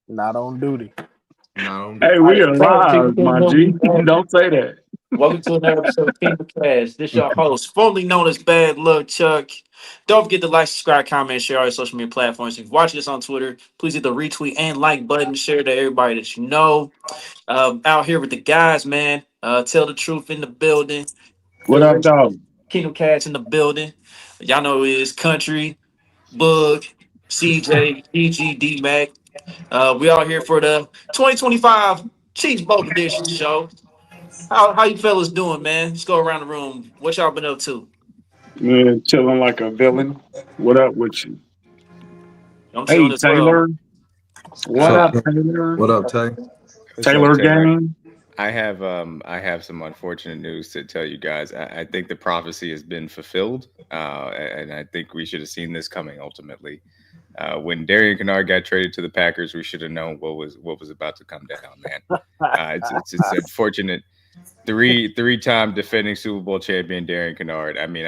Not on duty. No, Hey, All we right, are so people live, can't my know me. G. Don't say that. Welcome to another episode of Kingdom Kast. This your host, formerly known as Bad Luck Chuck. Don't forget to like, subscribe, comment, share all your social media platforms. If you're watching this on Twitter, please hit the retweet and like button. Share to everybody that you know. Out here with the guys, man. Tell the truth in the building. What up, dog? Kingdom Cast in the building. Y'all know it is Country, Bug, CJ, EG, Mac. We all here for the 2025 Chiefs Bowl Edition show. How you fellas doing, man? Let's go around the room. What y'all been up to? Man, chilling like a villain. What up with you? I'm chilling Hey, as well. Taylor. What's What up, up, Tay? Taylor? What up, Tay? What's up, Taylor Taylor? gang. I have some unfortunate news to tell you guys. I think the prophecy has been fulfilled, and I think we should have seen this coming. Ultimately, when Darian Kennard got traded to the Packers, we should have known what was about to come down. Man, it's unfortunate. Three-time defending Super Bowl champion Darian Kennard. I mean,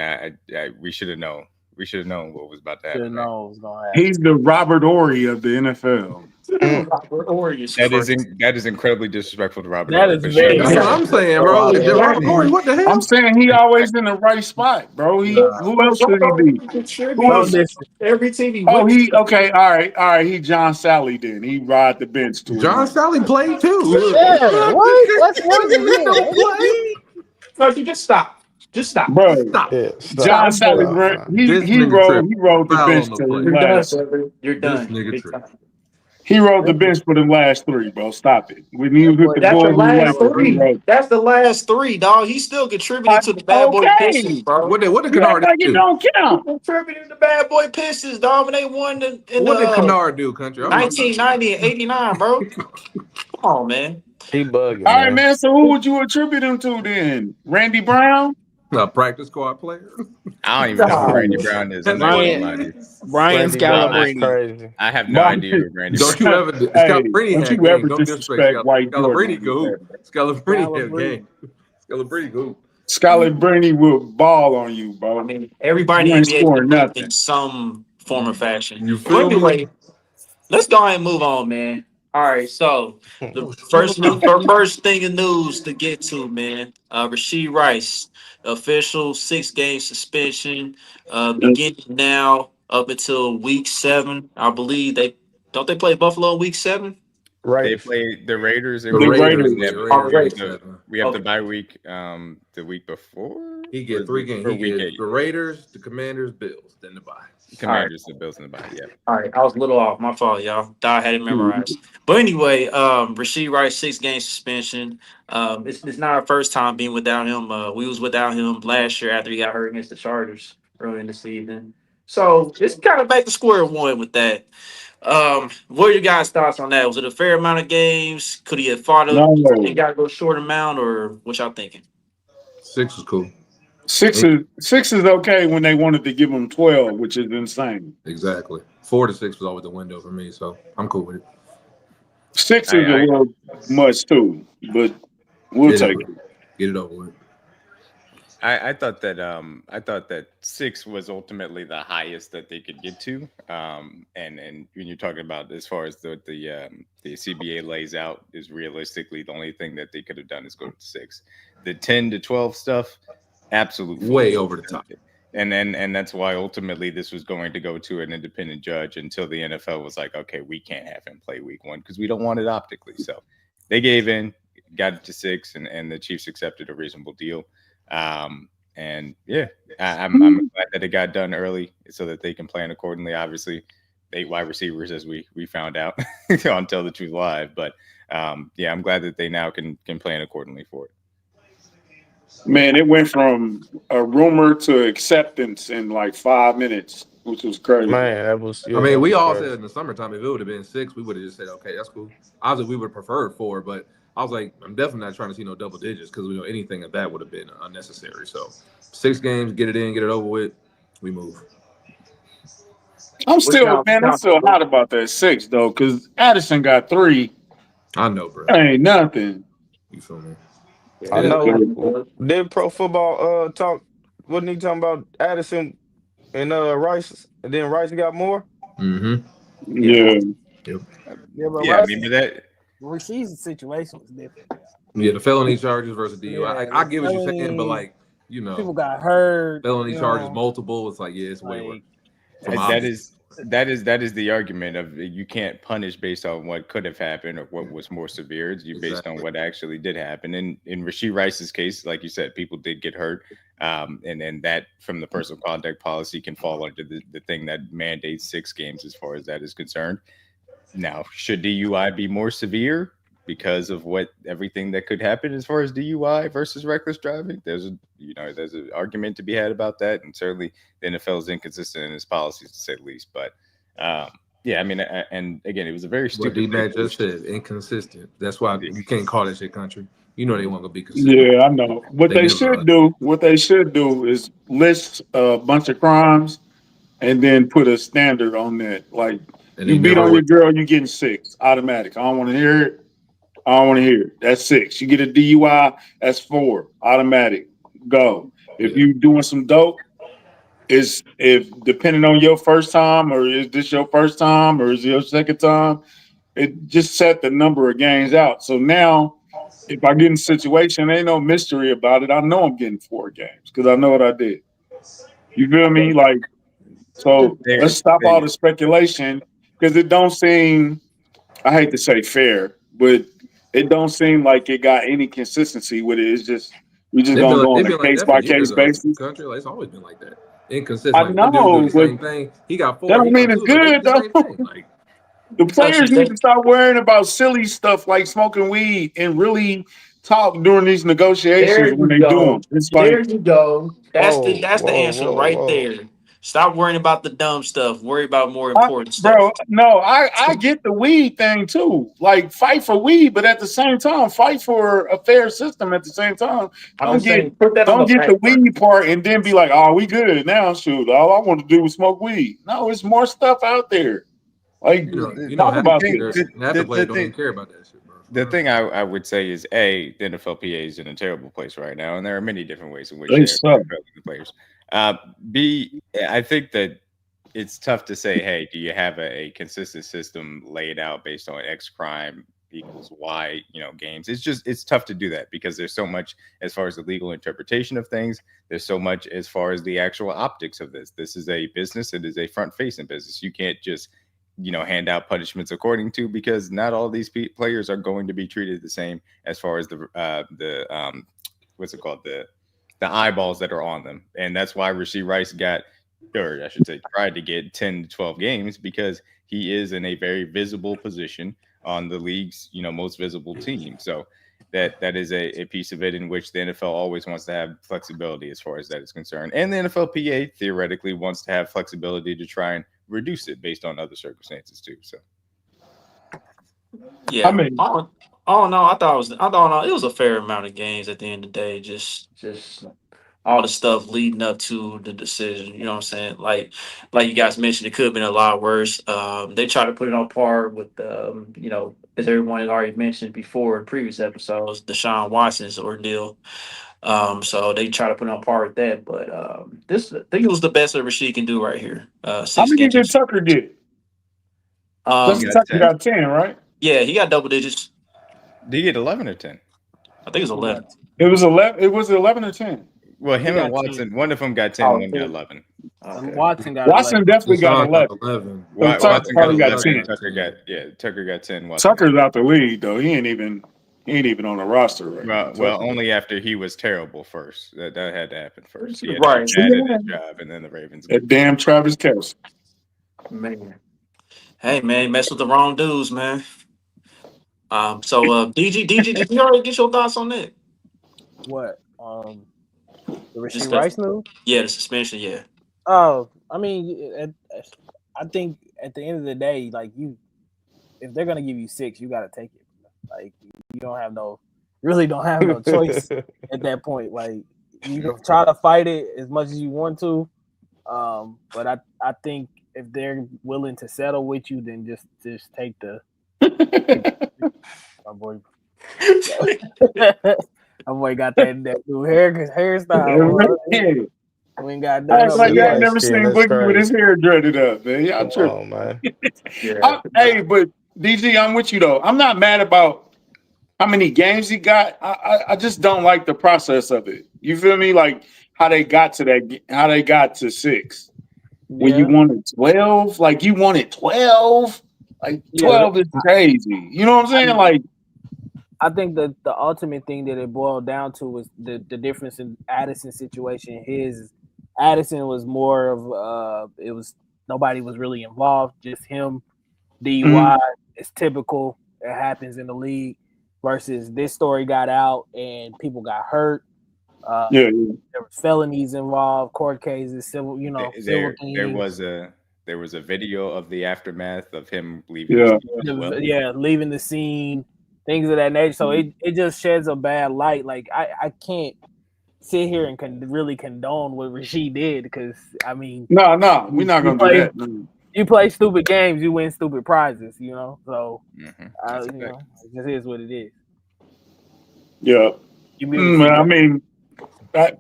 we should have known. We should have known what was about to Should happen. know what was gonna happen. He's the Robert Ory of the NFL. Warriors. That is incredibly disrespectful to Robert. That Ory, is but very That's sure. what I'm saying, bro. Robert Horry, what the I'm hell? saying he always in the right spot, bro. Who else could he be? Who No is? listen. Every team he Oh, went he okay. All right. He John Sally then. He ride the bench to John him. Sally played too. Yeah, what? Let's once again. Don't play. No, you just stop. Just stop. Bro, Stop. Yeah, John stop. Sally, This he nigga rode tripping. he rode the Foul bench on the to play. the You're done, last. brother. You're This done. nigga Big tripping. time. He rode the bench for the last three, bro. Stop it. When he That was with boy the That's the Bulls and last Lakers, he three. rode. That's the last three, dog. He still contributed to the bad boy Pistons, Okay. bro. What did You act Kennard like it do? don't He count. contributed to the bad boy Pistons, dog, when they won in What did the Kennard do, country? I'm 1990 and 89, bro. Come on, man. he bugging, All right, man. man. So who would you attribute him to then? Randy Brown? a practice squad player. I don't even know who Oh, Randy Brown is. I'm not even gonna lie to you. Brian Scalabrine. Scalabrine crazy. I have no Bob, idea who Randy Don't Brown you is. ever? hey, Scalabrine don't had you game. ever Don't disrespect disrespect white Jordan Scalabrine. Go hoop. like that, Scalabrine had Scalabrine. game. Scalabrine go hoop. Scarlett Brenny will ball on you, I bro. mean, everybody You in ain't the NBA scoring developed nothing. in some form or fashion. You Well, feel me? anyway, let's go ahead and move on, man. All right, so the first thing of news to get to, man. Rashee Rice, official 6 game suspension, beginning now up until week 7. I believe they play Buffalo in week 7. They Raiders. play the Raiders in The The week Raiders. Raiders. Yeah, seven. Oh, Raiders. Raiders. We have the Okay. bye week the week before. He get Or 3 games. for He week get 8. the Raiders, the Commanders, Bills, then the bye. Commanders, the Bills, and the bye. Yeah. All right, I was a little off. My fault, y'all. Thought I had it memorized. But anyway, Rashee Rice 6 game suspension. It's not our first time being without him. We was without him last year after he got hurt against the Chargers early in the season. So it's kind of back to square one with that. What are your guys' thoughts on that? Was it a fair amount of games? Could he have fought up and No. got to go short amount, or what y'all thinking? 6 is cool. Six is okay when they wanted to give him 12, which is insane. Exactly. 4 to 6 was always the window for me, so I'm cool with it. 6 is I, a I little much too, but we'll Get take it, it. get it over with. I thought that 6 was ultimately the highest that they could get to. And when you're talking about as far as the CBA lays out is realistically the only thing that they could have done is go to 6. The 10 to 12 stuff, absolutely Way over the top. And that's why ultimately this was going to go to an independent judge until the NFL was like, okay, we can't have him play week 1 because we don't want it optically. So they gave in, got it to 6, and the Chiefs accepted a reasonable deal. And yeah, I'm glad that it got done early so that they can plan accordingly. Obviously, 8 wide receivers, as we found out on Tell the Truth Live. But yeah, I'm glad that they now can plan accordingly for it. Man, it went from a rumor to acceptance in like 5 minutes, which was crazy. Man, that was. I mean, we all crazy. said in the summertime, if it would have been 6, we would have just said, okay, that's cool. Obviously, we would have preferred 4, but I was like, I'm definitely not trying to see no double digits because anything of that would have been unnecessary. So 6 games, get it in, get it over with, we move. I'm still hot about that 6 though, because Addison got 3. I know, bro. Ain't nothing. You feel me? I know. Did Pro Football talk? Wasn't he talking about Addison and Rice? And then Rice got more. Mm-hmm. Yeah. Yep. Yeah, but Yeah, I mean, but that Rashee's situation was different. Yeah, the felony charges versus DUI. Yeah, I get what you're saying, but felony, like, you know, people got hurt. felony you charges know, multiple. It's like, yeah, it's way worse. like From my that opinion. is the argument of you can't punish based on what could have happened or what was more severe. It's you based on Exactly. what actually did happen. And in Rashee Rice's case, like you said, people did get hurt, and that from the personal contact policy can fall under the thing that mandates 6 games as far as that is concerned. Now, should DUI be more severe because of what everything that could happen as far as DUI versus reckless driving? There's an argument to be had about that, and certainly the NFL is inconsistent in its policies to say the least. But yeah, I mean, and again, it was a very What stupid. D-Mac just said, inconsistent. That's why you can't call that shit country. You know they want to be consistent. Yeah, I know. What They they never should do is list a bunch of crimes and then put a standard on that. Like And you they beat never on your would. girl, you getting 6 automatic. I don't want to hear it. I don't want to hear it. That's 6. You get a DUI, that's 4 automatic. Go. If Yeah. you doing some dope, if depending on your first time, or is this your first time, or is it your second time, it just set the number of games out. So now, if I get in a situation, ain't no mystery about it. I know I'm getting 4 games because I know what I did. You feel me? Like, so let's stop all the speculation because it don't seem, I hate to say fair, but it don't seem like it got any consistency with it. It's just, we just gonna go on They've a been like case that for by years, case though. basis. Country, like, it's always been like that. Inconsistent. I Like one dude do know, the but same thing. He got 4. that don't He mean got it's 2. Like they do good the though. same thing. Like The players Country, need to stop worrying about silly stuff like smoking weed and really talk during these negotiations there when you they do go. them. It's There like, you go. Whoa, That's the whoa, answer whoa, right whoa. there. Stop worrying about the dumb stuff. Worry about more important bro, stuff. no, I get the weed thing too. Like, fight for weed, but at the same time, fight for a fair system at the same time. I'm Don't just get saying, put that on don't the get the back burner. weed part and then be like, oh, we good now. Shoot, all I want to do is smoke weed. No, it's more stuff out there. Like, talk half The about thing, this. the players don't even care about that shit, bro. the thing I would say is the NFLPA is in a terrible place right now, and there are many different ways in which They they're suck. failing the players. B, I think that it's tough to say, hey, do you have a consistent system laid out based on X crime equals Y, games? It's tough to do that because there's so much as far as the legal interpretation of things. There's so much as far as the actual optics of this. This is a business. It is a front-facing business. You can't just hand out punishments according to, because not all these players are going to be treated the same as far as the what's it called, the eyeballs that are on them. And that's why Rashee Rice got, or I should say tried to get 10 to 12 games, because he is in a very visible position on the league's most visible team. So that is a piece of it in which the NFL always wants to have flexibility as far as that is concerned, and the NFLPA theoretically wants to have flexibility to try and reduce it based on other circumstances too. So Yeah. I mean, Oh no, I thought it was a fair amount of games at the end of the day. Just all the stuff leading up to the decision. You know what I'm saying? Like you guys mentioned, it could have been a lot worse. They tried to put it on par with as everyone had already mentioned before in previous episodes, Deshaun Watson's ordeal. So they try to put it on par with that. But this, I think it was the best that Rashee can do right here. how 6 many did games. Tucker get? Um, Tucker got 10, right? yeah, he got double digits. did he get 11 or 10? I think it was 11. It was 11. It was 11 or 10. Well, He him got and Watson, 10. one of them got 10, Oh, one got 11. Okay. Watson got Watson 11. definitely got Deshaun got 11. 11. Tucker Watson got probably got 11. 10. Tucker got 10. Watson Tucker's out the league though. He ain't even on the roster right now. well, only after he was terrible first. That had to happen first. He had Right. to bad at his job, and then the Ravens. That damn Travis Kelce. Man. Hey man, mess with the wrong dudes, man. So DG, did you already get your thoughts on that? What? The Just Rashee that- Rice move? Yeah, the suspension, yeah. Oh, I mean, I think at the end of the day, like if they're gonna give you 6, you gotta take it. Like you really don't have no choice at that point. Like you can try to fight it as much as you want to, but I think if they're willing to settle with you, then just take the my boy. My boy got that new hairstyle. Yeah. We ain't got I that. like Yeah, I ain't never skin, seen that's Boogie with his crazy. hair dreaded up, man. Y'all Come tripping. on, man. Yeah. Hey, but DG, I'm with you though. I'm not mad about how many games he got. I just don't like the process of it. You feel me? Like how they got to that, how they got to 6. When you Yeah, wanted 12, like you wanted 12, like yeah. 12 is crazy. You know what I'm saying? Like, I think the ultimate thing that it boiled down to was the difference in Addison's situation. Addison was more of it was nobody was really involved, just him. DUI mhm. is typical. It happens in the league. Versus this story got out and people got hurt. Yeah, There was felonies involved, court cases, civil, civil There things. was a video of the aftermath of him leaving the yeah. scene as well. Yeah, leaving the scene, things of that nature. So Mm-hmm. it just sheds a bad light. Like I can't sit here and really condone what Rashee did because I mean, No, we're not you gonna do play that. No. you play stupid games, you win stupid prizes. So That's a fact. it just is what it is. Yeah. You muted I CJ. mean,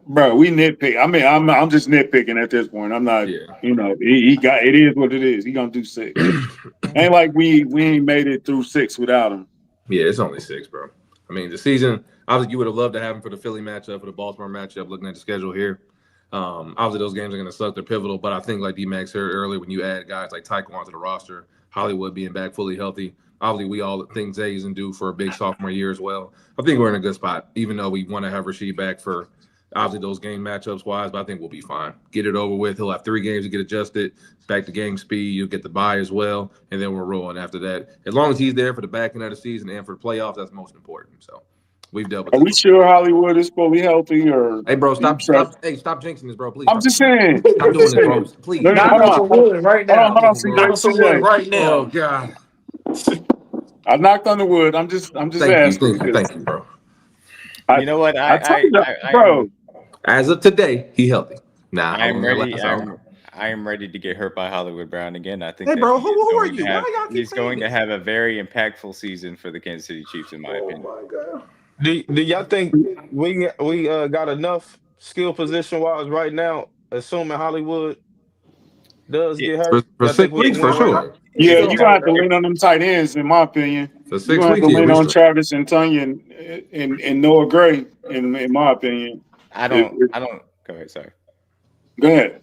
bro, we nitpick. I mean, I'm just nitpicking at this point. I'm not. Yeah. You know, he got it is what it is. He gonna do 6. Ain't like we ain't made it through 6 without him. Yeah, it's only 6, bro. I mean, the season, obviously, you would have loved to have him for the Philly matchup, for the Baltimore matchup, looking at the schedule here. Obviously, those games are going to suck. They're pivotal, but I think, like D-Max said earlier, when you add guys like Taekwondo to the roster, Hollywood being back fully healthy, obviously, we all think Zay's and do for a big sophomore year as well. I think we're in a good spot, even though we want to have Rashee back for obviously those game matchups wise, but I think we'll be fine. Get it over with. He'll have 3 games to get adjusted, back to game speed. You'll get the bye as well, and then we're rolling after that. As long as he's there for the back end of the season and for the playoffs, that's most important. So we've dealt with Are this we before. sure Hollywood is fully healthy or? Hey, bro, you stop trust? jinxing this, bro. Please I'm stop. just saying. Stop I'm doing just this, bro. saying. Please. Knock on some wood right now. Hold on, Knock CJ. on some wood right Oh now. God. I knocked on the wood. I'm just Thank asking you, because thank you, bro. I You know what? I told you, I bro. am As of today, he healthy. Nah, I how am long that ready. lasts, I don't know. I am ready to get hurt by Hollywood Brown again. I think Hey, that bro, he who is are going to you? have Why y'all keep he's saying going to this? have a very impactful season for the Kansas City Chiefs, in my opinion. Oh my God. Do y'all think we got enough skill position wise right now? Assuming Hollywood does It, get hurt, For y'all think 6 weeks, we for in right sure. now? Yeah, it, you gonna have to it, lean on them tight ends, in my opinion. For You're 6 gonna have to weeks, yeah, lean we on should. Travis and Tanya and Noah Gray, in my opinion. I It- don't it- I don't go ahead. Sorry. go ahead.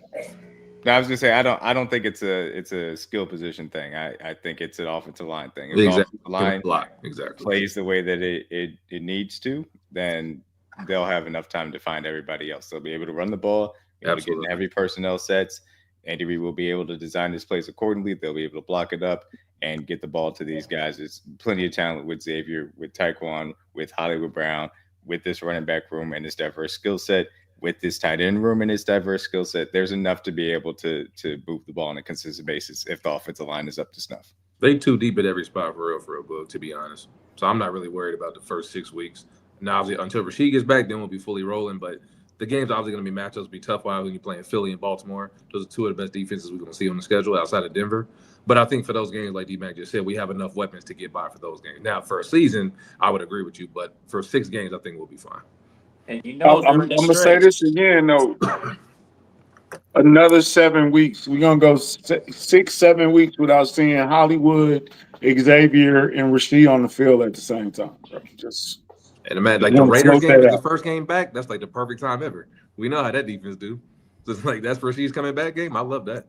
No, I was gonna say I don't think it's a skill position thing. I think it's an offensive line thing. If the Exactly. offensive line Exactly. plays the way that it needs to, then they'll have enough time to find everybody else. They'll be able to run the ball, be able to get in Absolutely. heavy personnel sets. Andy Reid will be able to design his plays accordingly. They'll be able to block it up and get the ball to these guys. There's plenty of talent with Xavier, with Taekwon, with Hollywood Brown, with this running back room and this diverse skill set, with this tight end room and this diverse skill set. There's enough to be able to move the ball on a consistent basis if the offensive line is up to snuff. They too deep at every spot for real, Book, to be honest. So I'm not really worried about the first 6 weeks. Now, obviously, until Rashee gets back, then we'll be fully rolling. But the game's obviously going to be matchups, be tough while when you're playing Philly and Baltimore. Those are 2 of the best defenses we're going to see on the schedule outside of Denver. But I think for those games, like D-Mac just said, we have enough weapons to get by for those games. Now, for a season, I would agree with you. But for 6 games, I think we'll be fine. And I'm during the gonna say stretch, this again though. Another 7 weeks. We're gonna go 6-7 weeks without seeing Hollywood, Xavier, and Rashee on the field at the same time. Bro. Just And imagine, like the want to Raiders smoke game that is the out. first game back. That's like the perfect time ever. We know how that defense do. So it's like that's Rashee's coming back game. I love that.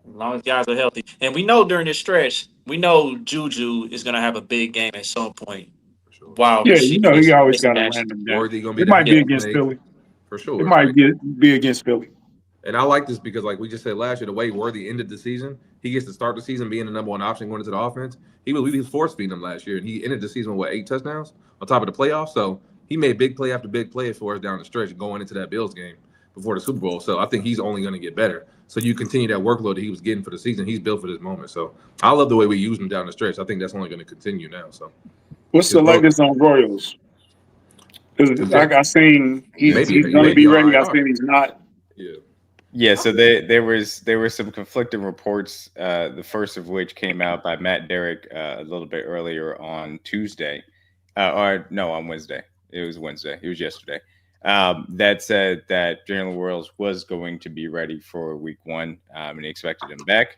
as long as guys are healthy. And we know during this stretch, we know Juju is going to have a big game at some point For sure. while Yeah, Rashee he is always missing got a that. random game. Worthy gonna be It that might be Yeah. against snake. Philly. For It sure. might be against Philly. And I like this because, like we just said last year, the way Worthy ended the season, he gets to start the season being the number 1 option going into the offense. We was force feeding him last year, and he ended the season with 8 touchdowns on top of the playoffs. So he made big play after big play for us down the stretch going into that Bills game before the Super Bowl. So I think he's only going to get better. So you continue that workload that he was getting for the season. He's built for this moment. So I love the way we use him down the stretch. I think that's only going to continue now. So What's the latest on Royals? Because like I seen, he's going to be ready. I seen he's not. Yeah. Yeah, so there were some conflicting reports. The first of which came out by Matt Derrick a little bit earlier on Tuesday, or no, on Wednesday. It was Wednesday. It was yesterday. That said that Jalen Williams was going to be ready for Week 1, and he expected him back.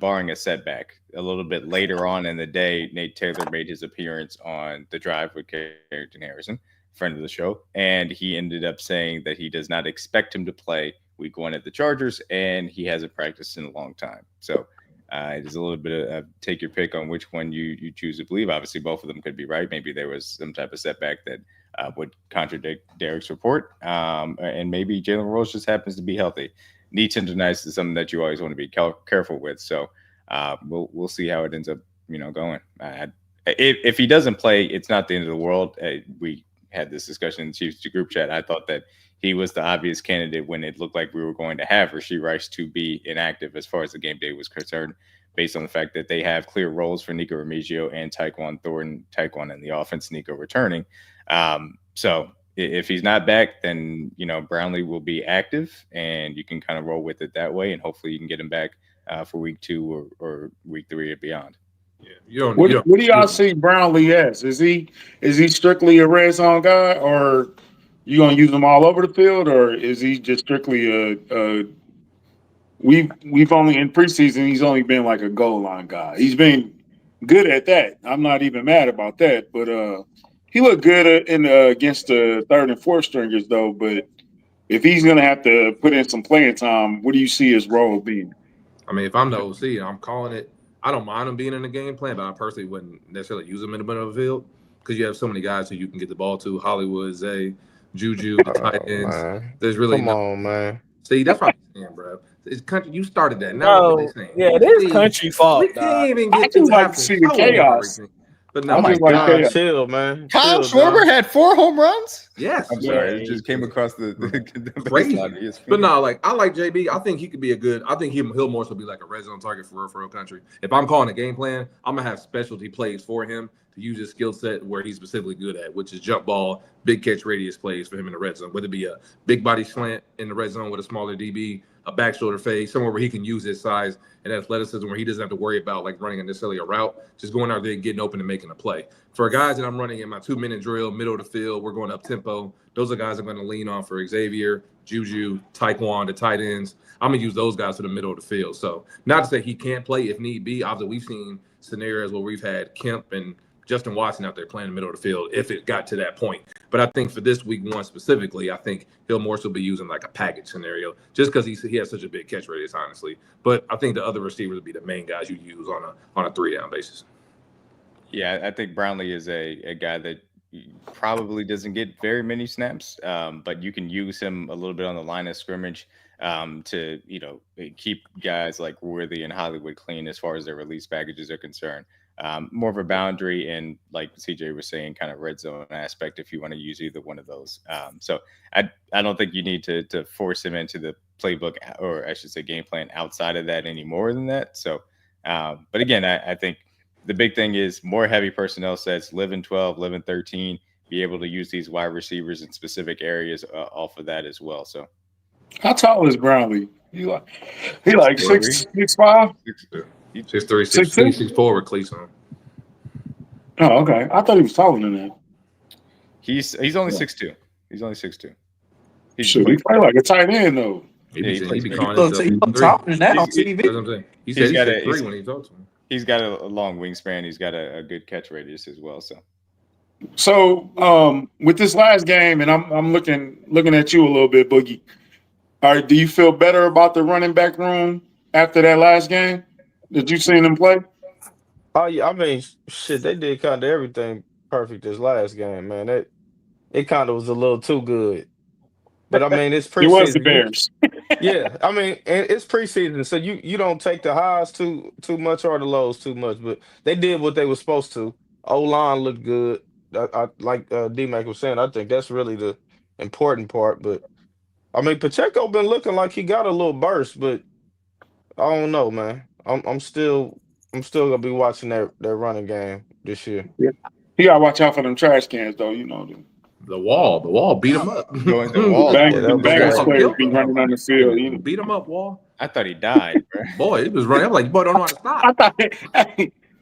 barring a setback. A little bit later on in the day, Nate Taylor made his appearance on The Drive with Carrington Harrison, friend of the show, and he ended up saying that he does not expect him to play week 1 at the Chargers, and he hasn't practiced in a long time. So there's a little bit of take your pick on which one you choose to believe. Obviously, both of them could be right. Maybe there was some type of setback that would contradict Derek's report, and maybe Jalen Rose just happens to be healthy. Knee tendonitis is something that you always want to be careful with. So we'll see how it ends up, going. If he doesn't play, it's not the end of the world. We had this discussion in the Chiefs group chat. I thought that he was the obvious candidate when it looked like we were going to have Rashee Rice to be inactive as far as the game day was concerned, based on the fact that they have clear roles for Nico Remigio and Tyquan Thornton. Tyquan in the offense, Nico returning. So if he's not back, then Brownlee will be active, and you can kind of roll with it that way, and hopefully you can get him back for week 2 or week 3 and beyond. Yeah, what do y'all see Brownlee as? Is he strictly a red zone guy, or you gonna use him all over the field, or is he just strictly we've only in preseason he's only been like a goal line guy. He's been good at that. I'm not even mad about that, but he looked good against the 3rd and 4th stringers though. But if he's gonna have to put in some playing time, what do you see his role being? I mean, if I'm the OC, I'm calling it. I don't mind him being in the game plan, but I personally wouldn't necessarily use him in the middle of the field because you have so many guys who you can get the ball to. Hollywood, Zay, Juju, the tight ends. Man. There's really Come on, man. See, that's what I'm saying, bro. It's country. You started that. Now what they saying? Yeah, it is country fault. We can't even I get just to like to see the chaos. But Oh no, my just like God, chaos. chill, man. Kyle Chill, Schwarber John. had 4 home runs. yes. I'm sorry, it just came across the Crazy. baseline. But no, I like JB. I think he could be a good. I think he'll more so be like a red zone target for real country. If I'm calling a game plan, I'm gonna have specialty plays for him to use his skill set where he's specifically good at, which is jump ball, big catch radius plays for him in the red zone. Whether it be a big body slant in the red zone with a smaller DB, a back shoulder fade, somewhere where he can use his size and athleticism where he doesn't have to worry about like running necessarily a route, just going out there and getting open and making a play. For guys that I'm running in my 2-minute drill, middle of the field, we're going up tempo. Those are guys I'm going to lean on for Xavier, Juju, Tyquan, the tight ends. I'm going to use those guys for the middle of the field. So not to say he can't play if need be. Obviously, we've seen scenarios where we've had Kemp and Justin Watson out there playing in the middle of the field if it got to that point. But I think for this week 1 specifically, I think he'll more so be using like a package scenario just because he has such a big catch radius, honestly. But I think the other receivers would be the main guys you use on a 3-down basis. Yeah, I think Brownlee is a guy that probably doesn't get very many snaps, but you can use him a little bit on the line of scrimmage to keep guys like Worthy and Hollywood clean as far as their release packages are concerned. More of a boundary and, like CJ was saying, kind of red zone aspect if you want to use either one of those. So I don't think you need to force him into the playbook, or I should say game plan, outside of that any more than that. So, but again, I think the big thing is more heavy personnel sets, live in 12, live in 13, be able to use these wide receivers in specific areas off of that as well. So, how tall is Brownlee? He like 6'5"? 6'3", 6'4" with cleats on. Oh, okay. I thought he was taller than that. He's only 6'2". He's only 6'2". Shoot, he play like a tight end though. He be calling Looks himself taller than that on That's what TV. I'm saying. He said he's 6'3" when he talked to him. He's got a long wingspan. He's got a good catch radius as well. So with this last game, and I'm looking at you a little bit, Boogie. All right, do you feel better about the running back room after that last game? Did you see them play? Oh yeah, I mean, shit, they did kind of everything perfect this last game, man. It kind of was a little too good. But I mean, it's preseason. It was the Bears. Yeah, I mean, and it's preseason, so you don't take the highs too much or the lows too much. But they did what they were supposed to. O-line looked good. I like D-Mac was saying. I think that's really the important part. But I mean, Pacheco been looking like he got a little burst, but I don't know, man. I'm still gonna be watching that running game this year. Yeah. You gotta watch out for them trash cans, though. You know them. The wall beat him up. Going to the wall. Bangers players be running on the field. You know. Beat him up, Wall. I thought he died, bro. Boy, he was running. I'm like, boy, don't know how to stop.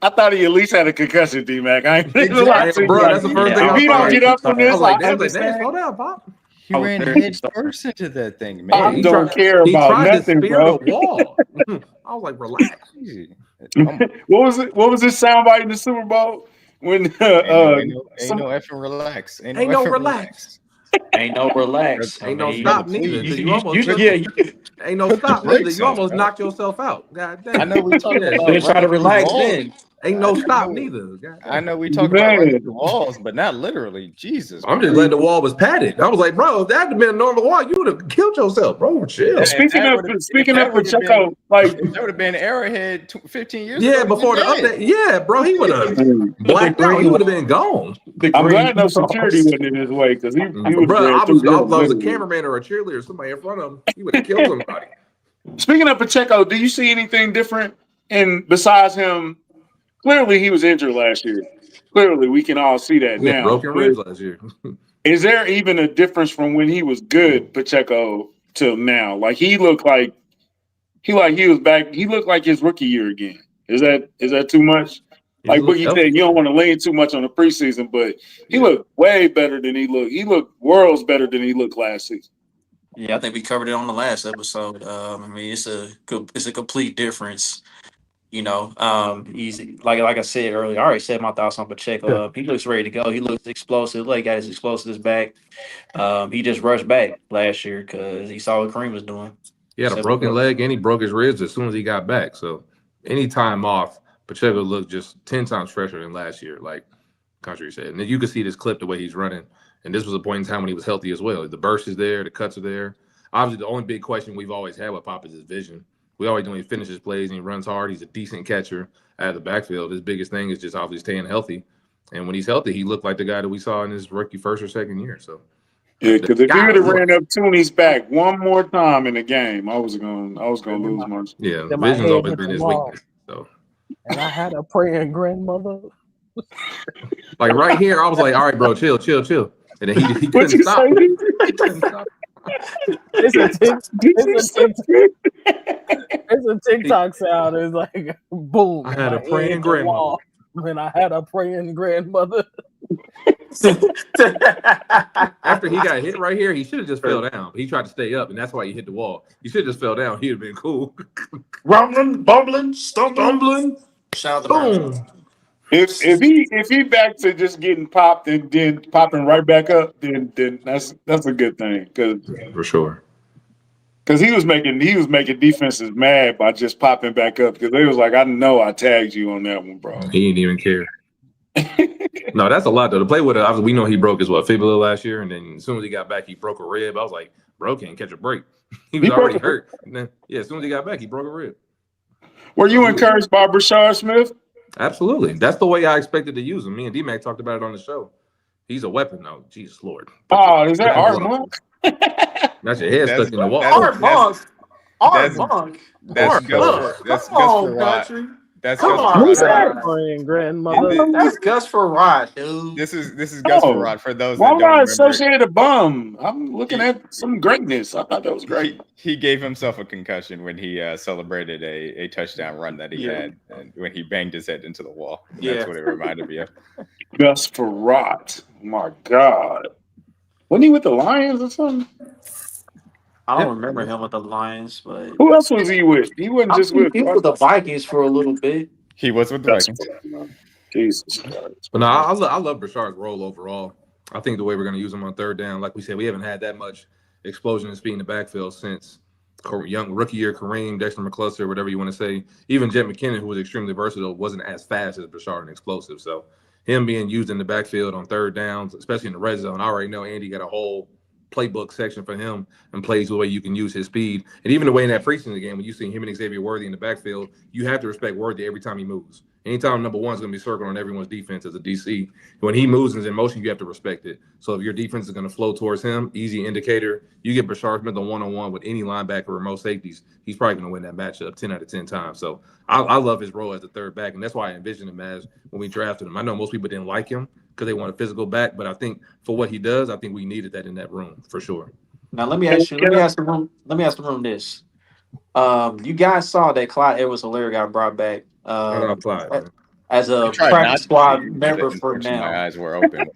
I thought he at least had a concussion, D-Mac. I ain't Exactly, bro. That's the first thing. If he don't get up from this, I was like, I damn, understand. slow down, Pop. He ran head first into that thing, I man. don't care He about tried to nothing, spear bro. the wall. I was like, relax. Easy. What was it? What was this soundbite in the Super Bowl when Ain't no effing relax. Ain't no relax. Ain't no relax. I Ain't no mean, stop please. neither. 'Cause you you, almost you, took yeah, it. you Ain't no Put the stop neither. brakes You on, almost bro. knocked yourself out. God damn. I know we talking Yeah, about didn't try to running through relax walls. then. Ain't no I stop know- neither. God I damn. know we talking about running man, through walls, but not literally. Jesus. I'm just glad the wall was padded. I was like, bro, if that had been a normal wall, you would have killed yourself, bro. Chill. If speaking that of would've- speaking if of that would've been- Pacheco, like If that would have been Arrowhead 15 years Yeah, ago, he'd before the been dead. update. Yeah, bro, he would have I'm blacked out. He would have been gone. glad no security went in his way because he would have Bro, ran I through was them. a literally. cameraman or a cheerleader, somebody in front of him, he would have killed somebody. Speaking of Pacheco, do you see anything different in besides him? Clearly, he was injured last year. Clearly, we can all see that He had now. broken But ribs last year. is there even a difference from when he was good, Pacheco, till now? Like he looked like he was back. He looked like his rookie year again. Is that too much? He Like just looked Boogie healthy. said, you don't want to lean too much on the preseason, but he Yeah. looked way better than he looked. He looked worlds better than he looked last season. Yeah, I think we covered it on the last episode. I mean, it's a complete difference. He's like I said earlier. I already said my thoughts on Pacheco. He looks ready to go. He looks explosive. Like he got his explosiveness back. He just rushed back last year because he saw what Kareem was doing. He had a So- broken leg and he broke his ribs as soon as he got back. So any time off, Pacheco looked just 10 times fresher than last year, like Country said. And then you could see this clip the way he's running. And this was a point in time when he was healthy as well. The burst is there, the cuts are there. Obviously, the only big question we've always had with Pop is his vision. We always know he finishes plays and he runs hard. He's a decent catcher out of the backfield. His biggest thing is just obviously staying healthy. And when he's healthy, he looked like the guy that we saw in his rookie first or second year. So Yeah, because if he God, would have look. ran up Tooney's back one more time in the game, I was gonna lose my. Yeah, Then my vision's head always hit been the his wall. weakness. So And I had a praying grandmother. like right here, I was like, all right, bro, chill. And then he What couldn't you stop. say? He couldn't stop. It's a Did you say? it's a TikTok sound. It's like boom. I had my a head praying hit the grandmother. wall, and I had a praying grandmother. After he got hit right here, he should have just fell down. He tried to stay up, and that's why he hit the wall. He should have just fell down. He'd have been cool. Rumbling, bumbling, stumbling. Stumbling, Shout out to boom. Brown. If he back to just getting popped and then popping right back up, then that's a good thing For sure. because he was making defenses mad by just popping back up because they was like, I know I tagged you on that one, bro. He didn't even care. No, that's a lot though. To play with it, we know he broke his fibula last year, and then as soon as he got back, he broke a rib. I was like, bro, can't catch a break. He was already hurt. And then, yeah, as soon as he got back, he broke a rib. Were you encouraged by Rashee Smith? Absolutely. That's the way I expected to use him. Me and D-Mac talked about it on the show. He's a weapon. Oh, Jesus Lord. Oh, is that Art Monk? That's your head stuck in the wall. Art Monk. That's Art Gus. That's Come Gus on, Farad. country. That's Come Gus on, Who's Farad. that praying grandmother? That's Gus Farad, dude. This is Gus Oh. Farad for those Why that would don't I remember. associate a bum? I'm looking at some greatness. I thought that was great. He gave himself a concussion when he celebrated a touchdown run that he had, and when he banged his head into the wall. And Yeah. That's what it reminded me of. Gus Farad. My God. Wasn't he with the Lions or something? I don't remember him with the Lions, but Who else was he with? He wasn't just with. he was with the Vikings for a little bit. He was with the Vikings. Jesus Christ. But no, I love Brashard's role overall. I think the way we're going to use him on third down, like we said, we haven't had that much explosion and speed in the backfield since young rookie year Kareem, Dexter McCluster, whatever you want to say. Even Jet McKinnon, who was extremely versatile, wasn't as fast as Brashard and explosive. So him being used in the backfield on third downs, especially in the red zone, I already know Andy got a whole playbook section for him and plays the way you can use his speed. And even the way in that preseason game, when you see him and Xavier Worthy in the backfield, you have to respect Worthy every time he moves. Anytime number one's going to be circled on everyone's defense as a DC, when he moves and is in motion, you have to respect it. So if your defense is going to flow towards him, easy indicator, you get Brashard Smith on one-on-one with any linebacker or most safeties, he's probably going to win that matchup 10 out of 10 times. So I love his role as a third back, and that's why I envisioned him as when we drafted him. I know most people didn't like him because they want a physical back, but I think for what he does, I think we needed that in that room for sure. Now let me ask the room this. You guys saw that Clyde Edwards-Helaire got brought back Clyde, as a I tried not practice to squad see, member but for unfortunately, my now. eyes were open.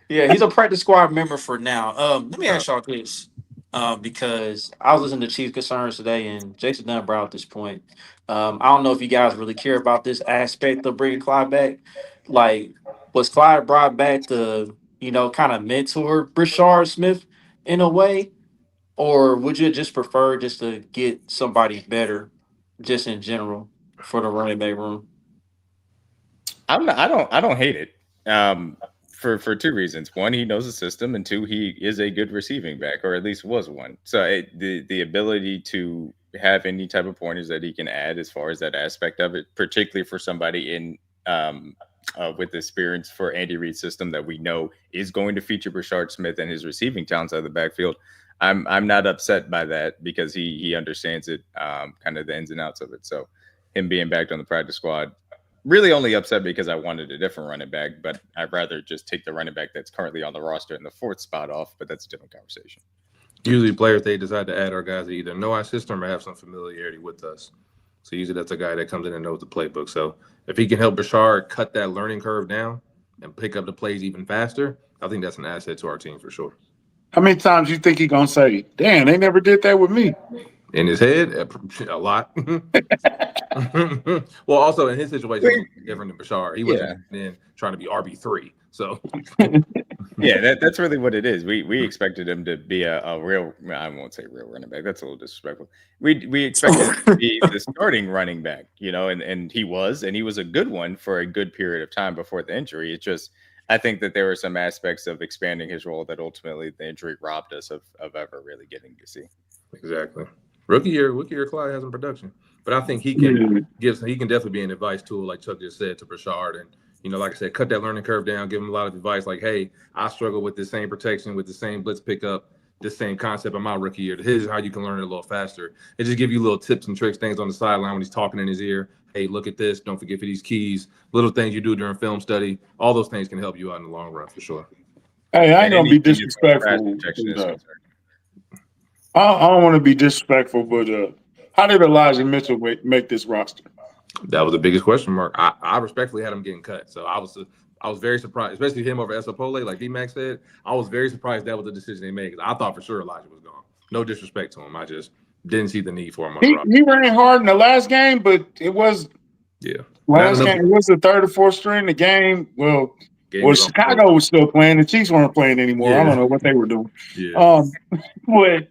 Yeah, he's a practice squad member for now. Let me ask y'all this. Because I was listening to Chief Concerns today, and Jason Dunn brought up this point. I don't know if you guys really care about this aspect of bringing Clyde back. Like, was Clyde brought back to, kind of mentor Brashard Smith in a way, or would you just prefer just to get somebody better, just in general, for the running back room? I don't hate it. For two reasons. One, he knows the system, and two, he is a good receiving back, or at least was one. So the ability to have any type of pointers that he can add as far as that aspect of it, particularly for somebody in with experience for Andy Reid's system that we know is going to feature Brashard Smith and his receiving talents out of the backfield. I'm not upset by that because he understands it, kind of the ins and outs of it. So him being back on the practice squad, really only upset because I wanted a different running back, but I'd rather just take the running back that's currently on the roster in the fourth spot off, but that's a different conversation. Usually players, they decide to add our guys that either know our system or have some familiarity with us. So usually that's a guy that comes in and knows the playbook. So if he can help Brashard cut that learning curve down and pick up the plays even faster, I think that's an asset to our team for sure. How many times you think he gonna say, "Damn, they never did that with me"? In his head, a lot. Well, also in his situation, it was different than Brashard. He wasn't then trying to be RB3. So yeah, that's really what it is. We expected him to be a real, I won't say real running back. That's a little disrespectful. We expected him to be the starting running back, and he was a good one for a good period of time before the injury. It's just, I think that there were some aspects of expanding his role that ultimately the injury robbed us of ever really getting to see. Exactly. Rookie year, Clyde has some production, but I think he can definitely be an advice tool, like Chuck just said, to Brashard, and like I said, cut that learning curve down, give him a lot of advice, like, hey, I struggle with the same protection, with the same blitz pickup, the same concept in my rookie year. Here's how you can learn it a little faster. It just give you little tips and tricks, things on the sideline when he's talking in his ear. Hey, look at this. Don't forget for these keys. Little things you do during film study. All those things can help you out in the long run for sure. Hey, I ain't gonna be disrespectful. I don't want to be disrespectful, but how did Elijah Mitchell make this roster? That was the biggest question mark. I respectfully had him getting cut, so I was very surprised, especially him over Esapole, like D-Mac said. I was very surprised that was the decision they made. I thought for sure Elijah was gone. No disrespect to him, I just didn't see the need for him on the roster. He ran hard in the last game, but it was last game. It was the third or fourth string. The game, Chicago was still playing. The Chiefs weren't playing anymore. Yeah. I don't know what they were doing. Yeah. But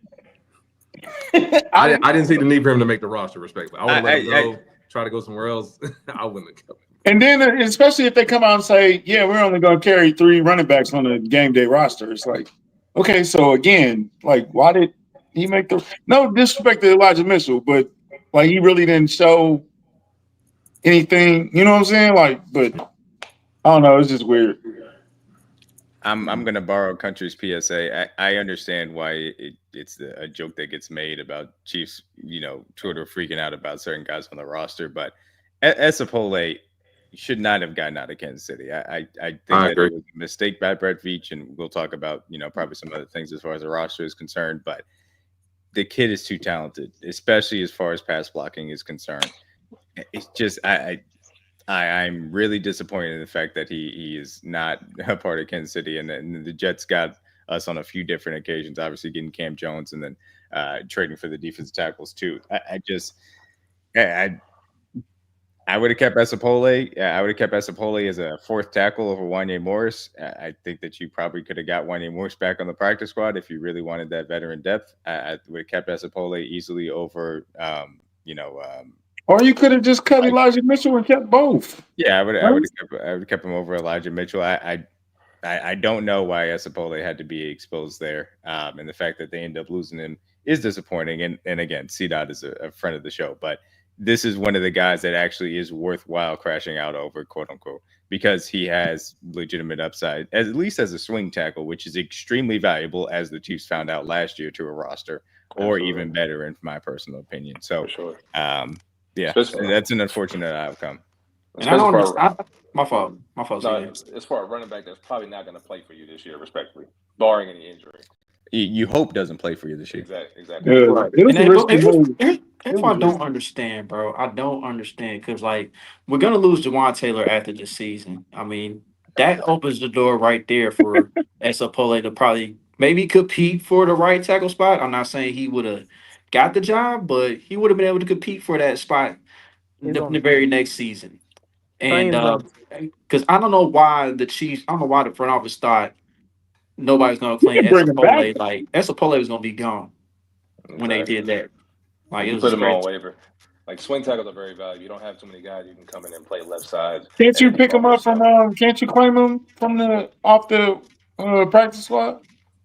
I didn't see the need for him to make the roster, respectfully. I would have let him go, try to go somewhere else. I wouldn't have kept him. And then, especially if they come out and say, yeah, we're only going to carry 3 running backs on the game day roster. It's like, okay, so again, like, why did he make the – no disrespect to Elijah Mitchell, but, like, he really didn't show anything. You know what I'm saying? Like, but I don't know. It's just weird. I'm going to borrow Country's PSA. I understand why it's a joke that gets made about Chiefs, Twitter freaking out about certain guys on the roster. But Esapole should not have gotten out of Kansas City. I think that it was a mistake by Brett Veach, and we'll talk about, probably some other things as far as the roster is concerned. But the kid is too talented, especially as far as pass blocking is concerned. It's just I'm really disappointed in the fact that he is not a part of Kansas City, and the Jets got us on a few different occasions, obviously getting Cam Jones and then trading for the defensive tackles too. I would have kept Esapole. I would have kept Esapole as a fourth tackle over Wanya Morris. I think that you probably could have got Wanya Morris back on the practice squad if you really wanted that veteran depth. I would have kept Esapole easily over, or you could have just cut Elijah Mitchell and kept both. Yeah, I would have kept him over Elijah Mitchell. I don't know why Esapole had to be exposed there, and the fact that they end up losing him is disappointing. And again, CDOT is a friend of the show, but this is one of the guys that actually is worthwhile crashing out over, quote unquote, because he has legitimate upside, at least as a swing tackle, which is extremely valuable, as the Chiefs found out last year, to a roster, or even better, in my personal opinion. So, yeah, that's an unfortunate outcome. And I don't understand. My fault. No, as far as running back, that's probably not going to play for you this year, respectfully, barring any injury. You hope doesn't play for you this year. Exactly. Right. If I don't understand, bro, I don't understand, because, like, we're going to lose Jawan Taylor after this season. I mean, that opens the door right there for Esapole to probably maybe compete for the right tackle spot. I'm not saying he would have got the job, but he would have been able to compete for that spot He's the gonna very next season. And Cream's gonna because I don't know why the Chiefs, I don't know why the front office thought nobody's gonna You claim can bring him back. Esapole. Like Esapole was gonna be gone when they did that. Like it You was put just him on crazy. waiver. Like swing tackles are very valuable. You don't have too many guys you can come in and play left sides Can't and you then pick him roll up from? yourself. Can't you claim him from the off the practice squad?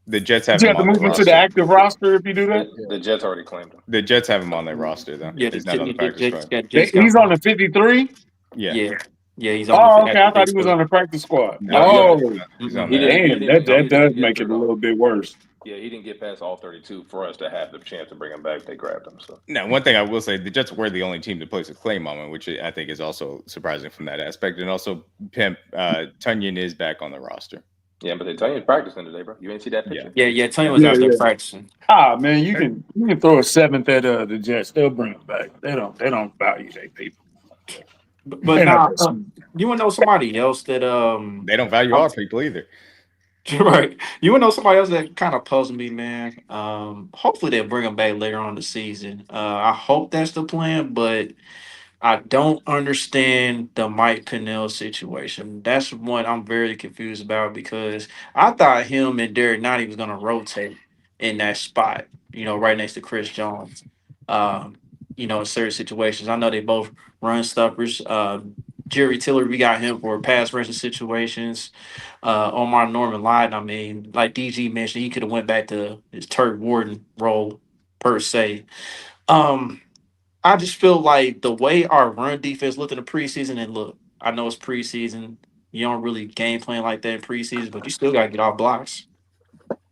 The Jets But have you him have to on their move him to the roster. active roster if you do that. The Jets already claimed him. The Jets have him on their roster though. Yeah, He's not on the practice squad. He's on the 53. Yeah. Yeah, he's on Oh, the okay. I thought he active was on the practice squad. No, yeah. Oh, he's on He there. didn't. damn, He that didn't does get make it a through little bit worse. Yeah, he didn't get past all 32 for us to have the chance to bring him back. They grabbed him. So Now, one thing I will say, the Jets were the only team to place a claim on him, which I think is also surprising from that aspect. And also, Pimp Tunyon is back on the roster. yeah, but they tell you practicing today, bro. You ain't see that picture? Yeah, Tony was Yeah, out there yeah. practicing. Ah, man, you can throw a seventh at the Jets. They'll bring him back. They don't value their people. But They're not now, that smart. you want to know somebody else that They don't value our people either. right? You want to know somebody else that kind of puzzled me, man. Hopefully they bring him back later on in the season. I hope that's the plan, but I don't understand the Mike Pennell situation. That's one I'm very confused about because I thought him and Derek Knight was gonna rotate in that spot, right next to Chris Jones. Um, in certain situations. I know they both run stuffers. Jerry Tiller, we got him for pass rushing situations. Omar Norman Lyden, I mean, like DG mentioned, he could have went back to his Turk Warden role per se. Um, I just feel like the way our run defense looked in the preseason, and look, I know it's preseason. You don't really game plan like that in preseason, but you still got to get off blocks.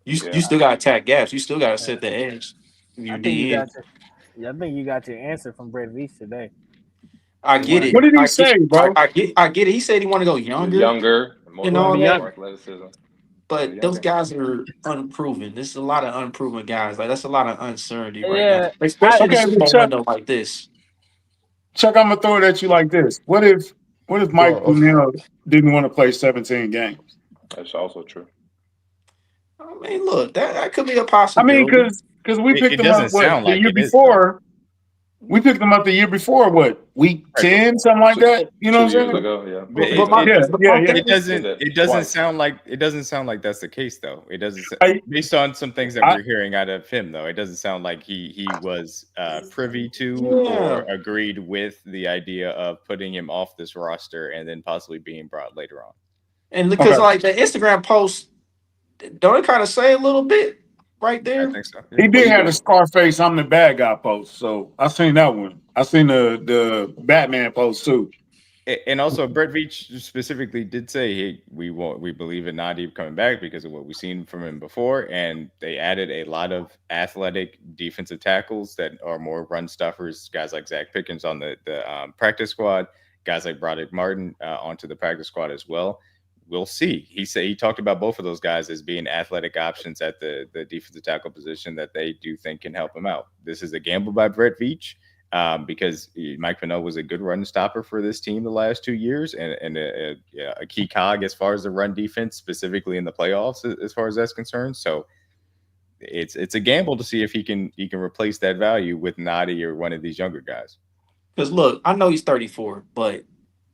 You still got to attack gaps. You still got to set the edge. I Your think you DN. got I think you got your answer from Brett Veach today. I He get wanted it. What did he I get. say, bro? I get it. He said he want to go You're younger younger, more and all that, more athleticism. but those guys are unproven. There's a lot of unproven guys. Like that's a lot of uncertainty right now, Yeah, especially in a Okay, Super but Bowl window like this. Chuck, I'm gonna throw it at you like this. What if Mike Whoa. Pennell didn't want to play 17 games? That's also true. I mean, look, that could be a I mean, possibility. because we picked It him up doesn't sound the like year it is, though. before. We picked him up the year before, week Right, 10, something like that. You know what I'm 2 years saying? ago, yeah. But But my, Yeah, but yeah, my yeah. thing It is, doesn't. that It doesn't twice. sound like. It doesn't sound like that's the case, though. It doesn't. I- Based on some things that I- we're hearing out of him, though, it doesn't sound like he was privy to Yeah. or agreed with the idea of putting him off this roster and then possibly being brought later on. and because Okay. like the Instagram post, don't it kind of say a little bit right I there? think so. He did you have doing? the Scarface "I'm the bad guy" post, so I seen that one. I seen the Batman post too. And also, Brett Veach specifically did say, "Hey, we believe in Nadib coming back because of what we've seen from him before." And they added a lot of athletic defensive tackles that are more run stuffers. Guys like Zach Pickens on the practice squad. Guys like Broderick Martin onto the practice squad as well. We'll see. He talked about both of those guys as being athletic options at the defensive tackle position that they do think can help him out. This is a gamble by Brett Veach. Because Mike Pennell was a good run stopper for this team the last 2 years and a key cog as far as the run defense, specifically in the playoffs, as far as that's concerned. So it's a gamble to see if he can replace that value with Nadi or one of these younger guys. Because look, I know he's 34, but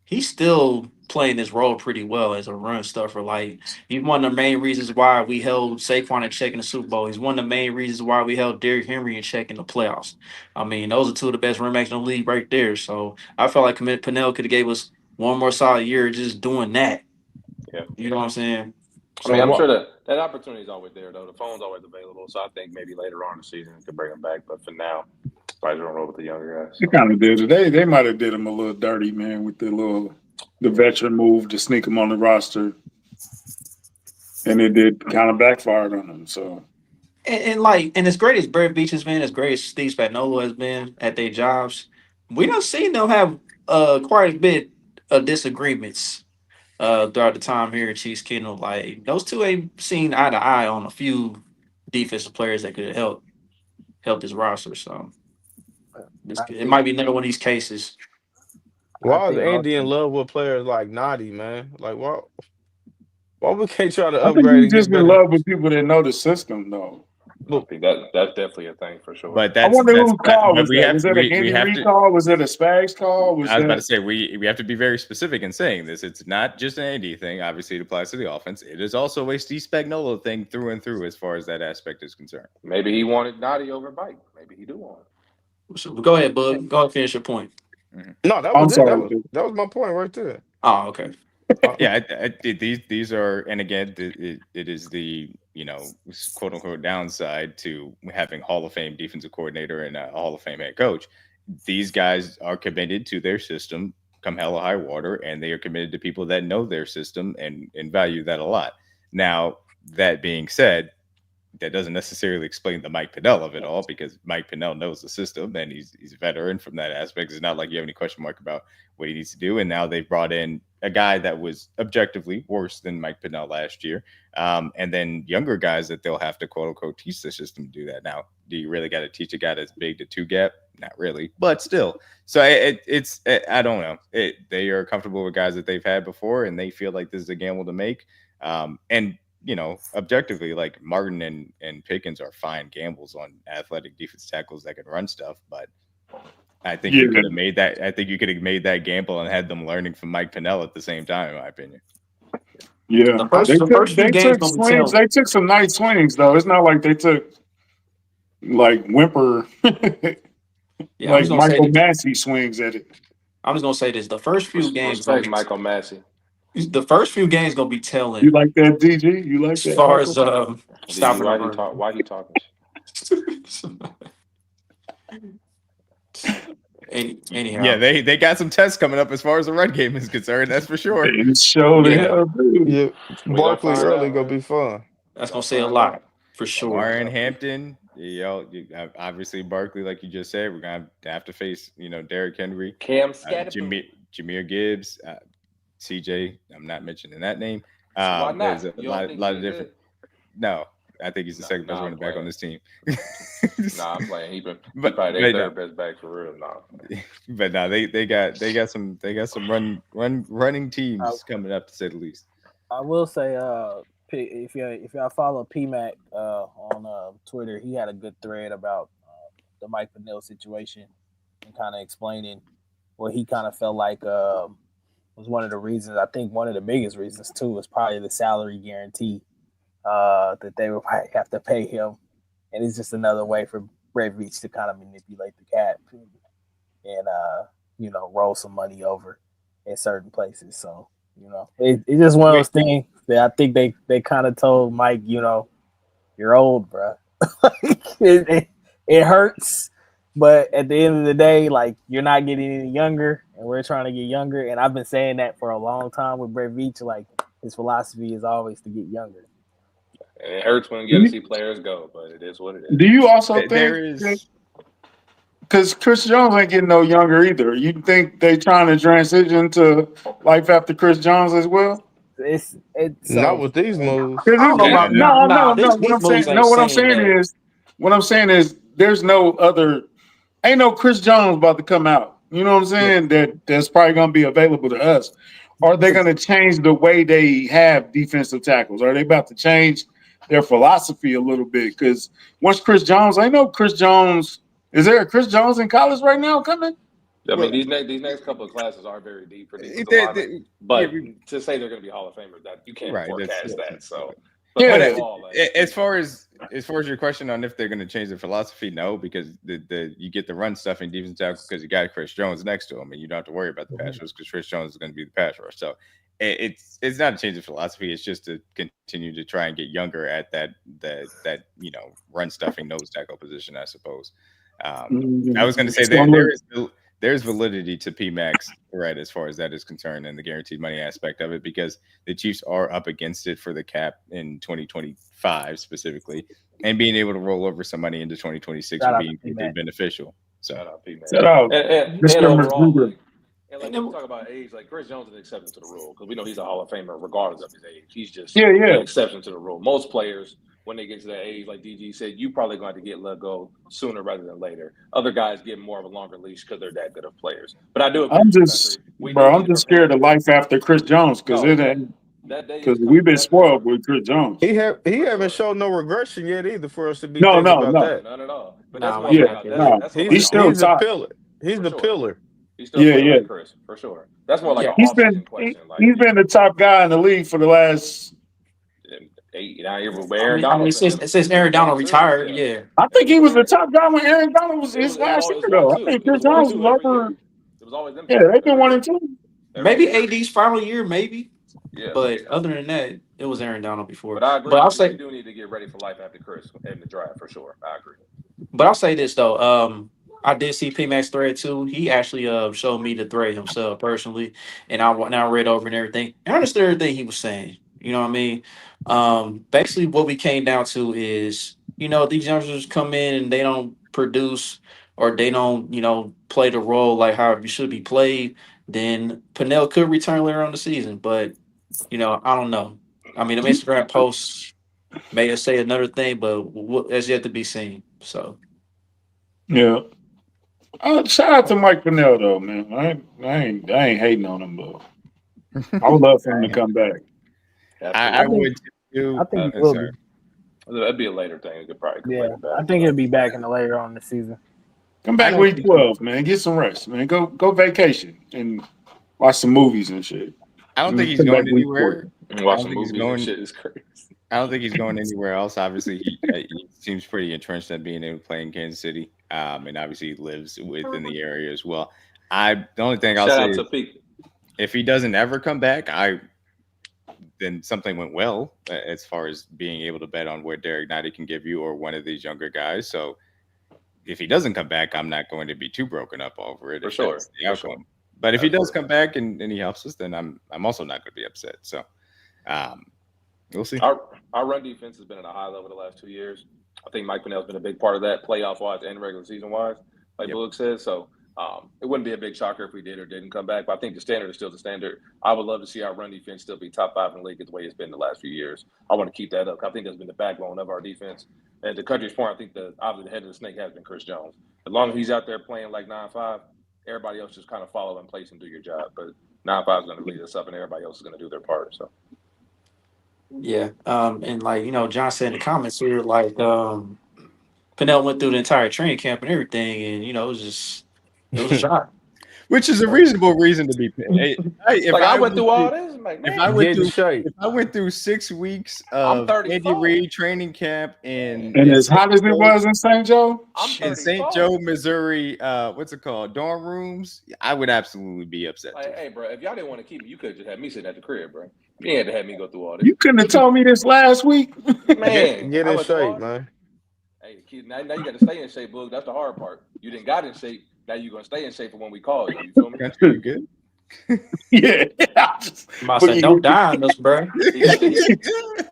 he's still playing this role pretty well as a run stuffer. Like he's one of the main reasons why we held Saquon in check in the Super Bowl. He's one of the main reasons why we held Derrick Henry in check in the playoffs. I mean, those are two of the best run backs in the league right there. So I felt like Pennell could have gave us one more solid year just doing that. Yeah. You know what I'm saying? I mean, I'm what- sure that opportunity is always there, though. The phone's always available, so I think maybe later on in the season we could bring him back. But for now, probably gonna roll with the younger guys. They kind of did it. They might have did him a little dirty, man, with the veteran move to sneak him on the roster, and it did kind of backfired on him. So And as great as Brett Beach has been, as great as Steve Spagnuolo has been at their jobs, we don't see them have quite a bit of disagreements throughout the time here at Chiefs Kingdom. Like those two ain't seen eye to eye on a few defensive players that could help this roster. So it might be another one of these cases. Why is think Andy in ultimately- love with players like Naughty, man? Like, what? Why we can't try to I think upgrade he's and get just in better? love with people that know the system, though. I think that's definitely a thing for sure. But I wonder whose call but was that. Was that an we Andy have Reid to. call? Was that a Spags call? Was I was about to that? say we have to be very specific in saying this. It's not just an AD thing. Obviously, it applies to the offense. It is also a Steve Spagnuolo thing through and through, as far as that aspect is concerned. Maybe he wanted Nadi over Mike. Maybe he do want it. So go ahead, Bud. Go ahead and finish your point. No, that I'm was it. sorry. That was my point right there. Oh, okay. Yeah, these are, and again, it is the quote unquote downside to having Hall of Fame defensive coordinator and a Hall of Fame head coach. These guys are committed to their system, come hell or high water, and they are committed to people that know their system and value that a lot. Now, that being said, that doesn't necessarily explain the Mike Pennell of it all, because Mike Pennell knows the system and he's a veteran from that aspect. It's not like you have any question mark about what he needs to do. And now they've brought in a guy that was objectively worse than Mike Pennell last year. And then younger guys that they'll have to quote unquote teach the system to do that. Now, do you really got to teach a guy that's big to 2-gap? Not really, but still. So it's I don't know. They are comfortable with guys that they've had before, and they feel like this is a gamble to make. And objectively, like Martin and Pickens are fine gambles on athletic defense tackles that can run stuff, but I think you could have made that. I think you could have made that gamble and had them learning from Mike Pennell at the same time, in my opinion. Yeah, The first few games gonna be swings. telling. They took some nice swings, though. It's not like they took like whimper, Yeah, I'm like just gonna say Michael this. Massey swings at it. I'm just gonna say this. The first few games, Respect Michael Massey. the first few games gonna be telling You like that, DG? You like as that? far Michael? as stopping Why the he run. talk? Why he talking? Anyhow, Yeah, they got some tests coming up as far as the run game is concerned. That's for sure. It showed Yeah. hell, dude. Yeah, We Barkley gonna find early out, gonna man. be fun. that's gonna say a lot for sure. Warren Hampton, obviously Barkley, like you just said, we're gonna have to face Derrick Henry, Cam Scatterboot. Jameer Gibbs, CJ. I'm not mentioning that name. Why not? There's a You don't think lot of he's different. No, I think he's the second best running back on this team. Nah, I'm playing. He But- probably their but third best back for real. Nah. But no, they got some running teams coming up, to say the least. I will say, if y'all follow PMAC on Twitter, he had a good thread about the Mike Pennell situation and kind of explaining what he kind of felt like was one of the reasons. I think one of the biggest reasons too was probably the salary guarantee that they would probably have to pay him, and it's just another way for Brett Veach to kind of manipulate the cap and roll some money over in certain places. So it's just one of those things that I think they kind of told Mike, you're old, bro. it hurts, but at the end of the day, like, you're not getting any younger, and we're trying to get younger. And I've been saying that for a long time with Brett Veach. Like, his philosophy is always to get younger. And it hurts when you get to see players go, but it is what it is. Do you also There think is. because Chris Jones ain't getting no younger either? You think they trying to transition to life after Chris Jones as well? It's Not with these moves. I don't know about No. these What I'm moves saying, ain't what I'm saying saying that. is, there's no other. Ain't no Chris Jones about to come out. You know what I'm saying? That's probably going to be available to us. Are they going to change the way they have defensive tackles? Are they about to change their philosophy a little bit? Because once Chris Jones, I know Chris Jones. Is there a Chris Jones in college right now coming? I mean, these next couple of classes are very deep for defensive They- linemen, but to say they're going to be Hall of Famers, that you can't Right, forecast that. So, Yeah. overall, As far as your question on if they're going to change the philosophy, no, because you get the run stuff in defensive tackle because you got Chris Jones next to him, and you don't have to worry about the pass rush because Chris Jones is going to be the pass rush. So it's not a change of philosophy. It's just to continue to try and get younger at that run stuffing nose tackle position, I suppose. I was going to say there's validity to PMAC's threat as far as that is concerned, and the guaranteed money aspect of it, because the Chiefs are up against it for the cap in 2025 specifically, and being able to roll over some money into 2026 would be beneficial. So, and overall, like when we talk about age, like Chris Jones is an exception to the rule because we know he's a Hall of Famer regardless of his age. He's just an exception to the rule. Most players, when they get to that age, like DG said, you probably going to get let go sooner rather than later. Other guys get more of a longer leash because they're that good of players. But I do agree. I'm just scared of life after Chris Jones because it ain't. That day because is we've coming. been That's for spoiled sure. with Chris Jones. He For haven't sure. shown no regression yet either for us to be No, thinking no, about no. that. None at all. But that's Nah, more man, Yeah, like not a, that. that's no. that's more like He's an still off He's a season top. pillar. question He's for the sure. pillar. He's still Yeah, playing yeah. like Chris for sure. That's more like Yeah. an He's off been season question. Like he's been the top guy in the league for the last. 8 9 years with I Aaron mean, I mean, Donald's since in the Aaron game Donald too. retired, Yeah, yeah. I and think he with was the Aaron, top guy when Aaron Donald was his it was last always year, one though. I two. think It Chris was 1 Jones 2 was every over. year. It was always them Yeah, two they've been every 1 year. and 2. Every Maybe year. AD's final year, maybe. Yeah. But other than that, it was Aaron Donald before. But I agree But I'll with you. say, We do need to get ready for life after Chris in the draft for sure. I agree. but I'll say this though. I did see P Max thread too. He actually showed me the thread himself personally, and I read over and everything. And I understood everything he was saying. You know what I mean? Basically, what we came down to is, these youngsters come in and they don't produce or they don't, play the role like how it should be played. Then Pennell could return later on the season, but I don't know. I mean, the Instagram posts may say another thing, but that's yet to be seen. So. Yeah. Shout out to Mike Pennell, though, man. I ain't hating on him, but I would love for him to come back. I Absolutely. would too. I think he I'm will sorry. be. That'd be a later thing. It could probably come Yeah, later back. I think he'll be back in the later on in the season. Come I back don't week think 12, man. Get some rest, man. Go vacation and watch some movies and shit. I don't think he's Come back going week anywhere. 14. I Watch don't some think he's movies and going. shit is crazy. I don't think he's going anywhere else. Obviously, he seems pretty entrenched at being able to play in Kansas City, and obviously he lives within the area as well. The only thing I'll Shout say out is to Peak. if he doesn't ever come back, then something went well as far as being able to bet on what Derek Knighty can give you or one of these younger guys. So if he doesn't come back, I'm not going to be too broken up over it. For if sure. that's the For outcome. sure. But if he does Absolutely. come back and he helps us, then I'm also not going to be upset. So we'll see. Our run defense has been at a high level the last 2 years. I think Mike Pennell's been a big part of that, playoff wise and regular season wise, like Yep. Bullock says. So it wouldn't be a big shocker if we did or didn't come back. But I think the standard is still the standard. I would love to see our run defense still be top 5 in the league the way it's been the last few years. I want to keep that up. I think that's been the backbone of our defense. And to Country's point, I think obviously the head of the snake has been Chris Jones. As long as he's out there playing like 9-5, everybody else just kind of follow in place and do your job. But 9-5 is going to lead us up, and everybody else is going to do their part. So. Yeah. And like, John said in the comments here, like, Pennell went through the entire training camp and everything, and it was a shot. Which is a reasonable reason to be. If Like I went went through all this, I'm like, If man, I went Get in through, shape. if I went through 6 weeks I'm of 34. Andy Reid training camp And in as hot as it was in St. Joe, I'm in 34. St. Joe, Missouri, what's it called, dorm rooms, I would absolutely be upset. Like, Too. hey, bro, if y'all didn't want to keep me, you could have just had me sitting at the crib, bro. You ain't had to have me go through all this. you couldn't have told me this last week. Man, Get I in went through all shape, this. man. Hey, kid, now you got to stay in shape, Boog. That's the hard part. You didn't got in shape. Now you're going to stay in shape for when we call you. You feel me? Country, you good? Yeah. I'm about to say, don't die on us, bro.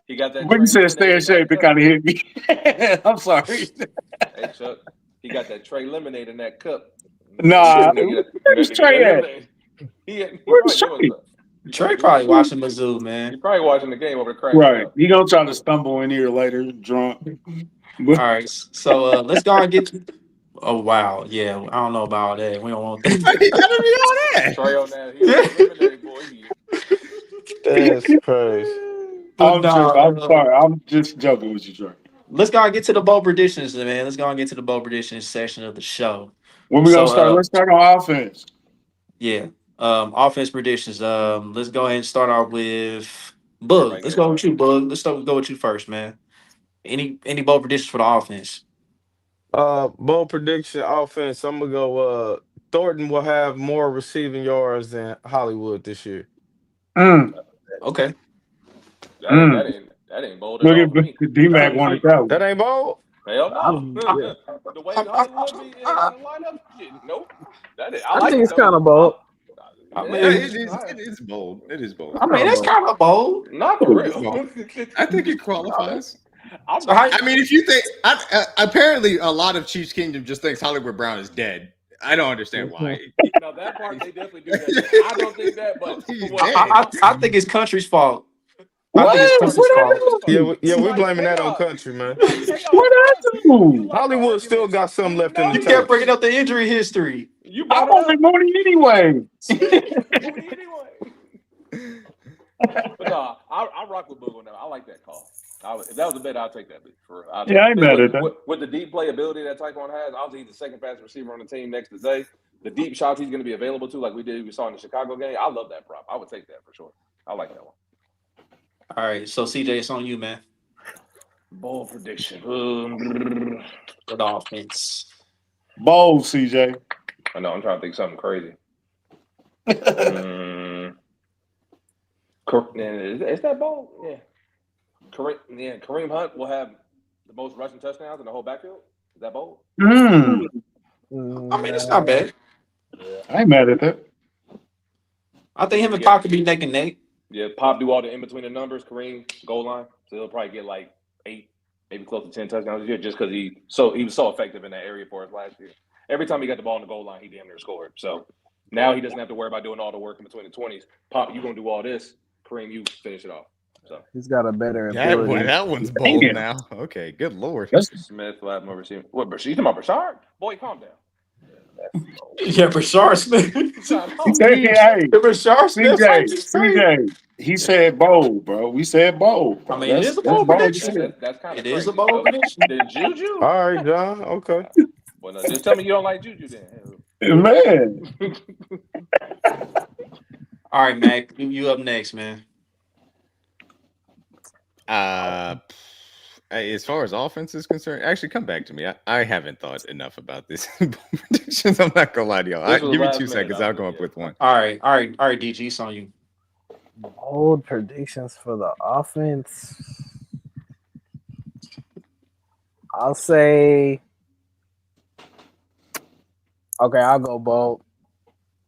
He got that. When you said Trey stay in lemonade shape, it that kind of hit me. I'm sorry. cup. Hey, Chuck, he got that Trey lemonade in that cup. Nah, Nigga, where's nigga, Trey that at? lemonade. He Where's probably doing Trey? something. Trey probably watching Mizzou, man. You're probably watching the game over the crack. Right. You gonna try to stumble in here later, drunk. All right, so let's go and get. Oh wow, yeah, I don't know about all that. We don't want that. You gotta be all that. Trey on that. He a lemonade boy. That's crazy. I'm nah, sorry. I'm just joking with you, Trey. Let's go and get to the bold predictions, man. Let's go and get to the bold predictions section of the show. When we gonna So, start? Let's start on offense. Yeah, offense predictions. Let's go ahead and start off with Bug. Let's go with you, Bug. Go with you first, man. Any bold predictions for the offense? Bold prediction offense. I'm gonna go. Thornton will have more receiving yards than Hollywood this year. Okay. That ain't bold at all Look for me. at D-Mac wanted that one. That ain't bold. Hell no. Yeah. The way Hollywood be in the lineup, nope. I like think it, it's though. kind of bold. I mean, Yeah, It is bold. It is bold. I mean, that's kind of bold. not for real. I think it qualifies. So how, I mean, if you think, apparently a lot of Chiefs Kingdom just thinks Hollywood Brown is dead. I don't understand why. Now that part they definitely do that. I don't think that, but He's for what- dead. I think it's country's fault. What? I think it's country's fault. We blaming that on country, man. What I do? Hollywood still got something left in the You tank. kept bringing up the injury history. You I brought it wanted Mooney anyway. up. Anyway. But no, I rock with Boog on that. I like that call. If that was a bet, I'll take that bet. Yeah, I ain't mad at that. With the deep playability that Tyquan has, obviously he's the second fastest receiver on the team next to Zay. The deep shots he's going to be available to, like we saw in the Chicago game. I love that prop. I would take that for sure. I like that one. All right, so CJ, it's on you, man. Bold prediction. For the offense. Bold, CJ. I know. I'm trying to think something crazy. Is that bold? Yeah. Kareem Hunt will have the most rushing touchdowns in the whole backfield. Is that bold? I mean, it's not bad. I ain't mad at that. I think him and Pop could be neck and neck. Yeah, Pop do all the in between the numbers. Kareem goal line, so he'll probably get like 8, maybe close to 10 touchdowns this year, just because he was so effective in that area for us last year. Every time he got the ball in the goal line, he damn near scored. So now he doesn't have to worry about doing all the work in between the 20s. Pop, you gonna do all this. Kareem, you finish it off. So he's got a better ability. That one's bold now. Okay, good lord. Smith, Lattimore, receiver. What? You talking about Brashard? Boy, calm down. Yeah, Brashard Smith. Brashard Smith. CJ, he said bold, bro. We said bold. Bro. I mean, it is a bold prediction. That's kind of It is a bold prediction. Then Juju. All right, John. Okay. Well, no, just tell me you don't like Juju then. Man. All right, Mac. You up next, man. As far as offense is concerned, actually, come back to me. I haven't thought enough about this predictions. I'm not gonna lie to y'all. Give me 2 seconds. I'll come up with one. All right, DG, it's on you. Bold predictions for the offense. I'll say. Okay, I'll go bold.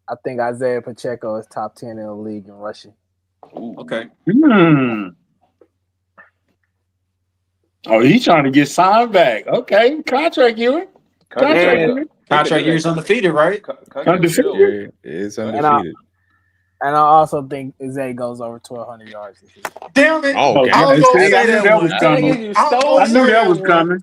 I think Isaiah Pacheco is top 10 in the league in rushing. Okay. Oh, he's trying to get signed back. Okay, contract year. Contract year's undefeated, right? Undefeated. It's undefeated. And I also think Zay goes over 1,200 yards this year. Damn it! Oh, okay. I was gonna say I knew that was coming.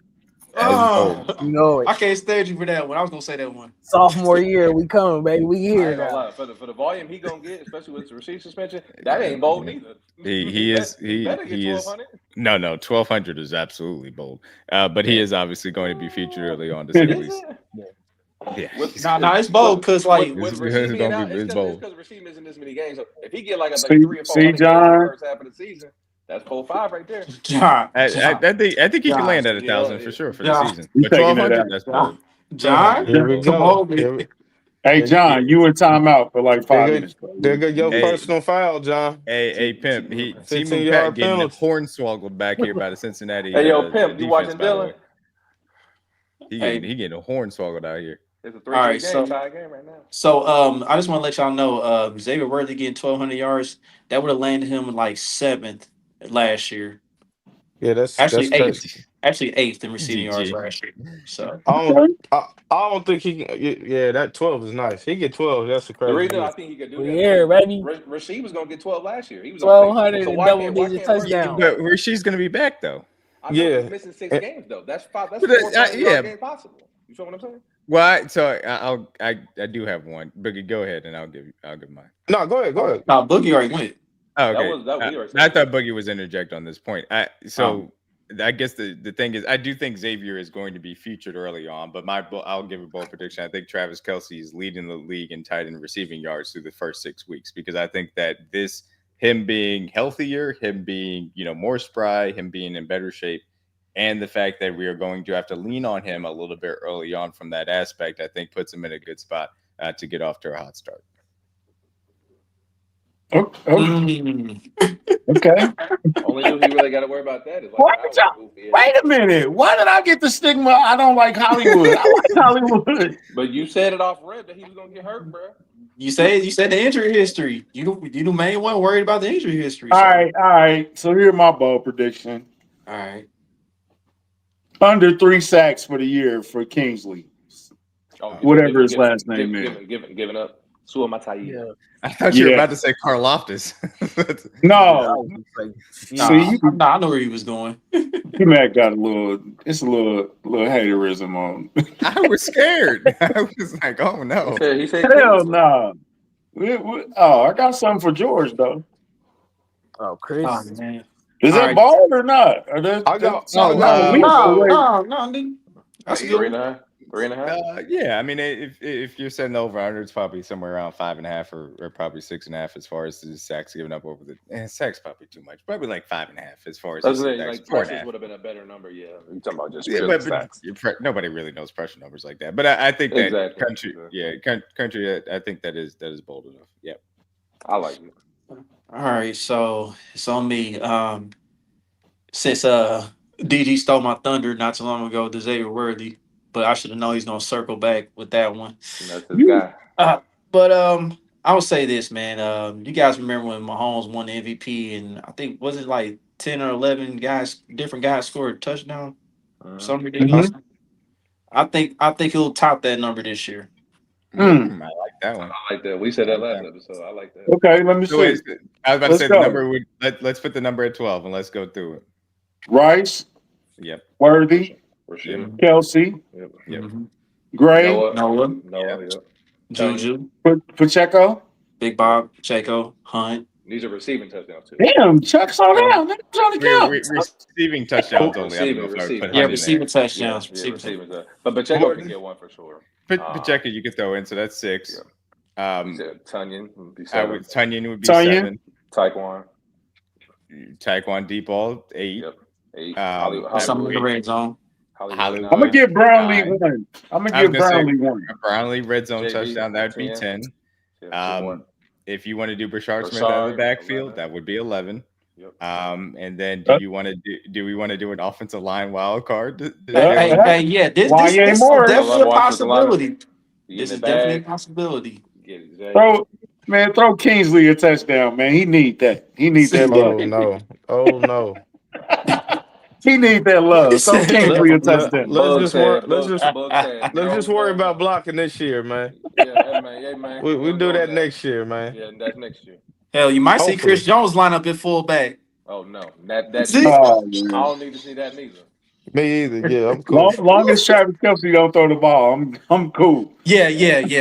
You know it. I can't stand you for that one. I was gonna say that one. Sophomore year, we coming, baby. We here now. now. For the volume he gonna get, especially with the receiver suspension, that ain't bold neither. He is. No, 1,200 is absolutely bold. But he is obviously going to be featured early on to say the least. Yeah. No, it's bold because like it's bold because Rashee missing this many games. So if he get like 3 or 4 games in the first half of the season, that's 4-5 right there. John. I think he can land at 1,000 for sure for the season. But 1,200, that's bold. John, here we go. Hey, John, you in timeout for like 5 minutes. There go your personal foul, John. Hey, Pimp. He Pat getting the hornswoggled back here by the Cincinnati. Hey, yo, Pimp, you watching Dylan? He getting a hornswoggled out here. It's a 3-game tie game right now. So I just want to let y'all know, Xavier Worthy getting 1,200 yards, that would have landed him like 7th last year. Yeah, that's actually that's 8th. Actually 8th in receiving yards last year. So I don't think he can. Yeah, that 12 is nice. He get 12. That's a crazy. The reason I think he could do that. Yeah, baby. Rashee was gonna get 12 last year. He was 1,200 and double-digit touchdown. But Rashee's gonna be back though. He's missing 6 games though. That's 4 games possible. You feel what I'm saying? Well, I do have one. Boogie, go ahead, and I'll give mine. No, go ahead. No, Boogie already went. Oh, okay. I thought Boogie was interject on this point. I guess the thing is, I do think Xavier is going to be featured early on, but I'll give a bold prediction. I think Travis Kelce is leading the league in tight end receiving yards through the first 6 weeks because I think that him being healthier, him being more spry, him being in better shape, and the fact that we are going to have to lean on him a little bit early on from that aspect, I think puts him in a good spot to get off to a hot start. Okay. Only thing he really got to worry about that is wait a minute. Why did I get the stigma? I don't like Hollywood. I like Hollywood. But you said it off rip that he was gonna get hurt, bro. You said the injury history. You the main one worried about the injury history. All right. So here's my bold prediction. All right. Under 3 sacks for the year for Kingsley. Whatever his last name is. Giving up. Yeah. I thought you were about to say Karlaftis. No. I know where he was going. Mac got a little haterism on. I was scared. I was like, oh no. He said hell no. Oh, I got something for George though. Oh, Chris. Oh man. Is All that right. ball or not? Or that, I got that's sounding kind of no, weak the No, way. no, nigga. That's a good Three and one. a half. 3.5. Yeah, I mean, if you're setting over under, it's probably somewhere around 5.5 or probably 6.5 as far as the sacks given up over the sacks probably too much. Probably like 5.5 as far as That's the it. sacks. Like 4.5. pressures would have been a better number. Yeah, you talking about just Yeah, purely but sacks. nobody really knows pressure numbers like that. But I think that Exactly. country, country. I think that is bold enough. Yep. I like it. All right, so it's on me. Since DG stole my thunder not too long ago, Xavier Worthy, but I should have known he's gonna circle back with that one. That's this guy. But I would say this, man. You guys remember when Mahomes won the MVP, and I think was it like 10 or 11 guys, different guys scored a touchdown, something ridiculous. I think he'll top that number this year. I like that one. I like that. We said that last episode. I like that. Okay, let me So see. I was about Let's to say go. the number would let's put the number at 12 and let's go through it. Rice, Yep. Worthy, Rashee. Kelsey, Yep. Mhm. Gray, Noah. Yep. Yep. Juju, Pacheco. Big Bob, Chaco, Hunt. These are receiving touchdowns too. Damn, Chuck, slow down. That's on the count. Receiving touchdowns only. I don't know if I would Receiving. put Yeah, Hunt in receiving there. touchdowns. Yeah, Receiving receiving. But Pacheco can get one for sure. Pacheco you could throw in, so that's 6. We said Tunyon would be 7. Tunyon would be Tunyon. 7. Taekwon. Taekwon deep ball 8. Yep. 8. Something in the red zone. Hollywood. I'm gonna give Brownlee 9. one. I'm I gonna was give gonna say- Brownlee one. A Brownlee red zone JV, touchdown, that would be 10. If you want to do Brashard Smith out of the backfield, 11. that would be 11. Yep. And then do we want to do an offensive line wild card? Hey, yeah, this Morris. definitely a possibility. This This is definitely a possibility. Throw Kingsley a touchdown, man. He need that. He need that love. Oh no. He need that love. Throw Kingsley a touchdown. Let's just worry about about blocking this year, man. Yeah, man. We do that next year, man. Yeah, that's next year. Hell, you might see Hopefully. Chris Jones line up at fullback. Oh no, that Oh, I don't need to see that neither. Me either. Yeah, I'm cool. long as Travis Kelsey don't throw the ball, I'm cool. Yeah.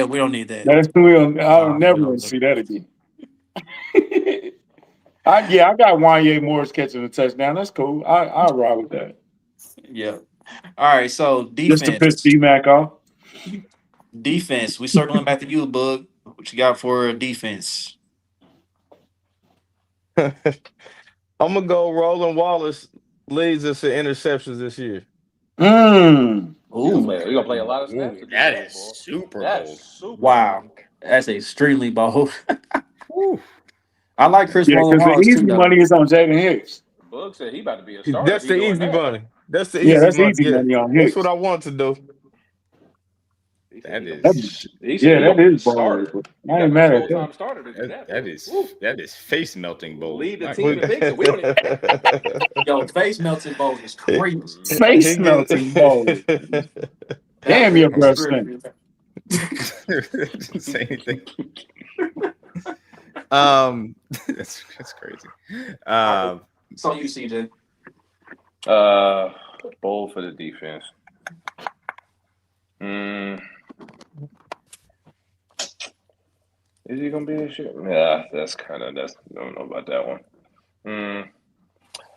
We don't need that. That's real. I'll never want to see that again. I got Wanye Morris catching a touchdown. That's cool. I'll ride with that. Yeah. All right. So defense. Just to piss D-Mac off. Defense. We circling back to you, Bug. What you got for defense? I'm gonna go. Roland Wallace leads us in interceptions this year. We're gonna play a lot of snaps. That is super bold. Wow, that's extremely bold. I like Chris Yeah, Roland because Wallace the easy too, money is on Jaden Hicks. Bug said he about to be a starter. That's the easy money. That's the That's easy easy money on That's Hicks. what I want to do. That is that is bold. I ain't mad at that. That is face melting bold. Lead the team in picks, and we don't even. Yo, face melting bold is crazy. Face melting bold. Damn, your breath stink. Didn't say anything. That's crazy. So you see that. Bold for the defense. Is he gonna be a shit? Yeah, that's I don't know about that one.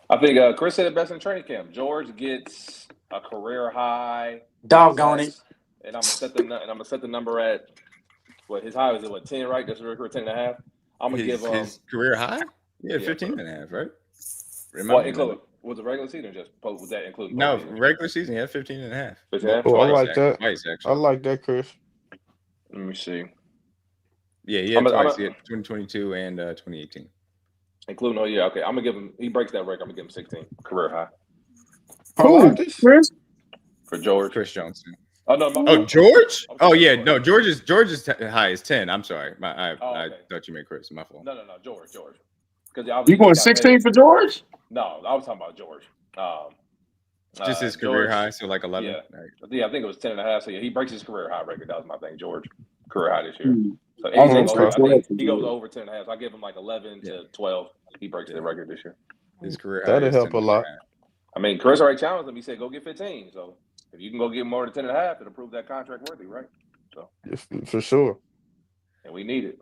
I think Chris said it best in training camp. George gets a career high. Doggone it. And I'm gonna set the number at what his high was at 10, right? That's a record 10.5. I'm gonna give his career high? Yeah, 15.5, right? Was it regular season or just was that including? No, regular season, yeah, 15.5. Oh, I like that. Twice, I like that, Chris. Let me see. Yeah, twice. 2022 and 2018. Including, okay. I'm gonna give him. He breaks that record. I'm gonna give him 16 career high. Cool, Chris. For George, Chris Johnson. Oh no! George? Oh yeah, no. George's high is 10. I'm sorry, I thought you meant Chris. My fault. No, George. You going 16 for George? No, I was talking about George. Just his career high, so like 11. Yeah, I think it was 10.5. So yeah, he breaks his career high record. That was my thing. George career high this year. So anything over, I think he goes over 10.5. So I give him like 11 to 12. He breaks the record this year. His career high. That'll help a lot. I mean, Chris already challenged him. He said, "Go get 15." So if you can go get more than 10.5, it'll prove that contract worthy, right? So for sure. And we need it.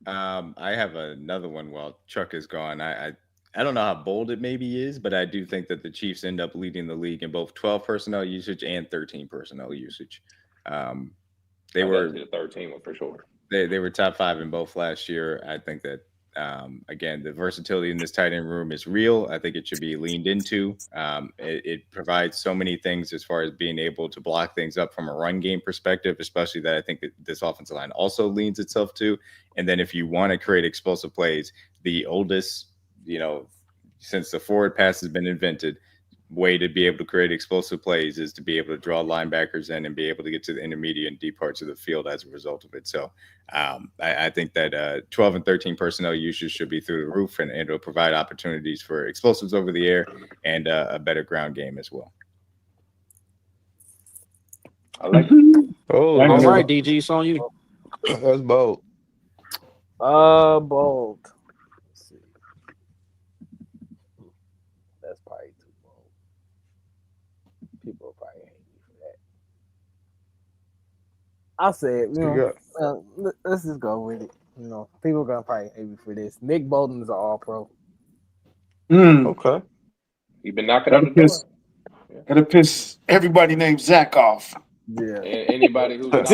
I have another one while Chuck is gone. I don't know how bold it maybe is, but I do think that the Chiefs end up leading the league in both 12 personnel usage and 13 personnel usage. Um, they I'd were say the 13 one for sure. they were top 5 in both last year. I think that again, the versatility in this tight end room is real. I think it should be leaned into. It provides so many things as far as being able to block things up from a run game perspective, especially that I think that this offensive line also leans itself to. And then if you want to create explosive plays, the oldest, since the forward pass has been invented, way to be able to create explosive plays is to be able to draw linebackers in and be able to get to the intermediate and deep parts of the field as a result of it. So I think that 12 and 13 personnel usage should be through the roof, and it'll provide opportunities for explosives over the air and a better ground game as well. I like it. Oh, All All that's, right, DG, it's on you. that's bold. Bold. Let's see. That's probably too bold. People will probably hate me for that. I'll say it. Let's just go with it. People are gonna probably hate me for this. Nick Bolton is an All-Pro. Okay. You've been knocking on the door. That'll piss everybody named Zach off. Yeah. And anybody who's not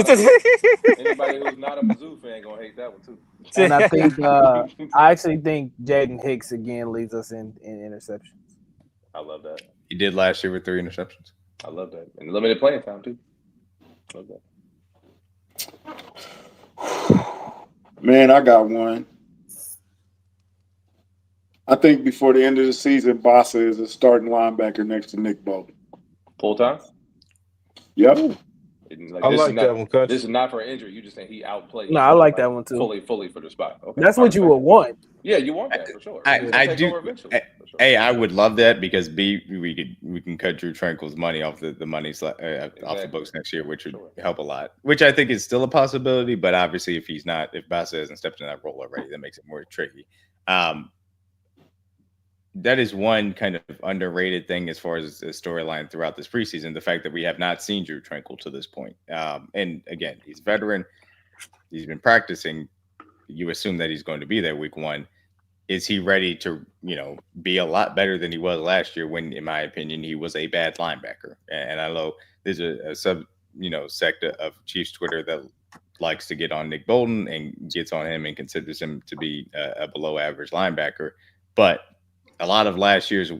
a Mizzou fan gonna hate that one too. And I think I actually think Jaden Hicks again leads us in interceptions. I love that. He did last year with 3 interceptions. I love that. And limited playing time too. Love that. Man, I got one. I think before the end of the season, Bossa is a starting linebacker next to Nick Bolton. Full time? Yep. I like that one, Coach. This is not for injury. You just saying he outplayed. No, I like that one too. Fully for the spot. Okay. That's what you would want. Yeah, you want that for sure. I do. For sure. Hey, I would love that because we can cut Drew Tranquil's money off the money off the books next year, which would help a lot. Which I think is still a possibility, but obviously if Bossa hasn't stepped in that role already, that makes it more tricky. That is one kind of underrated thing as far as the storyline throughout this preseason, the fact that we have not seen Drew Tranquil to this point. And again, he's a veteran. He's been practicing. You assume that he's going to be there week 1. Is he ready to, be a lot better than he was last year when, in my opinion, he was a bad linebacker? And I know there's a sub, sect of Chiefs Twitter that likes to get on Nick Bolton and gets on him and considers him to be a below average linebacker. But a lot of last year's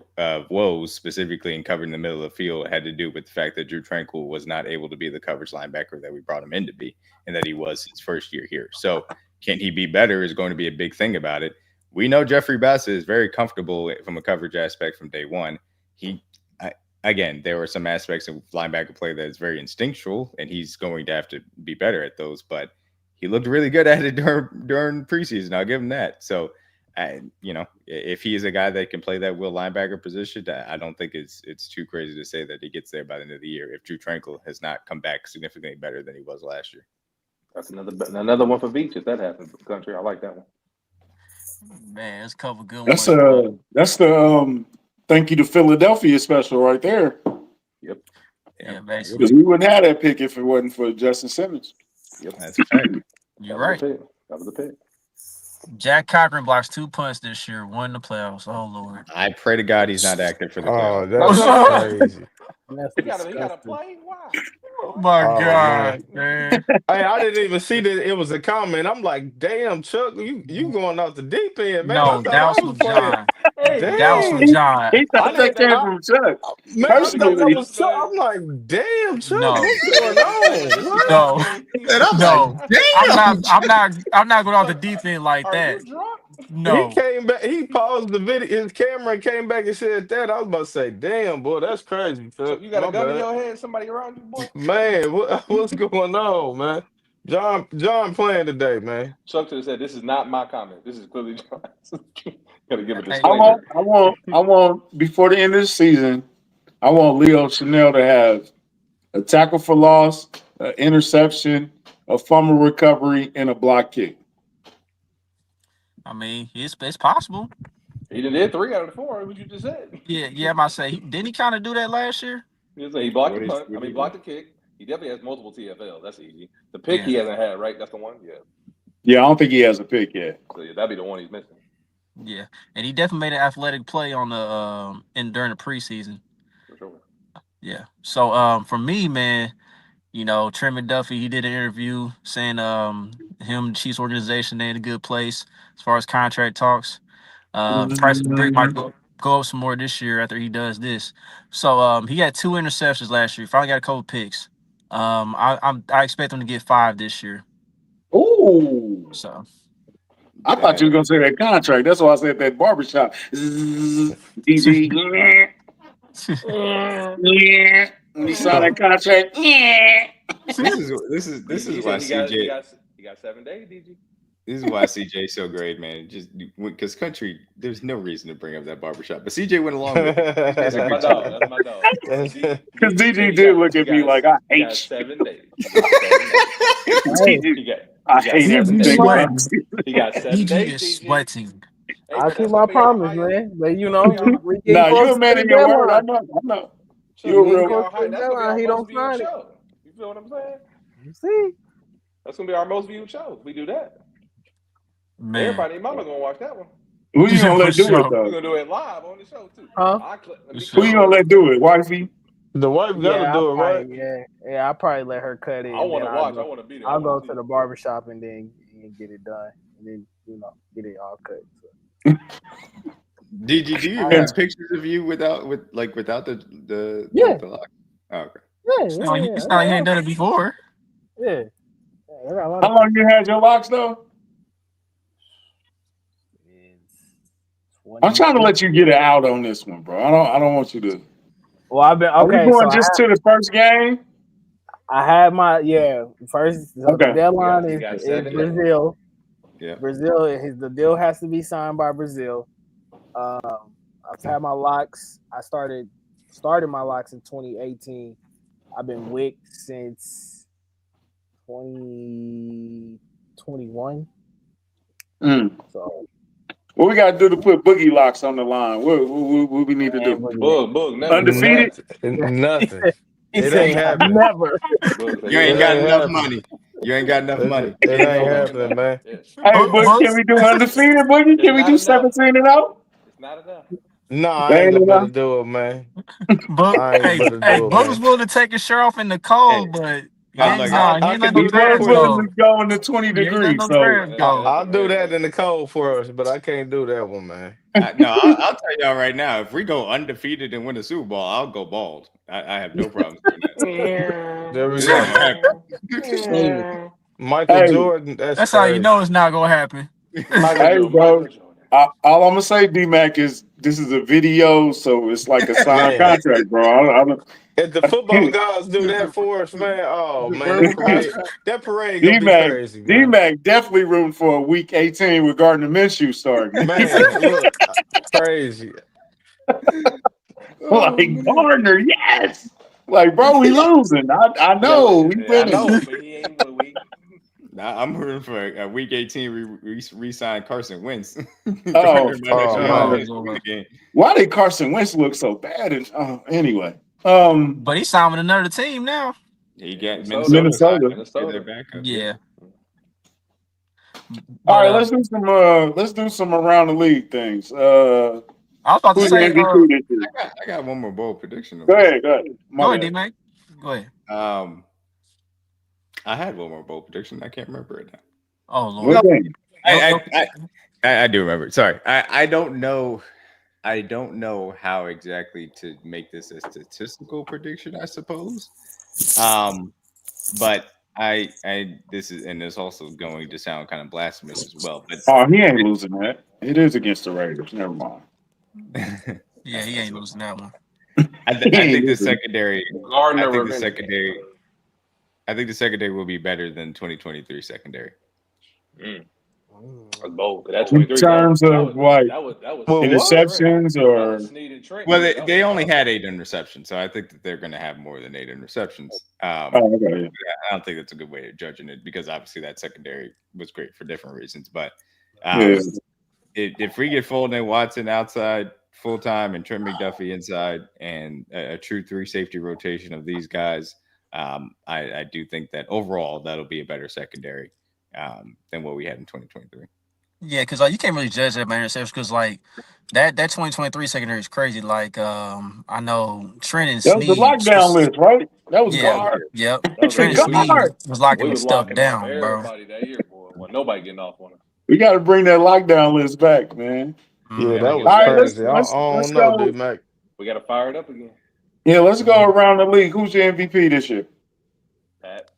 woes, specifically in covering the middle of the field, had to do with the fact that Drew Tranquil was not able to be the coverage linebacker that we brought him in to be, and that he was his first year here. So can he be better is going to be a big thing about it. We know Jeffrey Bossa is very comfortable from a coverage aspect from day one. Again, there were some aspects of linebacker play that is very instinctual, and he's going to have to be better at those, but he looked really good at it during preseason. I'll give him that. So, if he is a guy that can play that will linebacker position, I don't think it's too crazy to say that he gets there by the end of the year if Drew Tranquil has not come back significantly better than he was last year. That's another one for Beach if that happens. Country, I like that one. Man, it's a couple good That's ones. That's the thank you to Philadelphia special right there. Yep. Yeah, basically. Because we wouldn't have that pick if it wasn't for Justin Simmons. Yep. That's a fact. You're right. That was the pick. Jack Cochran blocks 2 punts this year, won the playoffs. Oh Lord! I pray to God he's not active for the Oh, playoffs. that's crazy. He got to play? Why? Oh my Oh, God, man! Hey, I didn't even see that it was a comment. I'm like, damn, Chuck, you going off the deep end, man. No, that was from John. Dang. That was from John. He thought that came from Chuck. Man, I thought that Personally. was Chuck. I'm like, damn, Chuck, No. what's going on? What? No, And I'm no, like, damn. I'm not going off the deep end like that. No, He came back. He paused the video, his camera, and came back and said that. I was about to say, "Damn, boy, that's crazy." So Chuck. you got My a gun in bad. your hand, somebody around you, boy? Man, what's going on, man? John playing today, man. Chuck should have said, "This is not my comment. This is clearly John's." Gotta give a Hey, disclaimer. I want before the end of the season, I want Leo Chanel to have a tackle for loss, an interception, a fumble recovery, and a block kick. I mean it's possible. He did 3 out of the 4. What you just said? Yeah. I'm about to say, didn't he kind of do that last year? He blocked the What punt. is- He blocked the kick. He definitely has multiple TFL. That's easy. The pick he hasn't had, right? That's the one. Yeah. Yeah, I don't think he has a pick yet. So yeah, that'd be the one he's missing. Yeah, and he definitely made an athletic play on the during the preseason. For sure. Yeah. So for me, man, Trent McDuffie, he did an interview saying him and Chiefs organization, they in a good place as far as contract talks. Price of the brick might go up some more this year after he does this. So he had 2 interceptions last year. Finally got a couple picks. I expect him to get 5 this year. Ooh. So I thought you were gonna say that contract. That's why I said that barbershop. DG. When he signed that contract. This is why CJ. He got 7 days, DG. This is why CJ's so great, man. Just because country, there's no reason to bring up that barbershop, but CJ went along with it. That's my dog. That's my dog. Because DG did look at me like I hate you. 7 days. I hate everything. He got 7 DG days. is sweating. I keep my promise, man. But we get Nah, close you a to man the in your word. I deadline. know. You a real That's gonna be our He most don't viewed sign it. show. You feel what I'm saying? You see? That's gonna be our most viewed show. If we do that. Man. Everybody and mama gonna watch that one. Who you gonna let do it We're though? gonna do it live on the show too. Huh? Who you gonna let do it? Wifey? The wife gotta do it, right? Yeah, I'll probably let her cut it. I want to watch. I want to be there. I'll go to the barbershop and then get it done. And then, get it all cut. So. DG, do you have pictures of you without the Yeah. the lock? Oh, okay. Yeah. It's not like he ain't done it before. Yeah. How long you had your locks though? I'm trying to let you get it out on this one, bro. I don't want you to. Well, I've been okay. Are we going just to the first game? I had my first. So Okay. The deadline is Brazil. Yeah. Brazil. The deal has to be signed by Brazil. I've had my locks. I started my locks in 2018. I've been wicked since 2021. So. What we got to do to put Boogie locks on the line? What we need to do? Boog, never. Undefeated? Nothing. It ain't happening. Never. You ain't got enough money. You ain't got enough money. It ain't happening, man. Hey, Boogie, can we do undefeated, Boogie? Can we do 17-0? It's not enough. No, I ain't gonna better do it, man. But I ain't better do it, Bug was man. willing to take his shirt off in the cold, but he ain't let no crabs go. Going to 20 degrees. I'll do that in the cold for us, but I can't do that one, man. I'll tell y'all right now. If we go undefeated and win the Super Bowl, I'll go bald. I have no problem doing that. There we go. Michael Jordan. That's how you know it's not gonna happen. Hey, bro. All I'm gonna say, D-Mac, is this is a video, so it's like a signed contract, bro. If the football gods do that for us, man, oh man, that parade gonna be crazy. D-Mac definitely rooting for a week 18 with Gardner Minshew starting. Man, look, crazy. Like Gardner, yes. Like, bro, we losing. I know. We winning. I know, but he ain't gonna week. Nah, I'm rooting for a week 18 re-sign Carson Wentz. Why did Carson Wentz look so bad? Anyway. But he signed with another team now. He got Minnesota. Yeah. All right, let's do some around the league things. I was about to say, I got one more bold prediction. Go ahead, D-Mac. Go ahead. I had one more bold prediction. I can't remember it now. Oh Lord. I do remember. Sorry. I don't know. I don't know how exactly to make this a statistical prediction, I suppose. But this is also going to sound kind of blasphemous as well. But he ain't losing that. It is against the Raiders. Never mind. Yeah, he ain't losing that one. I think the secondary. I think the secondary will be better than 2023 secondary. That's bold. That in terms of what interceptions or they only had 8 interceptions, so I think that they're going to have more than 8 interceptions. I don't think that's a good way of judging it because obviously that secondary was great for different reasons. But if we get Fulton and Watson outside full time and Trent McDuffie inside and a true 3 safety rotation of these guys, I do think that overall that'll be a better secondary. than what we had in 2023. Yeah, because you can't really judge that by interceptions because like that 2023 secondary is crazy. Like I know Trent and That was the Sneed. lockdown list, right? That was Yeah, guard. yep. That was Trent and good. Sneed Guard. was We locking was stuff locking off down, bro. everybody that year, boy. Well, nobody getting off on us. We got to bring that lockdown list back, man. Yeah, Gotta that get was All it right, back. crazy. I don't let's know, go. dude, Mac. We got to fire it up again. Yeah, let's go around the league. Who's your MVP this year? Pat.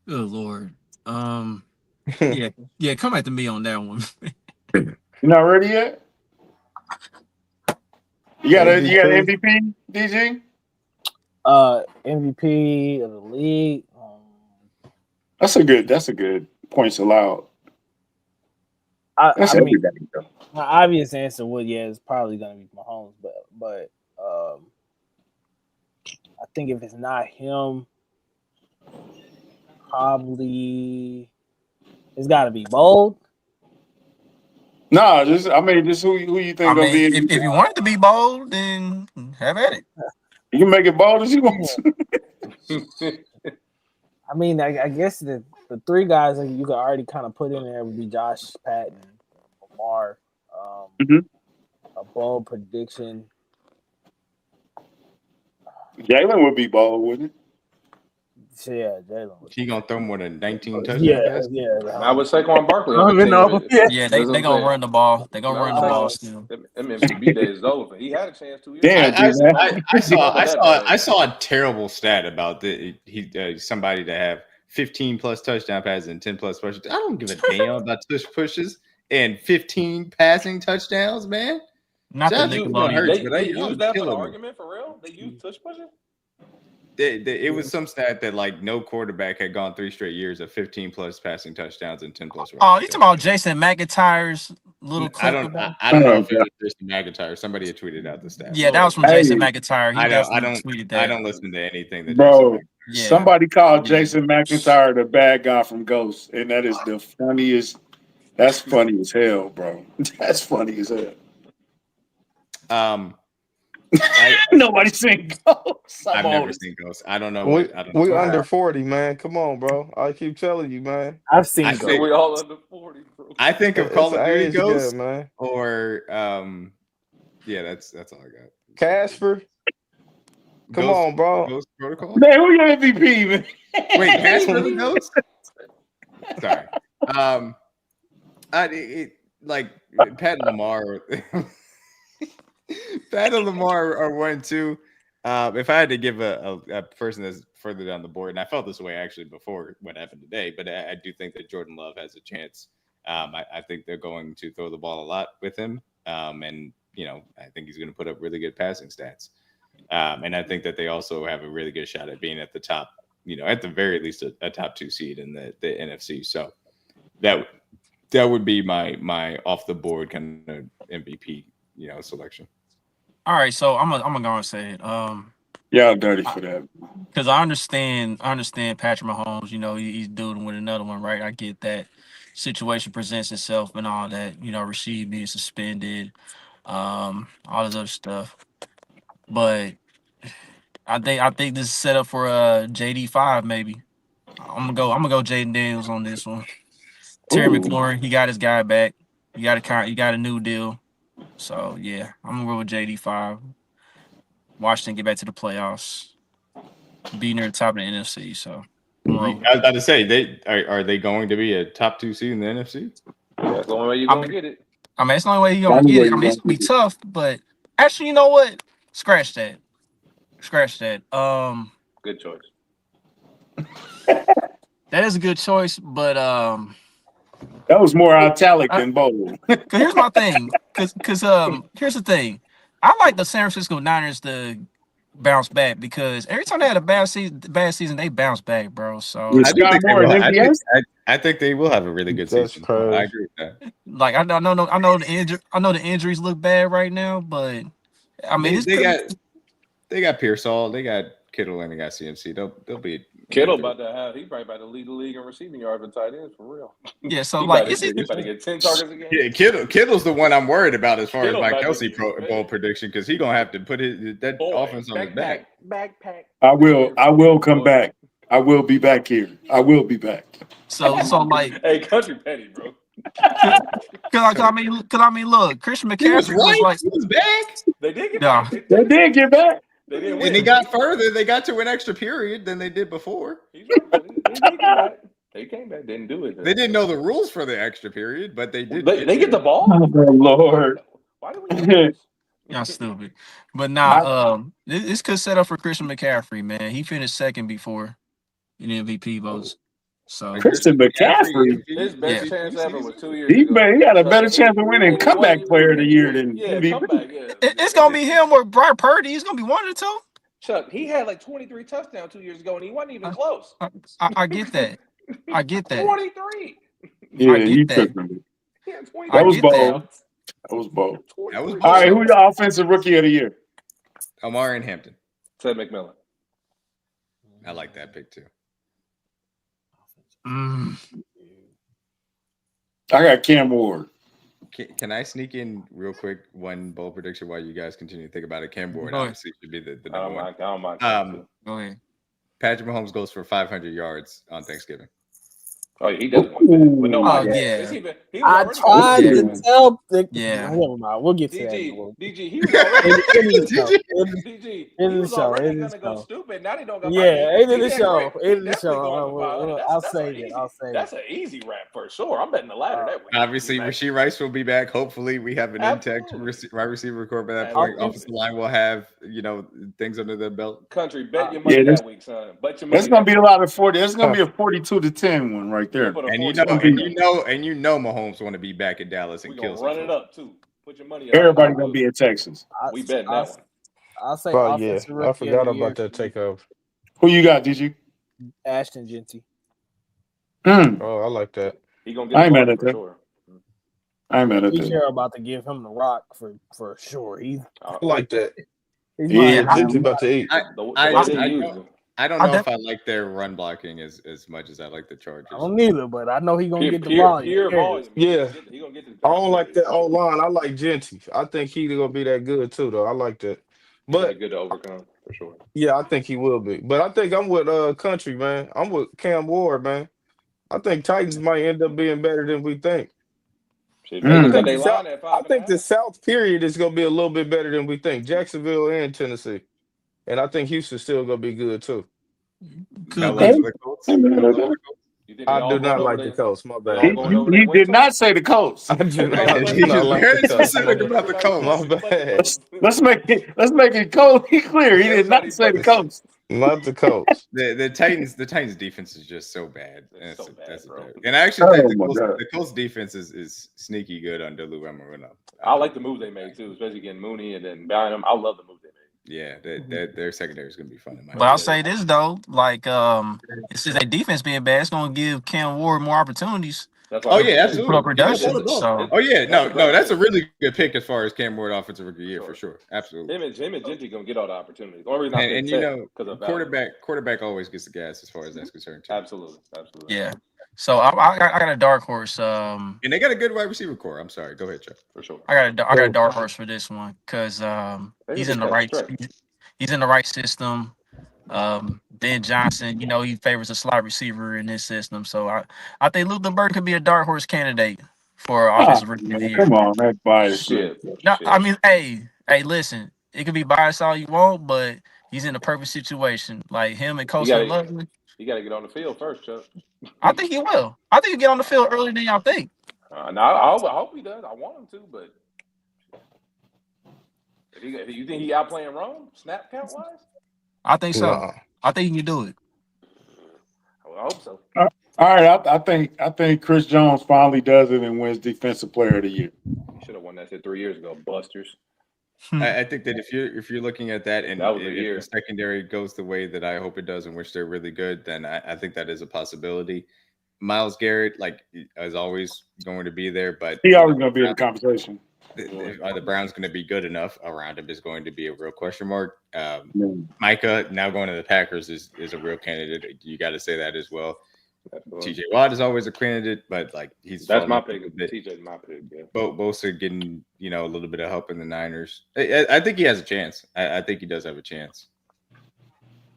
Good Lord. Yeah, come back to me on that one. You not ready yet? You got MVP. MVP, DG? MVP of the league. That's a good points allowed. That's I mean, everybody though. my obvious answer would it's probably gonna be Mahomes, but I think if it's not him, probably it's got to be Bold. Nah, just who you think I gonna be mean, MVP? if you wanted to be bold, then have at it. You can make it bold as you want. I mean, I guess the three guys that you could already kind of put in there would be Josh, Pat, and Lamar. Mhm. A bold prediction. Jalen would be bold, wouldn't Yeah, Jalen. He gonna throw more than 19 touchdowns. Yeah. Not with Saquon Barkley I on don't the even team. know. Yeah. Yeah, they gonna run the ball. They gonna run the ball still. Them MVB days is over. He had a chance 2 years Damn, ago. I saw a terrible stat about somebody to have 15 plus touchdown passes and 10 plus pushes. I don't give a damn about tush pushes and 15 passing touchdowns, man. Not the Shout out to Nickelodeon. Hurts, They but used that for the killing me. argument for real. They used tush pushing. It was some stat that like no quarterback had gone 3 straight years of 15 plus passing touchdowns and 10 plus. Oh, you talking about Jason McIntyre's little clip? I don't know if it was Jason McIntyre. Somebody had tweeted out the stat. Yeah, that was from Jason McIntyre. He definitely tweeted that. I don't listen to anything that Bro, Yeah. somebody called Jason McIntyre the bad guy from Ghost, and that is the funniest. That's funny as hell, bro. That's funny as hell. Nobody's seen Ghost. I've never seen Ghost. I don't know. We under 40, man. Come on, bro. I keep telling you, man. I've seen Ghost. We all under 40, bro. I think of Call of Duty Ghost, man. Or yeah, that's all I got. Casper. Come on, bro. Ghost Protocol. Man, who your MVP, man? Wait, Casper the Ghost? Sorry. Like Pat and Lamar. Pat and Lamar are 1-2. If I had to give a person that's further down the board, and I felt this way actually before what happened today, but I do think that Jordan Love has a chance. I think they're going to throw the ball a lot with him, and I think he's going to put up really good passing stats. And I think that they also have a really good shot at being at the top, at the very least a top 2 seed in the NFC. So that would be my off the board kind of MVP, selection. All right, so I'm gonna go and say it. Yeah, I'm dirty for that. Because I understand Patrick Mahomes. He's dealing with another one, right? I get that situation presents itself and all that. Rashee being suspended, all this other stuff. But I think this is set up for JD5 maybe. I'm gonna go Jaden Daniels on this one. Terry McLaurin, he got his guy back. You got a new deal. So yeah, I'm gonna go with JD5. Washington get back to the playoffs, be near the top of the NFC. So I was about to say, are they going to be a top 2 seed in the NFC? That's the only way you're gonna get it. I mean, it's the only way you're gonna get it. I mean, it's gonna be tough, but actually, you know what? Scratch that. Good choice. That is a good choice, but that was more italic than bold. Cause here's my thing. Cause here's the thing. I like the San Francisco Niners to bounce back because every time they had a bad season, they bounce back, bro. So I think they will have a really good season. I agree with that. Like I know the injuries look bad right now, but I mean they got Pearsall, they got Kittle, and they got CMC. They'll be Kittle about to have. He probably about to lead the league in receiving yards and tight ends for real. Yeah, so He like, about is to, it? he about to get 10 targets a game. Yeah, Kittle's the one I'm worried about as far Kittle as my about to Kelsey get- bowl prediction because he's gonna have to put that Boy, offense on his back. backpack. I will come back. I will be back here. I will be back. So like, Hey, country petty, bro. cause I mean, look, Christian He was McCaffrey was right. like, He was back. They did get Nah. back. They did get back. They didn't And win. they got further. They got to an extra period than they did before. He's right. They did get back. They came back. Didn't do it. They didn't know the rules for the extra period, but they did. They get the ball. Oh Lord. Why do we do this? y'all stupid. But nah, this could set up for Christian McCaffrey, man. He finished second before in MVP votes. So Christian McCaffrey. His best Yeah. chance ever was 2 years He ago. had a better chance of winning comeback player of the year than Yeah, MVP. comeback. Yeah, it's gonna be him or Brock Purdy. It's gonna be one of the two. Chuck, he had like 23 touchdowns 2 years ago, and he wasn't even close. I get that. I get that. 23. Yeah, I get he that. tripping. He had 23 That was get that. bold. That was bold. That was All right, who's your offensive rookie of the year? Omar and Hampton. Ted McMillan. I like that pick too. Mm. I got Cam Ward. Can I sneak in real quick one bold prediction while you guys continue to think about it? Cam Ward Go ahead. obviously should be the I number one. don't mind. Go ahead. Patrick Mahomes goes for 500 yards on Thanksgiving. Oh, yeah, he doesn't want that. But no, Oh, Mike, yeah. he was I already tried going to tell. Yeah. Never mind. We'll get to that. DG, he was already End of the show. DG, he End of the was show. already End of gonna the go show. stupid. Now they don't go. Yeah, end of the show. End of the show. I'll That's save easy. it. I'll save That's it. an easy rap for sure. I'm betting the ladder that week. Obviously, Rashee Rice will be back. Hopefully, we have an intact Absolutely. wide receiver core by that point. Absolutely. Offensive line will have things under their belt. Country, bet your money that week, son. Bet your money. That's gonna be a lot of 40. That's gonna be a 42-10 one right there. And you know Mahomes want to be back in Dallas and we kill gonna run some it folks. up too. Put your money up. Everybody gonna be in Texas. We betting that one. I'll say Oh yeah, offensive I rookie of forgot the year about that should be takeover. Who you got, DG? Ashton Genty. Oh, I like that. He gonna I ain't get mad the at for that. sure. I ain't mad at We that. care about to give him the rock for sure. He's I like that. he's Yeah, my- Genty about to eat. I don't know if I like their run blocking as much as I like the Chargers. I don't either, but I know he's gonna get the Pure volume. volume. Yeah. He gonna get the. I don't like that O line. I like Genty. I think he's gonna be that good too, though. I like that. But good to overcome for sure. yeah, I think he will be. But I think I'm with Country, man. I'm with Cam Ward, man. I think Titans might end up being better than we think. I think the South period is gonna be a little bit better than we think. Jacksonville and Tennessee. And I think Houston's still gonna be good too. Could Okay. be. I do not like the Colts. My bad. He did not say the Colts. I do not He's like the very Colts. specific about the Colts. My bad. Let's make it clear. He did not say the Colts. Not the Colts. The Titans defense is just so bad. It's so bad, bro. And I actually think Oh, my God. the Colts defense is sneaky good under Lou Amaruno. I like the move they made too, especially getting Mooney and then buying him. I love the move they made. Yeah, their secondary is going to be fun. In my But I'll opinion. say this though, like it's just a defense being bad. It's gonna give Cam Ward more opportunities. Oh yeah, absolutely. Put up production. Yeah, So Oh yeah, no, that's a really good pick as far as Cam Ward offensive rookie year for sure. Absolutely. Him and Genty gonna get all the opportunities. The only reason I And picked you Ted know, because of value. quarterback always gets the gas as far as that's concerned too. Absolutely. yeah. So I got a dark horse. And they got a good wide receiver core. I'm sorry. Go ahead, Chuck. For sure. I got a dark horse for this one because he's in the right. He's in the right system. Ben Johnson, he favors a slot receiver in this system. So I think Luthenberg could be a dark horse candidate for offensive rookie of the year. Come on, that bias. Shit. No, I mean, hey, listen, it could be biased all you want, but he's in the perfect situation. Like him and Coach Lovely. You got to get on the field first, Chuck. I think he will. I think he'll get on the field earlier than y'all think. I hope he does. I want him to, but you think he outplaying Rome snap count wise? I think so. No. I think he can do it. I hope so. All right, I think Chris Jones finally does it and wins Defensive Player of the Year. He should have won that shit 3 years ago, Busters. I think that if you're looking at that and That was a if year. the secondary goes the way that I hope it does, in which they're really good, then I think that is a possibility. Myles Garrett, like, is always going to be there, but He always going to be in the conversation. Are the Browns going to be good enough around him is going to be a real question mark. Micah now going to the Packers is a real candidate. You got to say that as well. TJ Watt is always a candidate, but like that's my pick. TJ's my pick. Yeah. Both are getting a little bit of help in the Niners. I think he has a chance. I think he does have a chance.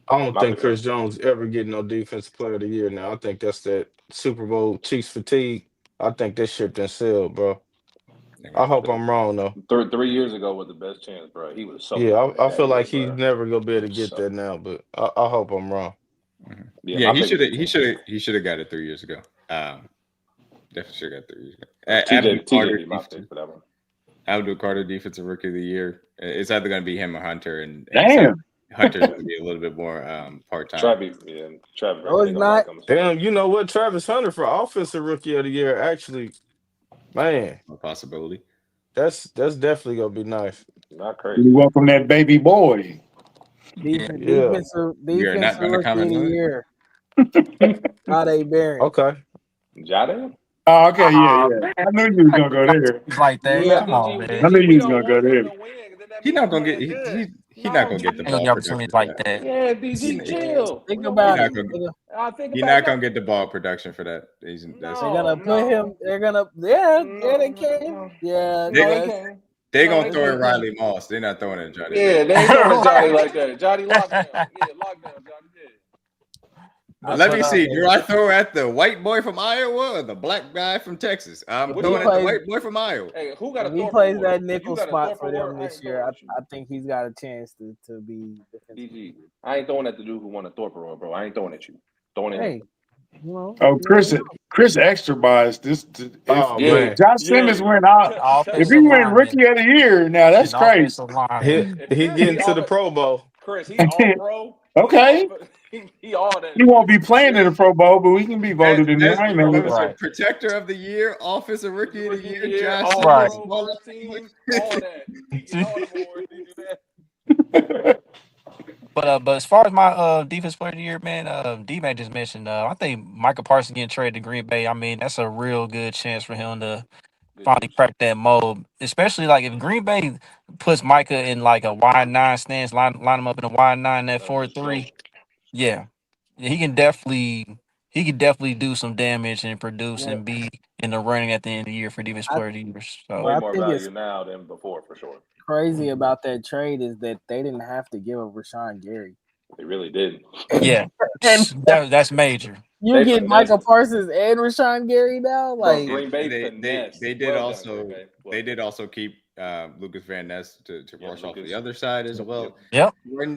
I don't think Chris Jones ever get no defensive player of the year now. I think that's that Super Bowl Chiefs fatigue. I think that ship done sailed, bro. I hope I'm wrong though. 3 years ago was the best chance, bro. He was so. Yeah, I feel like he's never gonna be able to get that now, but I hope I'm wrong. Mm-hmm. Yeah, he should have got it 3 years ago. Definitely should have got 3 years ago. TJ my pick for that one. Abdul Carter, defensive rookie of the year. It's either going to be him or Hunter, and damn, Hunter's going to be a little bit more part time. Travis. No, it's not. Damn, you know what? Travis Hunter for offensive rookie of the year, actually, man, a possibility. That's definitely gonna be nice. Not crazy. You welcome that baby boy. Defensive You're not going to comment on year. Jade Barron. Okay. Jade? Oh, okay, yeah. I knew you was gonna go there. Like that. Yeah. Come on, man. I knew you was gonna go there. He's not going to get. He's not going to get the ball opportunities like that. Yeah, DG, chill. Think about it. He's not going to get the ball production for that. They're gonna put him. They're gonna. Yeah, they can. Yeah, they're going to throw in Riley Moss. They're not throwing in Johnny. Yeah, they ain't throwing Johnny like that. Johnny lockdown. Yeah, lockdown, Johnny. Yeah. Let me see. Do I throw at the white boy from Iowa or the black guy from Texas? I'm throwing at the white boy from Iowa. Hey, who got a he plays that nickel spot for them this year. I think he's got a chance to be defensive. I ain't throwing at the dude who won a Thorpe Award, bro. I ain't throwing at you. Throwing at him. Oh, Chris extra biased. If Josh Simmons went out, if he went rookie of the year, now that's crazy. He getting to the Pro Bowl. Chris, he all pro. Okay. He all that. He won't be playing in the Pro Bowl, but we can be voted in there. Right. Protector of the year, offensive rookie of the year, Josh Simmons, all that. He get all the awards. He do that. But as far as my defense player of the year, man, D-Mac just mentioned, I think Michael Parsons getting traded to Green Bay. I mean, that's a real good chance for him to finally crack that mold. Especially like if Green Bay puts Micah in like a wide 9 stance, line him up in a wide 9, that 4-3. Yeah, he can definitely do some damage and produce and be in the running at the end of the year for defense player of the year. So way more value now than before, for sure. Crazy about that trade is that they didn't have to give up Rashawn Gary. They really did. Yeah, that's major. You get Michael Parsons and Rashawn Gary now, like Green Bay. They did also keep Lucas Van Ness to rush off the other side as well. Yep.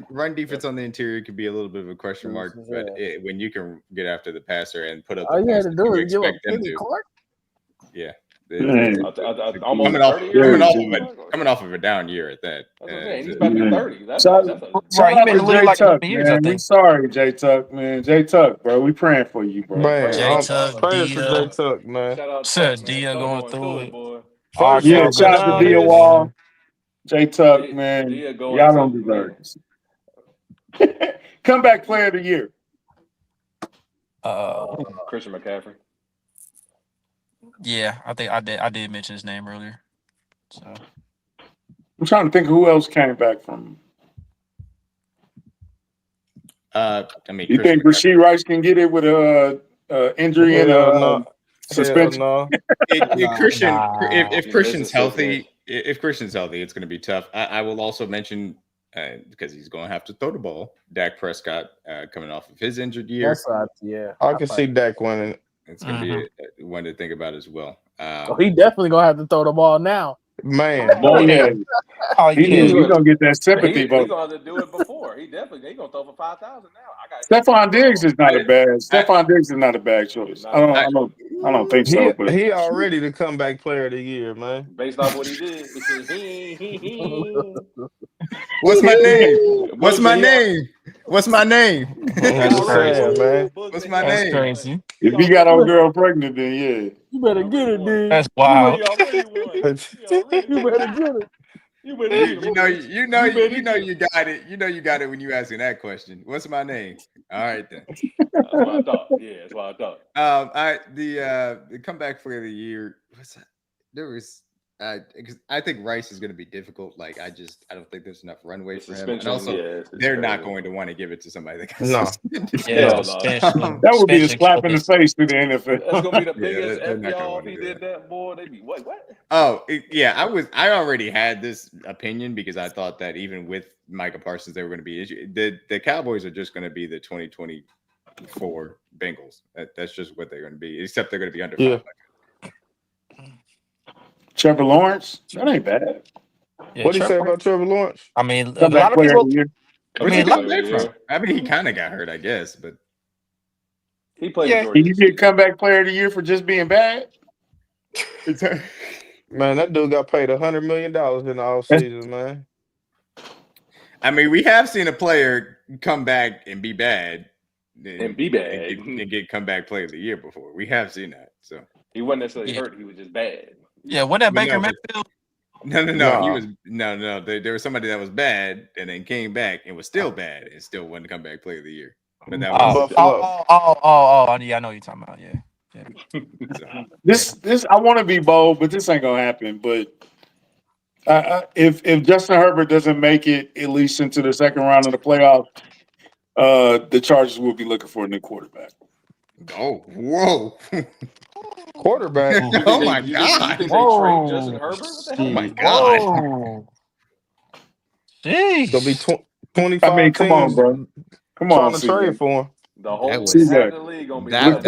Run defense on the interior could be a little bit of a question mark, but when you can get after the passer and put up, all you had to do is expect them to. Clark. Yeah. Coming off of a down year at that. He's about to be 30. That's right. He's been in the league like 2 years, I think. We sorry, J Tuck, man. J Tuck, bro. We praying for you, bro. Man, J Tuck, praying for J Tuck, man. Shout out Dia going through it. Boy. Yeah, shout out to Dia Wall. J Tuck, man. Y'all don't deserve it. Comeback player of the year. Christian McCaffrey. Yeah, I think I did mention his name earlier. So I'm trying to think who else came back from. I mean, you think Rashee Rice can get it with a injury and suspension? No. If Christian's healthy, it's going to be tough. I will also mention because he's going to have to throw the ball. Dak Prescott coming off of his injured year. I can see Dak winning. It's going to be one to think about as well. He definitely going to have to throw the ball now. Man. He's going to get that sympathy vote. He's going to do it before. He's going to throw for 5,000 now. Stephon Diggs is not a bad choice. I don't think so. But he already the comeback player of the year, man. Based off what he did. What's my name? What's my name? What's my name? That's crazy, man. What's my name? Crazy. If he got old girl pregnant, then yeah. You better get it, dude. That's wild. You better get it. You know you got it. You know you got it when you asking that question. What's my name? All right then. That's what I thought. Yeah, that's what I thought. The comeback player of the year. What's that? There was Because I think Rice is going to be difficult. Like I don't think there's enough runway The for him. And suspension, also, it's they're not crazy. going to want to give it to somebody that got No. suspended. Yeah, Hell no. suspension. That would be a suspension slap killed in the this. face to the NFL. That's gonna be the Yeah, biggest they're F not gonna y'all wanna if he do did that, boy. They be what? Oh, I already had this opinion because I thought that even with Micah Parsons, they were going to be the Cowboys are just going to be the 2024 Bengals. That's just what they're going to be. Except they're going to be under Yeah. 500. Trevor Lawrence, that ain't bad. Yeah, What do you say Trevor- about Trevor Lawrence? I mean, a Comeback lot of player of people. the year. I Where'd he mean, come Player of back the from? I mean, he kind of got hurt, I guess, but He played Yeah. majority Can you of the get season. comeback player of the year for just being bad? Man, that dude got paid $100 million in the offseason, man. I mean, we have seen a player come back and be bad, And be bad. and get comeback player of the year before. We have seen that. So He wasn't necessarily Yeah. hurt. He was just bad. Yeah, when that But Baker no, but- Mayfield. no. Nah. He was no. There was somebody that was bad and then came back and was still bad and still won the comeback player of the year. But that was Buffalo. Yeah, I know what you're talking about. Yeah. so. This I want to be bold, but this ain't gonna happen. But if Justin Herbert doesn't make it at least into the second round of the playoffs, the Chargers will be looking for a new quarterback. Oh, whoa. Quarterback. Oh my You God. think they trade Justin Herbert? What the hell? Oh my Shit. God. Whoa. Jeez. Gonna be 25 I mean, come on, teams bro. Come trying on, to CJ. trade for him. The whole was- half of the league gonna be That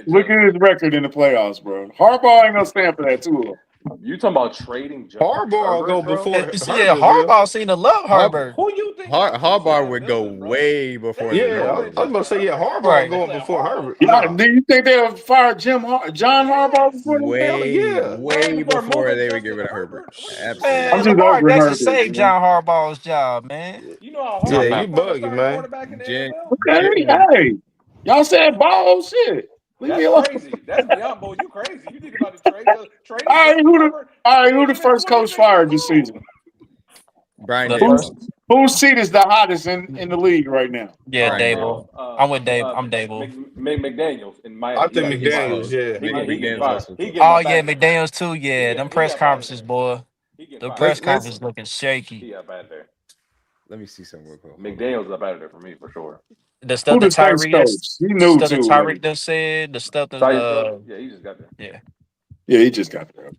Look at his record in the playoffs, bro. Harbaugh ain't gonna stand for that too. You talking about trading Justin Harbaugh Herbert, go bro? before Yeah, see, Herbert Harbaugh seem to love Herbert. Who you think? Harbaugh would go way before. will. the Yeah, I Herbert. was about to say, yeah, Harbaugh Right. going before Herbert. Yeah, Nah. do you think they'll fire John Harbaugh before them? Hell yeah. way before before moving they would Justin give it to Herbert? Herbert. What are you Man, Absolutely. I'm just Lamar over Jackson Herbert, saved man. John Harbaugh's job, man. You know how hard Yeah, it is you to find a bugging, starting man. quarterback in the Jen- NFL? Hey, y'all said ball shit. Leave me That's alone. crazy. That's beyond boy. You crazy. You think about the trade? Trading All right, Justin Herbert? who the first coach fired this season? Brian The Daboll. first- Whose seat is the hottest in the league right now? Yeah, Brian Dable. I'm with Dave. I'm Dable. McDaniels in Miami. I think He gotta get McDaniels, fired. yeah. He McDaniels getting fired. also He too. getting Oh up yeah, out of there. McDaniels too. Yeah, He them got press up out of conferences, there. boy. He getting The fired. press Let's- conference looking shaky. He up out of there. Let me see something real quick. McDaniels up out of there for me for sure. The Who stuff that the Saints Tyreek, coach? He knew stuff that too. Tyreek done said, the stuff that Yeah, he just got there. Yeah, he just got there.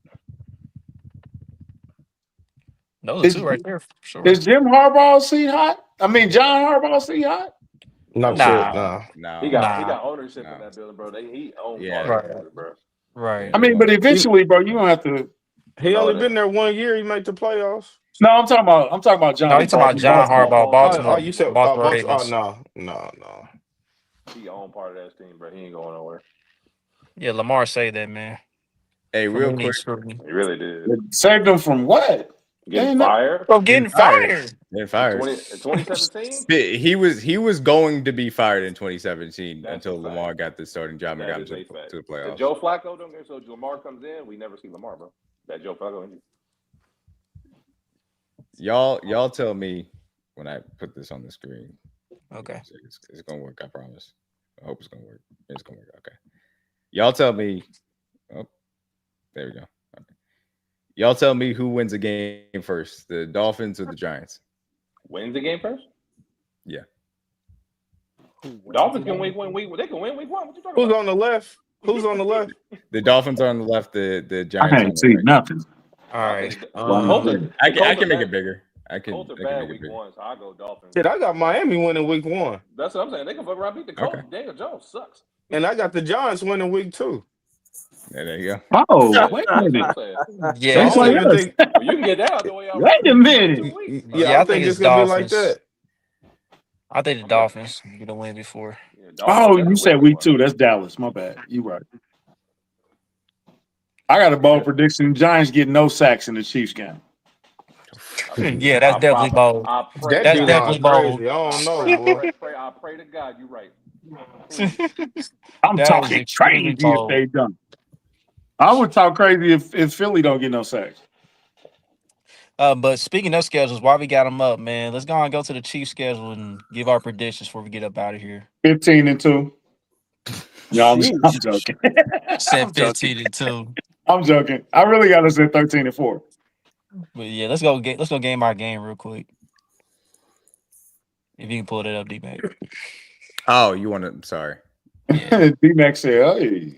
those are Is- two right there for sure. Is Jim Harbaugh's seat hot? I mean, John Harbaugh's seat hot? Not Nah. yet, nah. No. He got ownership No. in that building, bro. He owns Yeah. all that building, bro. Right. I mean, but eventually, bro, you don't have to. He No, only it been ain't. there 1 year. He made the playoffs. No, I'm talking about John. No, you talking about John Harbaugh, Baltimore. Oh, you said Baltimore Baltimore. Oh, Ravens. no. He own part of that team, bro. He ain't going nowhere. Yeah, Lamar say that, man. Hey, From real any quick. scrutiny. He really did. Saved him from what? Getting Ain't that- fired Bro, getting fired. fired. They're in fired. 2017. He was going to be fired in 2017 That's until a fact. Lamar got the starting job and That got is him a to fact. the If playoffs. Joe Flacco don't get so Lamar comes in, we never see Lamar, bro. That Joe Flacco injury. Y'all tell me when I put this on the screen. Okay. It's gonna work. I promise. I hope it's gonna work. It's gonna work. Okay. Y'all tell me. Oh, there we go. Okay. Y'all tell me who wins a game first, the Dolphins or the Giants? Wins the game first. Yeah. Dolphins can win week. They can win week 1. What you talking Who's about? on the left? Who's on the left? The Dolphins are on the left. The I Giants. on ain't the seen right. nothing. All right. I can make it bigger. I can Colts are make bad it week bigger. 1, so I go Dolphins. Shit, I got Miami winning week 1. That's what I'm saying. They can fuck around beat the Colts. Okay. Daniel Jones sucks. And I got the Giants winning week 2. Yeah, there you go. Oh, Yeah, wait a that's what minute. I'm saying. Yeah, So I That's don't like even us. think. Well, you can get that out the way. Wait a minute. Yeah, I think it's gonna be like that. I think the Dolphins get a win before. Yeah, Oh, Dolphins you definitely said win week week 2. 1. That's Dallas. My bad. You right. I got a bold prediction. Giants get no sacks in the Chiefs game. Yeah, that's definitely bold. I pray That That's D definitely line bold. crazy. I don't know, boy. I pray to God you're right. I'm That is talking extremely crazy if bold. they don't. I would talk crazy if Philly don't get no sacks. But speaking of schedules, while we got them up, man, let's go and go to the Chiefs schedule and give our predictions before we get up out of here. 15-2. Yeah, I'm joking. Said I'm joking. 15-2. I'm joking. I really got us at 13-4. But yeah, let's go game by game real quick. If you can pull it up, D-Mac. Oh, you want to? Sorry. Yeah. D-Mac said, "Hey,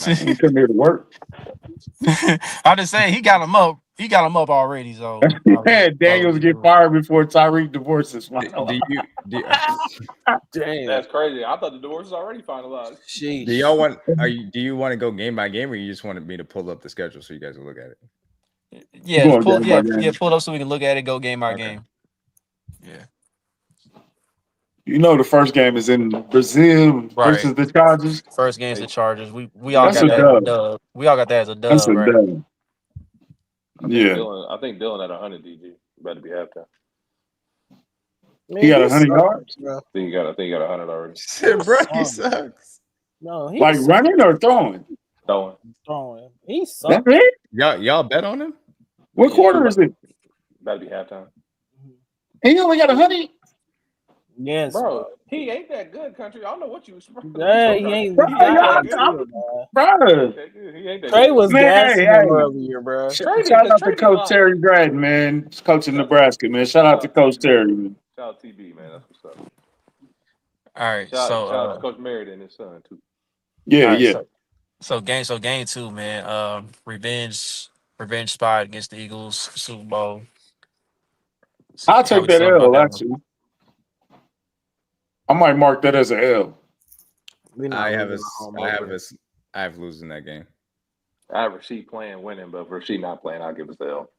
I ain't come here to work." I'm just saying he got him up. He got him up already. So Daniels get fired before Tyreek divorces. Do you Damn. That's crazy. I thought the divorce was already finalized. Sheesh. do y'all want? Do you want to go game by game, or you just wanted me to pull up the schedule so you guys will look at it? Yeah, Going pull game by game. pull it up so we can look at it. Go game by Okay. game. Yeah. You know the first game is in Brazil versus the Chargers. First game's the Chargers. We all That's got a that as a dub. dub. We all got that as a That's dub, a right? dub. Yeah. I think Dylan at 100 DG. Better be halftime. Man, He got 100 sucks, yards? bro. I think he got 100 already. Bro, he sucks. No, he Like sucks running or throwing? Throwing. throwing. He That's sucks. it? Y'all bet on him? What Yeah. quarter is it? Better be halftime. He only got 100? Yes, Bro, he ain't that good, country. I don't know what you. Yeah, he ain't. Bro, He y'all- not that I'm- good, man. Bro. He ain't that Trey good. was Man, gassing hey, him hey. earlier, bro. Shout out to Coach Terry Gratton, man. He's coaching Nebraska, man. Shout out to Coach Terry, man. Shout out TB, man. That's what's up. All right. Shout So out to Coach Merritt and his son too. Yeah, all right, yeah. So game 2, man. Revenge spot against the Eagles, Super Bowl. I'll How take we that feel about L, that one? actually. I might mark that as an L. We not I have losing a home I have opener. I have losing that game. I have Rashee playing winning, but if Rashee not playing, I'll give us the L.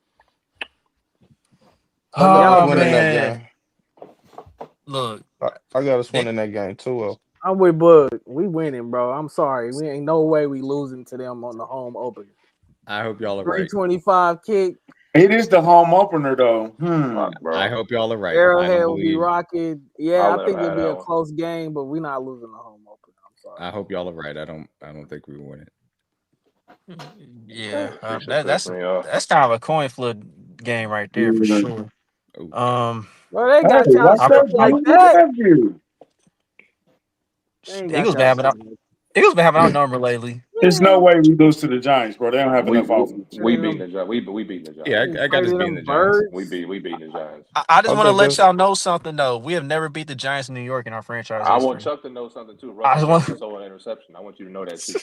I got us Oh winning that man. game. Look, I got us winning that game too. I'm with Bud. We winning, bro. I'm sorry. We ain't no way we losing to them on the home opener. I hope y'all are right. 325 kick. It is the home opener, though. Fuck, bro. I hope y'all are right. I Arrowhead don't will be believe. rocking. Yeah, I'll I let think him it'll have be that a one. close game, but we're not losing the home opener. I'm sorry. I hope y'all are right. I don't think we will win it. yeah, That shit that's pissed me off. kind of a coin flip game right there for Yeah. sure. Ooh. Well, they got Hey, y'all what's stuff that? like What's that. that view? They ain't The got Eagles been y'all having stuff our number lately. There's no way we lose to the Giants, bro. They don't have enough offense. We beating the Giants. We beating the Giants. Yeah, I got us beating the Giants. We beating the Giants. I just I want to think let that's- y'all know something though. We have never beat the Giants in New York in our franchise I want history. Chuck to know something too. I Russell want- Wilson stole an interception. I want you to know that too.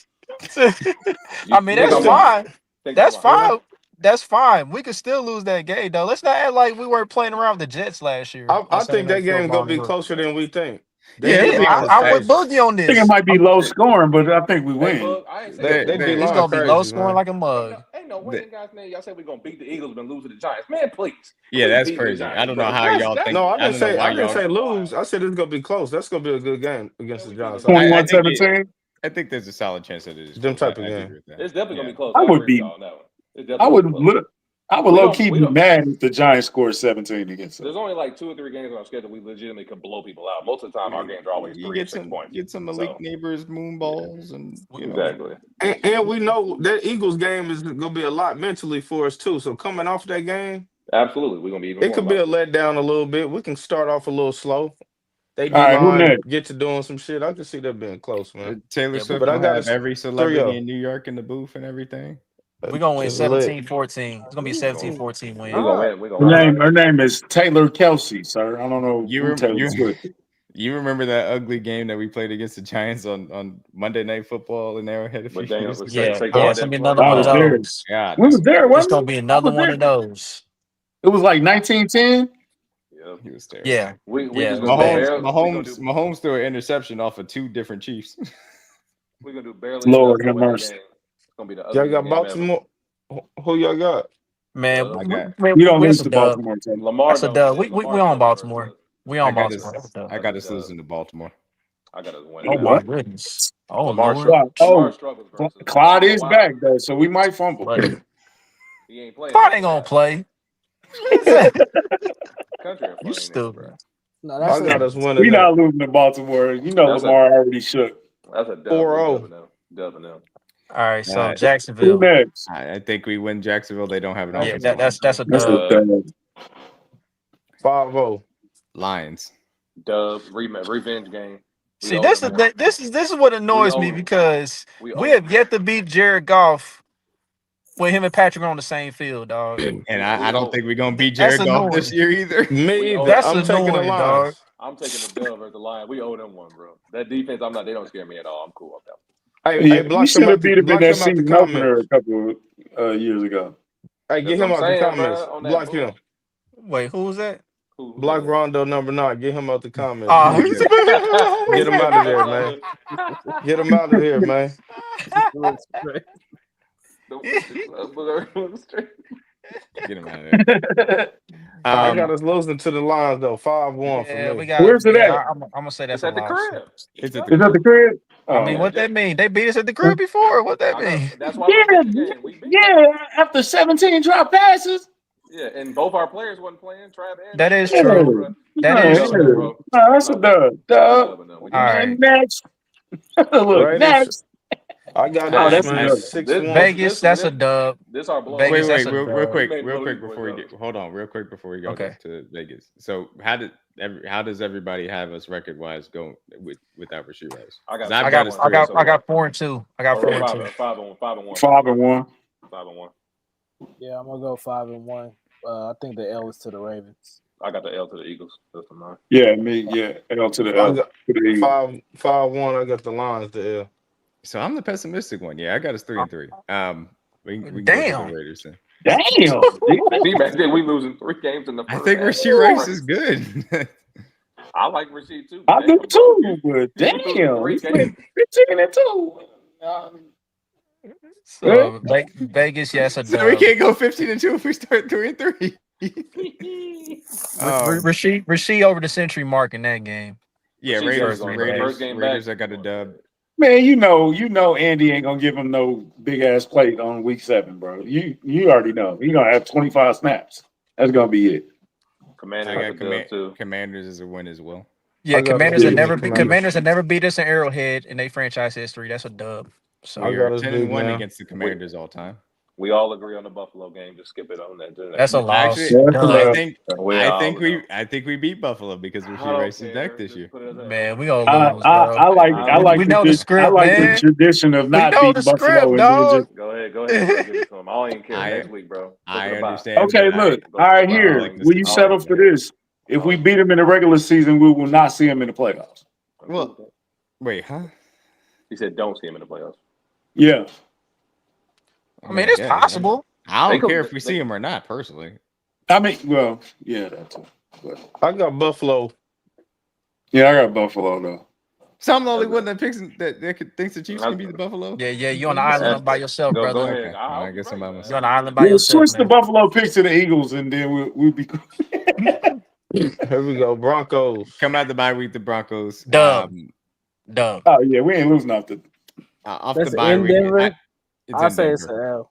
I mean, that's Think I'm fine. Think That's I'm fine. That's fine. We could still lose that game though. Let's not act like we weren't playing around with the Jets last year. I think that game gonna be close. closer than we think. Yeah, They it'll be D-line is I'm with crazy. Boogie on I think it this. might be low scoring, but I think we Hey, win. Bug, I ain't They saying they Bug. It's D-line gonna be low crazy, scoring man. like a mug. Ain't no way in God's name y'all say we're gonna beat the Eagles and lose to the Giants. Man, please. Yeah, Please that's beat the crazy. Giants, I don't know bro. how y'all think. No, I I didn't don't know say why I didn't y'all. say lose. I said it's gonna be close. That's gonna be a good game against the Giants. I think 21-17. I think there's a solid chance that it is Them close. type of I game. agree with that. It's definitely gonna be close. I I would agree with be- y'all on that one. It's I definitely would gonna be close. look. I would We low don't- key we be don't- mad if the Giants score 17 against us. There's only like 2 or 3 games on our schedule we legitimately could blow people out. Most of the time, our games are always 3 or 6 points. Get some Malik So- Neighbors moon balls and Exactly. And we know that Eagles game is gonna be a lot mentally for us too. So coming off that game, Absolutely, we're gonna be even it more could be a locked in. letdown a little bit. We can start off a little slow. They All right, who D-line next? get to doing some shit. I can see that being close, man. Taylor Yeah, Swift but I will got have us every celebrity 3-0. in New York in the booth and everything. We're gonna win It's lit. 17-14. It's gonna be a 17-14 win. We're gonna win. We're gonna win. Her name is Taylor Kelsey, sir. I don't know You who rem- Taylor you- Swift. You remember that ugly game that we played against the Giants on Monday Night Football in Arrowhead a few But Daniel years was ago? Yeah, Saquon it's gonna be didn't another play. one I of was there. those. God, We was there, It's wasn't gonna it? be I another was one there. of those. It was like 1910. Yeah. he was terrible. Yeah, We Yeah, just gonna do Mahomes, barely. Mahomes threw an interception off of 2 different Chiefs. We're gonna do barely Lord enough to have win that mercy. game. It's gonna be the Y'all ugliest got game ever. Baltimore. Who y'all got? man. I We don't That's lose a to dub. Baltimore. Taylor. Lamar. That's a don't- dub. yeah, We Lamar on struggles Baltimore. versus us. We I on got Baltimore. us. That's a dub. I got us losing to Baltimore. I got us winning. Oh Yeah. my goodness. Oh Lamar, Lord. Well, Lamar oh, struggles versus us. Clyde I don't is know why. back though, so we might fumble. But He ain't playing. Clyde ain't gonna play. Country are funny, You niggas, stupid. bro. No, I that's got a us winning We not that losing to Baltimore. You know That's a- Lamar already shook. That's a dub. 4-0. Dubbing them. All right, so Yeah. Who Jacksonville. next? I think we win Jacksonville. They don't have an Yeah, offensive line. that's a That's dub. the 5-0. Lions. Dub. Revenge game. We See, owe this them is one. this is what annoys me owe- because we we owe have yet to beat Jared Goff when him and Patrick are on the same field, dog. And I don't think we're gonna beat That's Jared Goff this annoying. year either. Me either. That's I'm taking the annoying, dog. Lions. I'm taking the dub versus the Lions. We owe them one, bro. That defense, they don't scare me at all. I'm cool with that. Hey, Yeah, we block him should have out. beat him in Block that him out the season opener a comments. couple years ago. Hey, That's get what him I'm out the saying, comments. bro. On that Block bull. him. Wait, who was that? Who Block that? Rondo number 9. Get him out the comments. Oh, Block him. Get him out of there, man. Get him out of here, man. Get him out of there. I got us losing to the Lions though. 5-1 for yeah, me. we got. Where's it Yeah, at? I'm gonna say that's It's at the a loss. crib. It's at Is that the crib? I mean, Oh. what that mean? They beat us at the crib before. What that mean? That's why we're in the game. We beat them. Yeah, after 17 drop passes. Yeah, and both our players wasn't playing. Trav and That is Yeah. true. That is Yeah. true. No, that's a dub. Dub. All right. And next. Look, Raiders. next. I got Oh, us, that's man. a dub. 6-1. Vegas, that's a dub. This our blow. Vegas, Wait, that's real a quick, dub. real quick We made before we Louis get. boys Hold up. on, real quick before we go Okay. to Vegas. So how does everybody have us record wise go without Rashee Rice? I got 'Cause I've I got got us I 3 got so I far. got 4-2. I got 4-2. 5-1. 5-1. 5-1. Yeah, I'm gonna go 5-1. I think the L is to the Ravens. I got the L to the Eagles. That's the mine. Yeah, me. Yeah, L to the I L. got To the Eagles. 5-1. I got the Lions to L. So I'm the pessimistic one. Yeah, I got us 3-3. We can go to Damn. the Raiders then. Damn. D-Mac said we losing 3 games in the first I think half. Rashee Rice is good. I like Rashee too. I do Damn, too, but You damn. threw 3 He's games. 15-2. So Vegas, yes, a So we dub. can't go 15-2 if we start 3-3. Rashee over the century mark in that game. Yeah, Rasheed Raiders. going Raiders. first game Raiders. back. I got a dub. Man, you know Andy ain't gonna give him no big ass plate on week 7, bro. You already know. He gonna have 25 snaps. That's gonna be it. Commander I got got the dub too. Commanders as a win as well. Yeah, I got Commanders us have beating never the beat Commanders. Commanders have never beat us in Arrowhead in their franchise history. That's a dub. So I We got are us 10-1 beat now. against the Commanders all time. We all agree on the Buffalo game. Just skip it on that. that's a loss. Actually, Yeah, Dub. I think we beat Buffalo because Rashee Rice is back this year. Man, we gonna I lose, bro. like We the know the script, man. tradition of not know beating the script, Buffalo and then dog. just Go ahead. Go give it to him. I don't even care. Next week, bro. Go I to the bye. understand. okay. but Look, Go all to right. the bye. Here, like this will you is settle all for right. this? If we beat him in the regular season, we will not see him in the playoffs. Well, wait, huh? He said, "Don't see him in the playoffs." Yeah. I mean, it's yeah, possible. I They don't could- care if we they- see him or not, personally. I mean, well, yeah, that's it. But, I got Buffalo. yeah, I got Buffalo though. So I'm the only one that thinks the Chiefs can beat the Buffalo. Yeah, you on the island by yourself, Go brother. ahead. Okay. I'll I be guess I'm right, by man. You on the island by We'll yourself, switch the man. Buffalo picks to the Eagles, and then we'll be. Here we go. Broncos. Come out the bye week, the Broncos. Dub. Oh yeah, we ain't losing off the. Off That's the bye in week. Denver? It's I in say it's Denver. an L.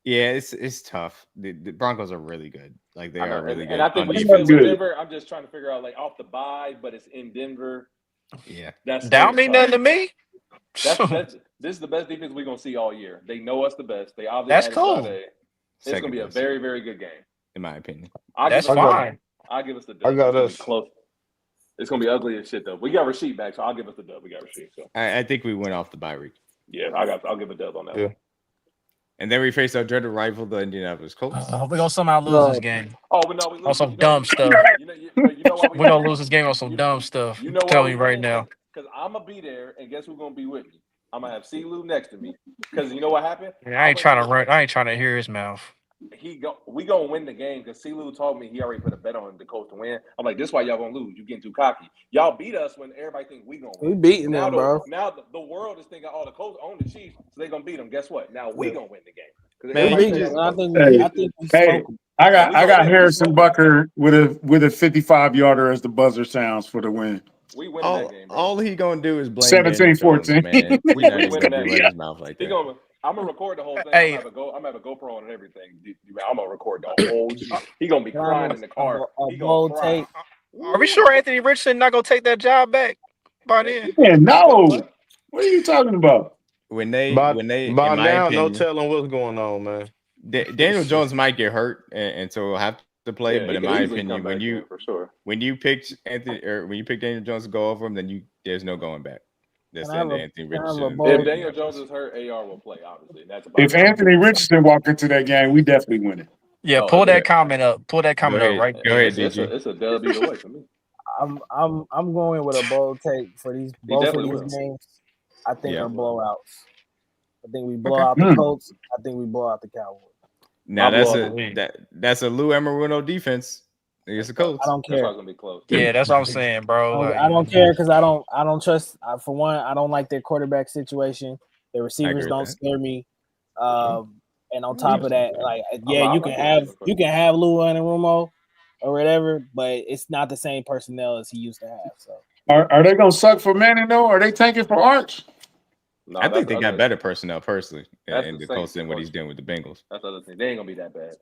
Yeah, it's tough. The Broncos are really good. Like they I know, are really good. and I think on when you defense. finish with Good. Denver, I'm just trying to figure out like off the bye, but it's in Denver. Yeah. That's That don't mean nothing to me. That's this is the best defense we're gonna see all year. They know us the best. They obviously That's had cool. Friday. It's Second gonna be a best, very, very good game. in my opinion. That's I got- fine. I'll give us the dub. I got It's gonna us. be close. It's gonna be ugly as shit though. We got Rashee back, so I'll give us the dub. We got Rashee, so I think we went off the bye week. yeah, I'll give a dub on that. Yeah. One. And then we faced our dreaded rival, the Indianapolis Colts. We're gonna somehow lose No. this game Oh, but no, we on some dumb stuff. You know why We're gonna lose this game on some dumb stuff. You know I'm telling you right now. Because I'm gonna be there, and guess who's gonna be with me? I'm gonna have C-Lou next to me. Because you know what happened? I ain't trying to run. I ain't trying to hear his mouth. We gonna win the game because C-Lou told me he already put a bet on the Colts to win. I'm like, this is why y'all gonna lose. You getting too cocky. Y'all beat us when everybody think we gonna win. We beating Now them, bro. Now the world is thinking, oh, the Colts own the Chiefs, so they gonna beat them. Guess what? Now we gonna win the game. 'Cause Man, We everybody beating think them. I that- think we Hey, spoke. I got We gonna win. Harrison Bucker with a 55 yarder as the buzzer sounds for the win. we win that game, bro. All he gonna do is blame 17-14. Daniel Jones, man. We He's not win even that gonna game. run his mouth like that. I'm gonna record the whole thing. Hey. I'm gonna have a GoPro on and everything. I'm gonna record the whole shit. He gonna be crying in the car. A He bold gonna cry. take. Are we sure Anthony Richardson not gonna take that job back by then? Yeah, no. What are you talking about? When they, By in now, my no opinion, telling what's going on, man. Daniel Jones might get hurt, and so we'll have to play. Yeah, but he in can my easily come opinion, back in, for sure. when you picked Daniel Jones to go over him, then there's no going back. That's Can I have the a Anthony can I have a Richardson. bold- If Daniel Jones is hurt, AR will play. Obviously, and that's about If it. Anthony Richardson walk into that game, we definitely win it. Yeah, Oh, pull it's a- that comment up. Pull that Go comment up ahead. right Go there. ahead, It's DG. a dub either way for me. I'm going with a bold take for these He both of definitely these will. games. I think Yeah. are blowouts. I think we blow Okay. out the Colts. I think we blow out the Cowboys. Now I'll that's blow a up the- that's a Lou Amaruno defense against the Colts. I don't That's care. why it's gonna be close. Yeah, that's what I'm saying, bro. I don't care because I don't trust. For one, I don't like their quarterback situation. Their receivers with don't that. scare me. sure. And on top of that, like yeah, I you like can the receivers for you can have Lou Anarumo or whatever, but it's not the same personnel as he used to have. So Are they gonna suck for Manning though? Are they tanking for Arch? No, I think that's they got better personnel personally That's in the the same Colts than what he's question. doing with the Bengals. That's the other thing. They ain't gonna be that bad.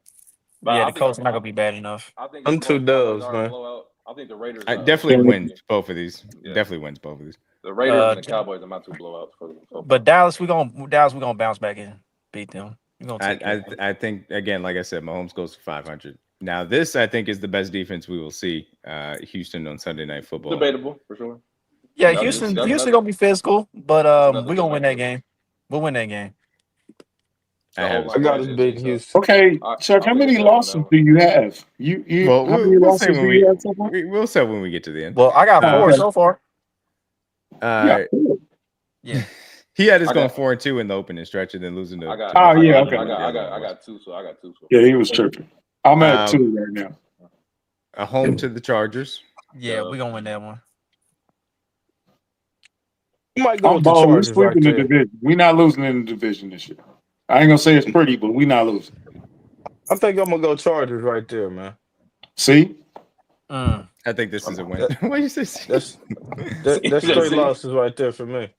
But Yeah, I the think Colts our- are not gonna be bad enough. I think Them the two Cowboys dubs, are a man. blowout. I think the Raiders I are definitely Yeah. wins both of these. Yeah. Definitely wins both of these. The Raiders Uh, and the Cowboys are my two blowouts for But Dallas, we gonna bounce back and beat them. We're gonna take care of them. I think again, like I said, Mahomes goes to 500. Now this I think is the best defense we will see. Houston on Sunday Night Football. debatable for sure. Yeah, That's- Houston that's Houston another- gonna be physical, but another we gonna good win that matchup. game. We'll win that game. I have I got us big Houston. Okay, Chuck, how many losses do you have? Well, How many we'll say losses when do you have so far? we'll say when we get to the end. Well, I got four Okay. so far. Yeah, cool. Yeah. He had us I going got- 4-2 in the opening stretch and then losing to. I got. Oh, yeah, I okay. got two. So I got two. So. Yeah, he was tripping. I'm at Um, 2 right now. a home to the Chargers. Yeah, we gonna win that one. You might go I'm with the bold. We're Chargers right sweeping the there. division. We're not losing in the division this year. I ain't gonna say it's pretty, but we're not losing. I think I'm gonna go Chargers right there, man. See? Mm. I think this is a win. What you say? That's that's Yeah, three see? losses right there for me.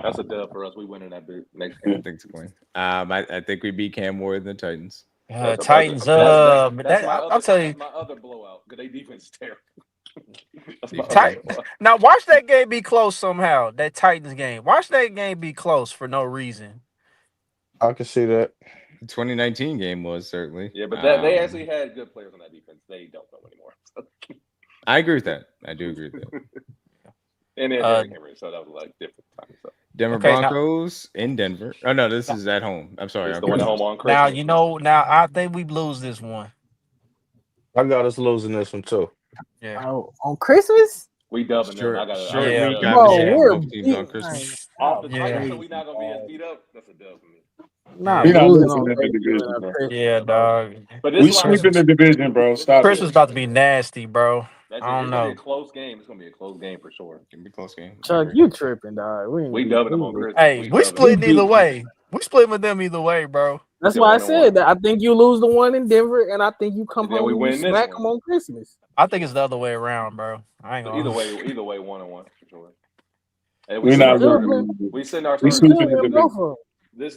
That's a dub for us. We winning that big next I game. think it's a win. I think we beat Cam more than the Titans. That's a- Titans. that's my I'll other- tell you. That's my other blowout because they defense is terrible. That's my Titan- other blowout. Now watch that game be close somehow. That Titans game. Watch that game be close for no reason. I can see that. The 2019 game was certainly. Yeah, but they actually had good players on that defense. They don't know anymore. I agree with that. I do agree with that. And then Derrick Henry, so that was like different time. So Denver Okay, now- Broncos in Denver. Oh no, this is at home. I'm sorry. it's I'm the one at confused. home on Christmas. Now I think we lose this one. I got us losing this one too. Yeah. Oh, on Christmas, we dubbing them. I got Short Yeah. week. bro, obviously, we're both teams on Christmas. off the Yeah. Titans, so we not gonna be as beat up. That's a dub for me. not We're not losing losing on in the Christmas. division, bro. Yeah, dog. But We this is why sweeping the division, bro. Stop Christmas it. about to be nasty, bro. That's I don't it's gonna be know. a close game. It's gonna be a close game for sure. It's gonna be a close game. I Chuck, agree. you tripping, dog? We dubbing them on Christmas. Hey, we dubbing splitting them. either way. We splitting with them either way, bro. That's Yeah, why I 1-1. said that. I think you lose the one in Denver, and I think you come And then home we and win you this smack one. them on Christmas. I think it's the other way around, bro. I ain't them. gonna. Either way, 1-1 for sure. And We're send not our starters- losing. We send our We starters. sweeping the Good, division. both of them.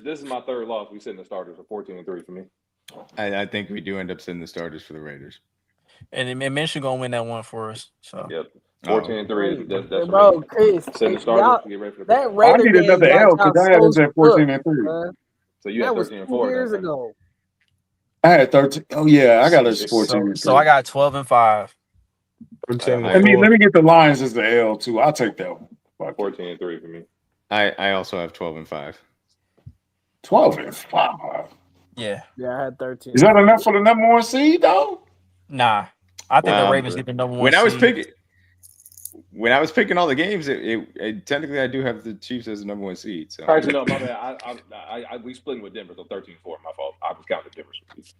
This is my third loss. We send the starters for 14-3 for me. I think we do end up sending the starters for the Raiders. And Michigan gonna win that one for us. So Yep. Oh. 14-3. That's Hey, for bro, me. Chris, Send the y'all- starters to get ready for the that playoffs. I Raider need game another got L because y'all I had us so at 14 stuck, and 3. bruh. So you That had was 13 and 2 4. years then. ago. I had 13. Oh yeah, I got us 14 and 3. so I got 12-5. 13 I Let me four. get the Lions as the L too. I'll take that one. Fuck it. 14-3 for me. I also have 12-5. 12 and 5. Yeah. Yeah, I had 13. Is that enough for the number 1 seed though? Nah. I think the Um, Ravens get the number one. When I was seed. picking all the games, it technically I do have the Chiefs as the number 1 seed. So Actually, no, my bad. We splitting with Denver, so 13-4. My fault. I was counting Denver.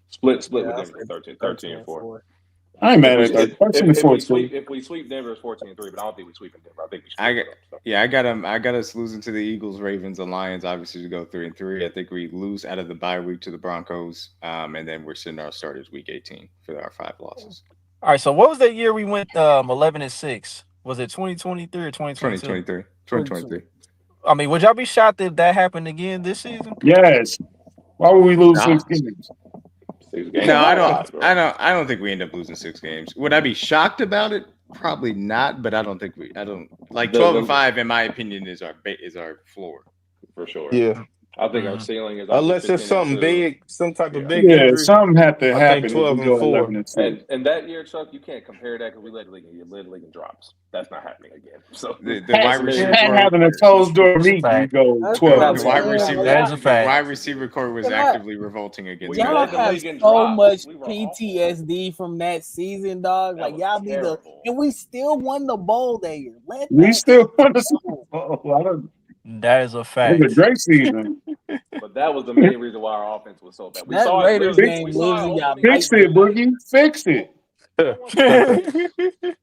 Split Yeah, with Denver, 13 and 4. I ain't mad at that. 13 and 4 too. If we sweep Denver, it's 14-3, but I don't think we sweep in Denver. I think we I sweep got- them, so. yeah, I got us losing to the Eagles, Ravens, and Lions, obviously to go 3-3. I think we lose out of the bye week to the Broncos, and then we're sending our starters week 18 for our 5 losses. All right. So what was that year we went 11-6? Was it 2023 or 2022? 2023. I mean, would y'all be shocked if that happened again this season? Yes. Why would we lose Nah. 6 games? 6 games. No, I don't think we end up losing 6 games. Would I be shocked about it? Probably not, but I don't like 12-5 in my opinion is our floor. For sure. Yeah. I think our Mhm. ceiling is Unless it's 15 and something 2. big, some type of Yeah. big Yeah, injury. something had to I think happen if 12 we and go 4. 11-2. And that year, Chuck, you can't compare that because we led the league in drops. That's not happening again. So The Pat, wide that's the main receiver reason Pat why core, we having a here. closed door That's a meeting, we fact. go That's what 12 the, I'm the and wide saying. 2. Like, receiver, That is a the fact. wide receiver core was y'all, y'all, actively revolting against We us. y'all led the have league in so drops. much We were awful. PTSD from that season, dog. That Like was y'all need to, terrible. and we still won the bowl that year. Let We that still won the shit Super go. Bowl. That is a It was fact. a great season. But that was the main reason why our offense was so bad. We That saw it Raiders literally. Fix, game We saw literally it got opening fix Mike. it, night. Boogie. Fix it. No one saw it.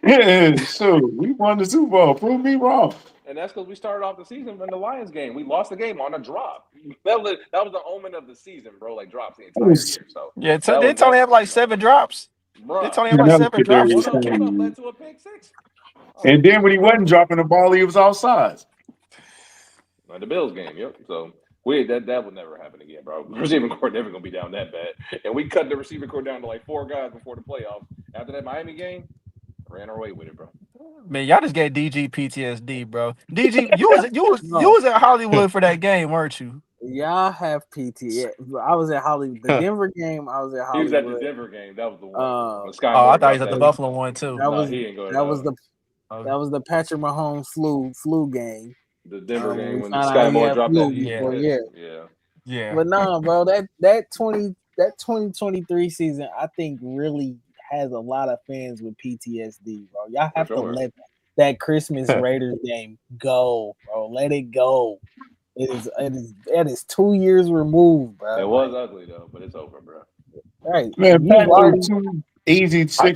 Yeah, so we won the Super Bowl. Prove me wrong. And that's because we started off the season in the Lions game. We lost the game on a drop. That was the omen of the season, bro. Like drops the That entire was, year. So Yeah, that was didn't Tony have like no, 7 drops? Didn't bruh. Tony have man, like that was 7 drops or Kadarius something? One of them Toney. led to a pick six. And then when he wasn't dropping the ball, he was outside. The Bills game, yep. So that would never happen again, bro. Receiving core never gonna be down that bad. And we cut the receiving core down to like 4 guys before the playoffs. After that Miami game, ran our way with it, bro. Man, y'all just gave DG PTSD, bro. DG, you No, was at Hollywood for that game, weren't you? y'all have PT. I was at Hollywood. The Denver game, I was at He was at the Hollywood. Denver game. That was the one. When Sky Oh, I Moore thought he was dropped at the that. Buffalo one too. That No, was he didn't go to that was that. Okay. the Patrick Mahomes flu game. The Denver When game we when found Sky out he Moore had dropped that flu deep Yeah. before, pass. yeah. Yeah. Yeah. But no, bro, that 2023 season, I think really has a lot of fans with PTSD, bro. Y'all For have to sure. let that Christmas Raiders game go, bro. Let it go. It is 2 years removed, bro. It was ugly though, but it's over, bro. Right. Man, You've Pat threw already 2 easy I,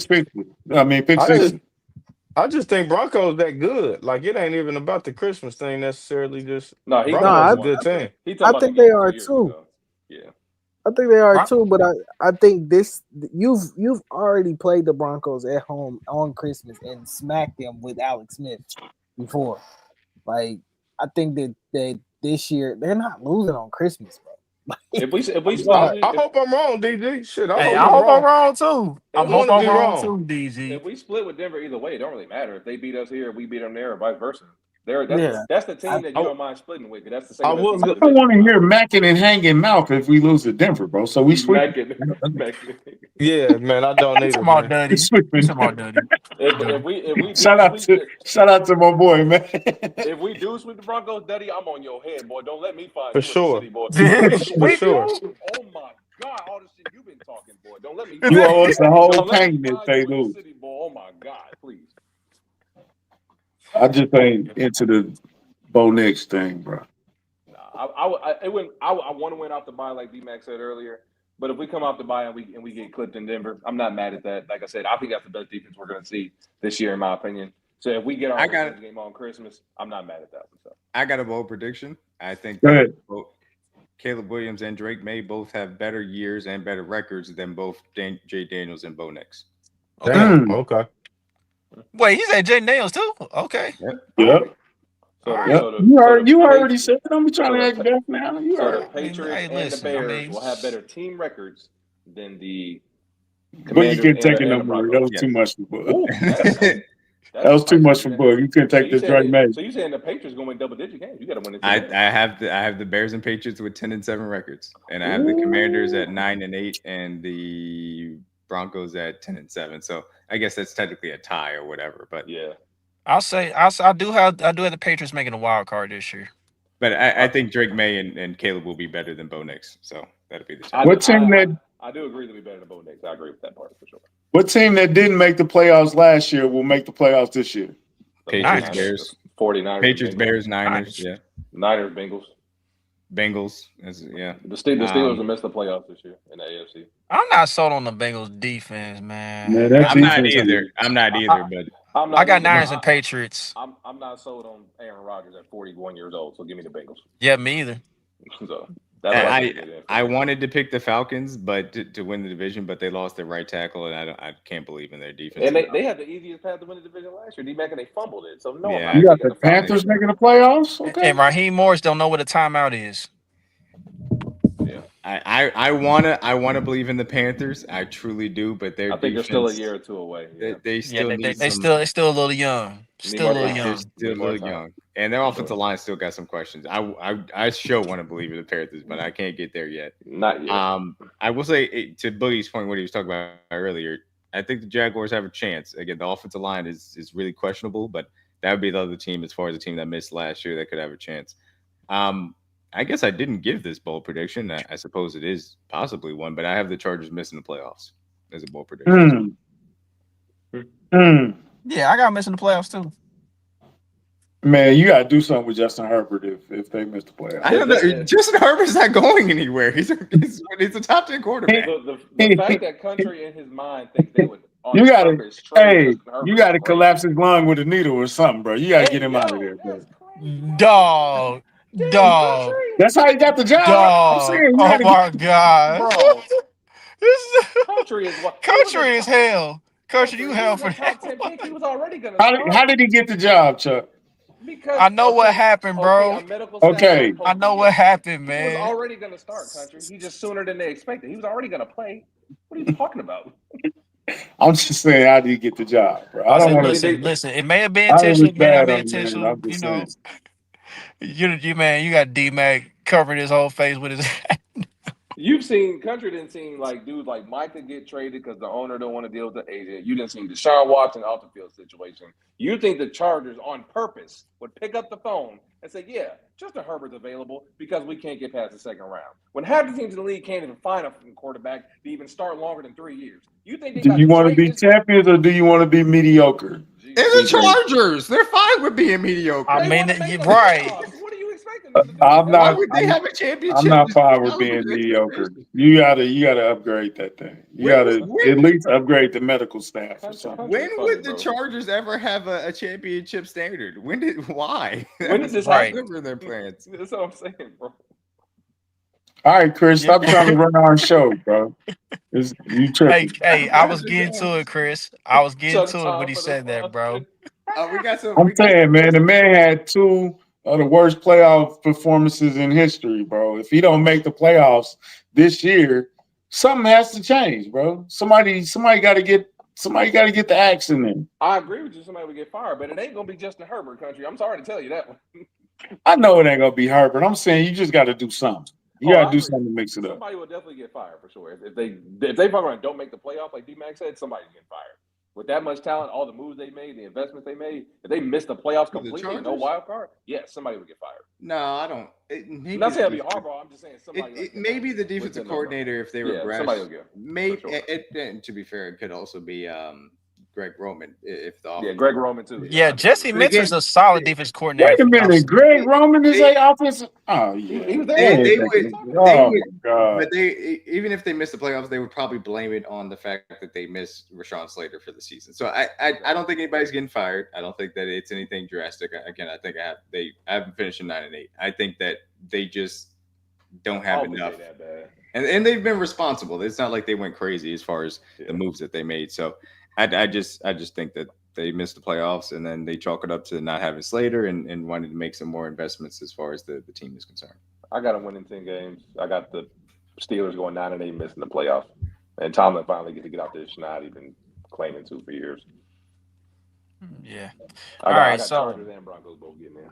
pick I sixes. I just think Broncos that good. Like it ain't even about the Christmas thing necessarily. Just No, he no, talking about Broncos the a I, one. good team. He talking I about the think they game 2 are years too. ago. Yeah. I think they are Bron- too, but I think this you've already played the Broncos at home on Christmas and smacked them with Alex Smith before. Like I think that this year they're not losing on Christmas, bro. If we I hope I'm wrong, DG. Shit, I Hey, hope I I'm hope I'm wrong. wrong too. I I if we hope want to I'm be split wrong wrong. too, DG. if we split with Denver either way, it don't really matter. If they beat us here, we beat them there, or vice versa. Yeah, That's the I, team that you I, don't mind splitting with, because that's the I second best was team in I the go- don't division. want to So hear macking and hanging mouth if we lose to Denver, bro. So we sweep. Mackin. yeah, man. I don't You either, talking about man. We Duddy? You sweeping. talking about Duddy? Duddy. If we do Shout out to my boy, man. if we do sweep the Broncos, Daddy, I'm on your head, boy. Don't let me find For you in the sure. city, boy. If we For sweep sure. you, oh my God, all the shit you've been talking, boy. Don't let me You find owe you. us the whole Don't let me pain if find they you in the lose. city, boy. Oh my God, please. I just ain't into the Bo Nix thing, bro. Nah, I want to win off the bye, like D-Mac said earlier. But if we come off the bye and we get clipped in Denver, I'm not mad at that. Like I said, I think that's the best defense we're going to see this year, in my opinion. So if we get our I got revenge game on Christmas, I'm not mad at that one. So. I got a bold prediction. I think Go that ahead. both Caleb Williams and Drake May both have better years and better records than both Jay Daniels and Bo Nix. Okay. Damn. Okay. Wait, he's at Jay Nails too. Okay. Yep. All So right. Yep. the You already Patriots, said it. Don't be trying so to the act deaf now. You so the heard. I mean, Patriots hey, and the listen. I Bears mean, will have better team records than the Boogie Commanders couldn't take a and the number. That Broncos. was too Yes. much for Boog. Ooh, That that's was too spicy. much for Boog. You couldn't take the Drake May. So you saying the Patriots gonna win double-digit games? You got to win it. I have the Bears and Patriots with 10-7 records, and I have the Commanders at 9-8 and the Broncos at 10-7. So I guess that's technically a tie or whatever. But Yeah. I do have the Patriots making a wild card this year. But I think Drake May and Caleb will be better than Bo Nix. So that'll be the I, challenge. What team that I do agree to be better than Bo Nix. I agree with that part for sure. What team that didn't make the playoffs last year will make the playoffs this year? Patriots, Niners. Bears, 49ers, Patriots, Bengals. Bears, Niners, Niners. yeah, Niners, Bengals. Bengals, yeah. The Steelers will miss the playoffs this year in the AFC. I'm not sold on the Bengals defense, man. Man, that I'm not defense either. is- I'm not either. But I'm not I got either, but Niners and Patriots. I'm not sold on Aaron Rodgers at 41 years old. So give me the Bengals. Yeah, me either. So that's what I did. I wanted to pick the Falcons, but to win the division, but they lost their right tackle, and I can't believe in their defense. And they had the easiest path to win the division last year. D-Mac, and they fumbled it. So no, Yeah. I'm not You got taking the Falcons. Panthers making the playoffs? Okay. And Raheem Morris don't know what a timeout is. Yeah. I wanna believe in the Panthers. I truly do, but their I think they're still a defense, year or two away. Yeah. they Yeah, still they need they some. still a little young. Need Still a more little time. They're young. still a Need more little time. young, and their For offensive sure. line still got some questions. I sure want to believe in the Panthers, but I can't get there yet. Not yet. I will say to Boogie's point, what he was talking about earlier. I think the Jaguars have a chance. Again, the offensive line is really questionable, but that would be the other team as far as the team that missed last year that could have a chance. Um, I guess I didn't give this bold prediction. I suppose it is possibly one, but I have the Chargers missing the playoffs as a bold prediction. Yeah, I got missing the playoffs too. Man, you gotta do something with Justin Herbert if they miss the playoffs. I don't know. Justin Herbert's not going anywhere. He's a top 10 quarterback. The fact that Country in his mind thinks they would on You gotta, purpose trade Justin Herbert you gotta is crazy. collapse his lung with a needle or something, bro. You gotta get him out of there, bro. That's crazy. Dog. Dog. That's how he got the job. I'm Dog. saying, you Oh gotta my god. Bro, This Country is what country is hell. Country, you hell for the top that. 10 pick. He was already gonna how did he get the job, Chuck? Because I know what happened, bro. our medical staff Okay. was I know what happened, He was man. already gonna start, Country. He just sooner than they expected. He was already gonna play. What are you talking about? I'm just saying, how did he get the job, bro? I don't want to. Listen. It may have been I don't intentional. look It may not bad be on him, man. intentional. I'm just You know, saying. you man, you got D-Mac covering his whole face with his. You've seen Country didn't seem like dudes like Micah get traded because the owner don't want to deal with the agent. You didn't see Deshaun Watson off the field situation. You think the Chargers on purpose would pick up the phone and say, "Yeah, Justin Herbert's available because we can't get past the second round." When half the teams in the league can't even find a quarterback to even start longer than 3 years. You think they Do got you want to trade be this- champions or do you want to be mediocre? It's the Chargers. They're fine with being mediocre. I They mean, wanna make the right. playoffs. What are you expecting them to do? I'm Why not. would they have a championship? I'm not fine with That being was the mediocre. expectation. You gotta upgrade that thing. You gotta at least upgrade the medical staff or something. When funny, would the bro. Chargers ever have a championship standard? Why? When did this Right. happen? Never their plans. That's what I'm saying, bro. All right, Chris, stop trying to run our show, bro. You tripping? Hey, I was getting to it, Chris. I was getting Chuck to it Tom when he for the said that, bro. We got some. I'm saying, man, the man had two of the worst playoff performances in history, bro. If he don't make the playoffs this year, something has to change, bro. Somebody got to get the action in. I agree with you. Somebody would get fired, but it ain't gonna be Justin Herbert, Country. I'm sorry to tell you that one. I know it ain't gonna be Herbert. I'm saying you just got to do something. You got to do something to mix it up. Somebody will definitely get fired for sure. If they fucking don't make the playoff, like D-Mac said, somebody's getting fired. With that much talent, all the moves they made, the investments they made, if they miss the playoffs completely, no wild card, yes, somebody would get fired. No, I don't. I'm not saying it'll be Harbaugh. I'm just saying somebody. Maybe the defensive coordinator, if they regress, somebody will get. Maybe. And to be fair, it could also be Greg Roman if the Greg Roman too. Yeah, Jesse Mitchell's a solid defense coordinator. Wait a minute, Greg Roman is a offensive. Oh yeah, He was They there. would, oh my god! but they even if they miss the playoffs, they would probably blame it on the fact that they missed Rashawn Slater for the season. So I don't think anybody's getting fired. I don't think that it's anything drastic. Again, I think I haven't finished in 9-8. I think that they just don't have enough, and they've been responsible. It's not like they went crazy as far as the moves that they made. So I just think that they missed the playoffs, and then they chalk it up to not having Slater and wanting to make some more investments as far as the team is concerned. I got them winning 10 games. I got the Steelers going 9-8, missing the playoffs, and Tomlin finally get to get out this schneid he's been claiming to for years. Yeah. I got Chargers and Broncos both getting in.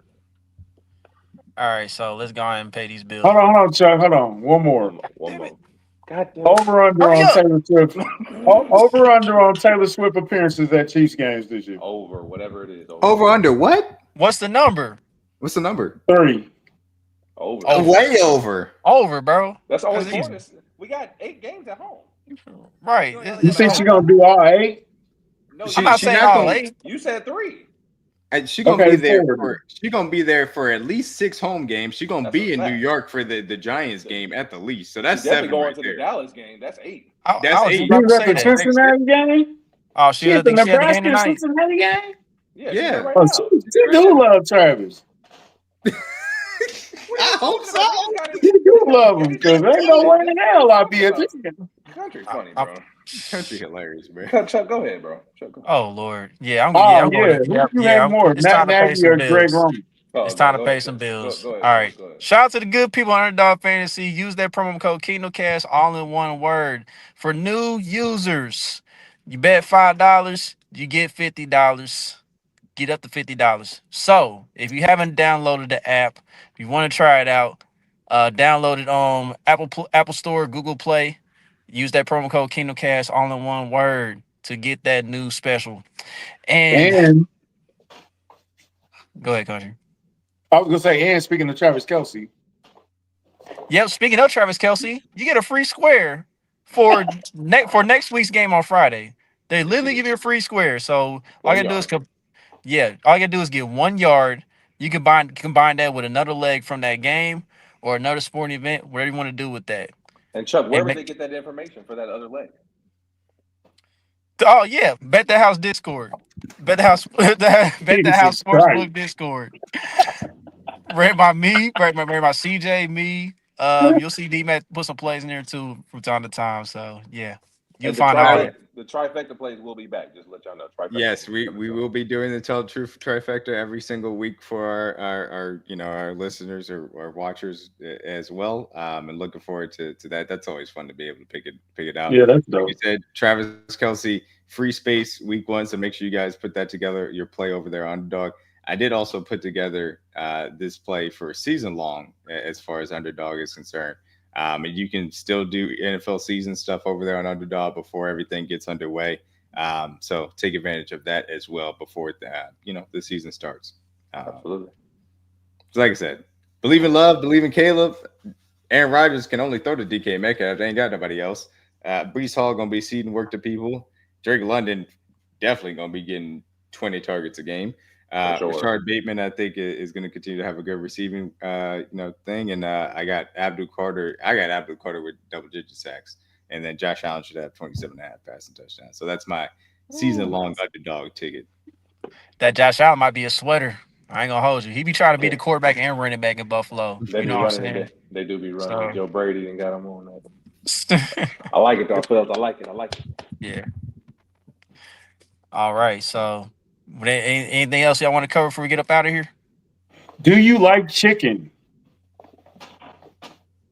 All right, so let's go ahead and pay these bills. Hold on, Chuck. Hold on. One more. One more. God damn. Over under on Taylor Swift. Over under on Taylor Swift appearances at Chiefs games this year. Over whatever it is. Over under what? What's the number? What's the number? 3. Over. Way over. Over, bro. That's always That's fun. We got 8 games at home. Right. You think she's gonna do all 8? No, I'm not saying all 8. You said 3. And she's gonna be there. Forward. She's gonna be there for at least 6 home games. She's gonna be in fact. New York for the Giants game at the least. So that's She's definitely 7 going right to there. the Dallas game. That's 8. I That's was 8. about You to at say the that. Cincinnati game? Oh, She at the Nebraska tonight. Cincinnati game? Yeah. Yeah. Right Oh, now. she do love Travis. I hope so. She do love him because ain't no way in hell I'll be at this game. Country's funny, bro. Country hilarious, man. Chuck, go ahead, bro. Chuck, go ahead. Oh Lord. Yeah, I'm Oh going. yeah, who you had more, It's time Matt to pay Nagy some or Greg bills. Roman? Oh, It's no, time to go pay ahead, some Chuck. Go bills. ahead, All Chuck. right. Go ahead. Shout out to the good people on Underdog Fantasy. Use that promo code KingdomCast all in one word. For new users, you bet $5, you get $50. Get up to $50. So if you haven't downloaded the app, if you want to try it out, download it on Apple Store, Google Play. Use that promo code KingdomCast all in one word to get that new special. And And go ahead, Country. I was gonna say, and speaking of Travis Kelsey, Yep. Speaking of Travis Kelsey, you get a free square for next week's game on Friday. They Yes, literally you give do. you a free square. So all you 1 gotta do is yard. all you gotta do is get 1 yard. You can combine that with another leg from that game or another sporting event, whatever you want to do with that. And Chuck, where And would they get that information for that other leg? oh yeah, bet the house Discord, bet the house, bet the house Jesus Christ. sportsbook Discord. Read by me, read by CJ, me. You'll see D-Mac put some plays in there too from time to time. So yeah, you'll And the find all that. trifecta plays will be back. Just to let y'all know. Trifecta Yes, will be we, coming we soon. will be doing the Tell the Truth trifecta every single week for our our listeners or watchers as well. And looking forward to that. That's always fun to be able to pick it out. Yeah, that's Like dope. you said, Travis Kelsey, free space week 1. So make sure you guys put that together. Your play over there, Underdog. I did also put together this play for season long as far as Underdog is concerned. And you can still do NFL season stuff over there on Underdog before everything gets underway. So take advantage of that as well before the season starts. Absolutely. So like I said, believe in love, believe in Caleb. Aaron Rodgers can only throw to DK Metcalf. They ain't got nobody else. Brees Hall gonna be seeding work to people. Drake London definitely gonna be getting 20 targets a game. Sure. Rashard Bateman, I think, is going to continue to have a good receiving, thing. And I got Abdul Carter. I got Abdul Carter with double-digit sacks, and then Josh Allen should have 27.5 passing touchdowns. So that's my season-long Underdog ticket. That Josh Allen might be a sweater. I ain't gonna hold you. He be trying to be the quarterback and running back in Buffalo. They You be know what I'm running. saying? They do be running. So Joe Brady and got him on that. I like it though, fellas. I like it. yeah. All right. So anything else y'all want to cover before we get up out of here? Do you like chicken?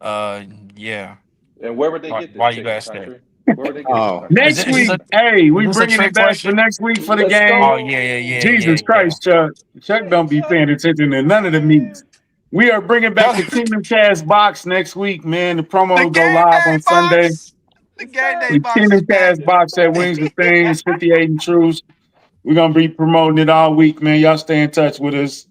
Yeah. And where would they Why- get this why you chicken, ask that? country? Where would they get Oh. this? Country? Is Next this week, a- hey, we is this a bringing trick it back question? for next week for the Let's game. go. Oh yeah. Jesus Christ, Chuck. Chuck don't be paying attention to none of the meats. We are bringing back the Kingdom Cast box next week, man. The promo The will go game live day on Sunday. box. The game day The box is Kingdom back. Cast box at Wings and Things, 58 and Truths. We're going to be promoting it all week, man. Y'all stay in touch with us.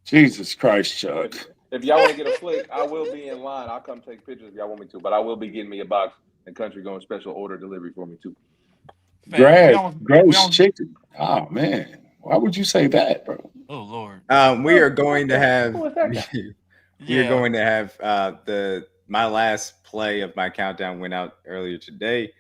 Jesus Christ, Chuck. If y'all want to get a flick, I will be in line. I'll come take pictures if y'all want me to. But I will be getting me a box and country going special order delivery for me too. Gross chicken. Oh, man. Why would you say that, bro? Oh Lord. We are going to have Who is that guy? we are going to have my last play of my countdown went out earlier today.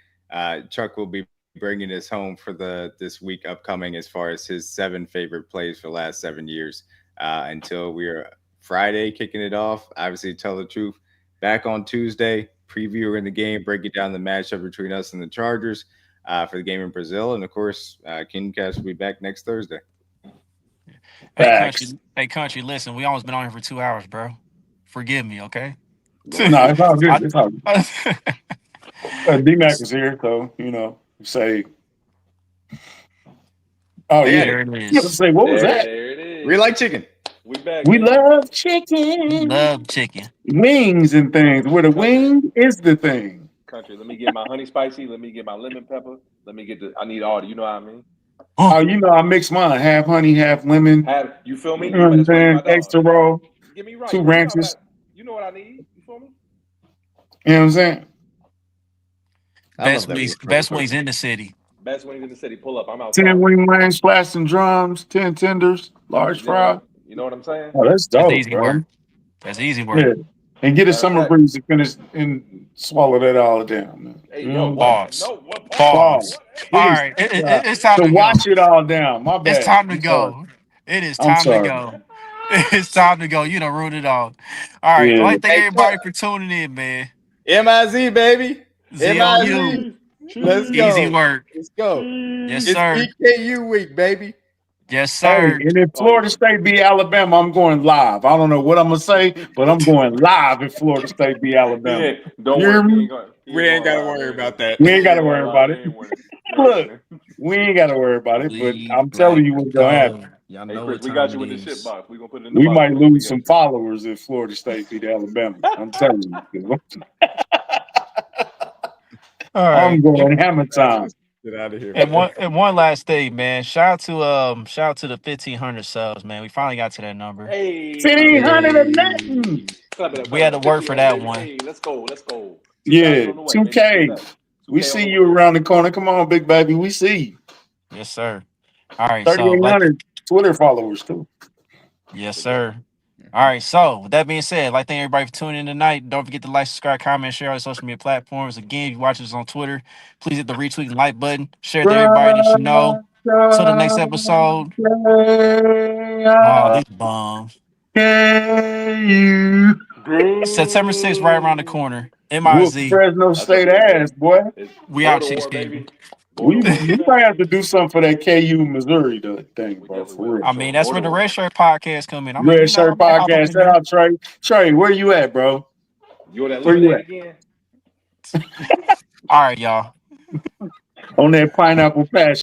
Chuck will be bringing us home for this week upcoming as far as his 7 favorite plays for the last 7 years until we are Friday kicking it off. Obviously, Tell the Truth back on Tuesday, previewing the game, breaking down the matchup between us and the Chargers for the game in Brazil, and of course, Kingdom Cast will be back next Thursday. Hey country, listen, we almost been on here for 2 hours, bro. Forgive me, okay? No, it's all good. It's all good. D-Mac is here, so, say. Oh, yeah. There it Let's is. say, what was that? There it is. We like chicken. We back. We man. love chicken. Love chicken. Wings and things. Where the wing is the thing. Country. Let me get my honey spicy. Let me get my lemon pepper. Let me get I need all. You know what I mean? Oh, I mix mine. Half honey, half lemon. You feel me? You know what I'm saying? My dog. Extra roll. Get me right. 2 ranches. You know what I need. You feel me? You know what I'm saying? Best wings in the city. Best wings in the city. Pull up. I'm out. 10 wing wings, splashed in drums, 10 tenders, large fry. You know what I'm saying? Oh, that's dope, That's easy bro. work. That's easy work. Yeah. And get a Matter of summer fact- breeze to finish and swallow that all down, man. Hey, You yo, know? Pause. No, what Pause. Please. All right, it's time To to go. wash it all down. My bad. It's time to I'm sorry. go. It is I'm time to sorry. go. It's time to go. You done ruined it all. All right. Yeah. I'd like to thank Hey, everybody for tuning in, man. MIZ, baby. ZOU. Let's go. Easy work. Let's go. Yes, It's sir. EKU week, baby. Yes, Hey, sir. and if Florida State beat Alabama, I'm going live. I don't know what I'm gonna say, but I'm going live if Florida State beat Alabama. Don't You hear worry, me? he We ain't going gotta live. worry about that. We ain't He got to ain't going worry live. about They it. ain't winning. They ain't Look, winning. we ain't got to worry about it, but Bleed I'm telling black you what's gonna gold. happen. Y'all Hey, know Chris, what we time got it you in the shit is. box. We gonna put it in the We box, might bro. We lose got some followers if Florida State beat Alabama. I'm telling you. All I'm right. going hammer time. Get out of here. And one last thing, man. Shout out to the 1,500 subs, man. We finally got to that number. Hey, clap it up, 1,500 or baby. nothing. Clap it up. We Clap it had to up. work for 1,500, that baby. one. Hey, let's go. Let's go. 2,000 Yeah, on the way, baby. What's 2K. that? We 2K on see the you way. around the corner. Come on, big baby. We see you. Yes, sir. All right. So, 3,800 Twitter followers, too. yes, sir. All right. So, with that being said, I'd like to thank everybody for tuning in tonight. Don't forget to like, subscribe, comment, share on social media platforms. Again, if you watch us on Twitter, please hit the retweet and like button. Share it to everybody that you know. Till the next episode. Oh, these bums. You September 6th, right around the corner. whoop MIZ. Fresno That's up State there, ass, baby. boy. It's We out, border Chicks war, Kingdom. baby. Border war We tonight. might have to do something for that KU Missouri thing, We bro. definitely For will, for real. I mean, sure. that's where Border the war. Red Shirt podcast come in. I mean, Red I Shirt might hop up Podcast. in Shout there. out Trey. Trey, where you at, bro? You on that Where you lemonade at? again? All right, y'all. On that pineapple passion.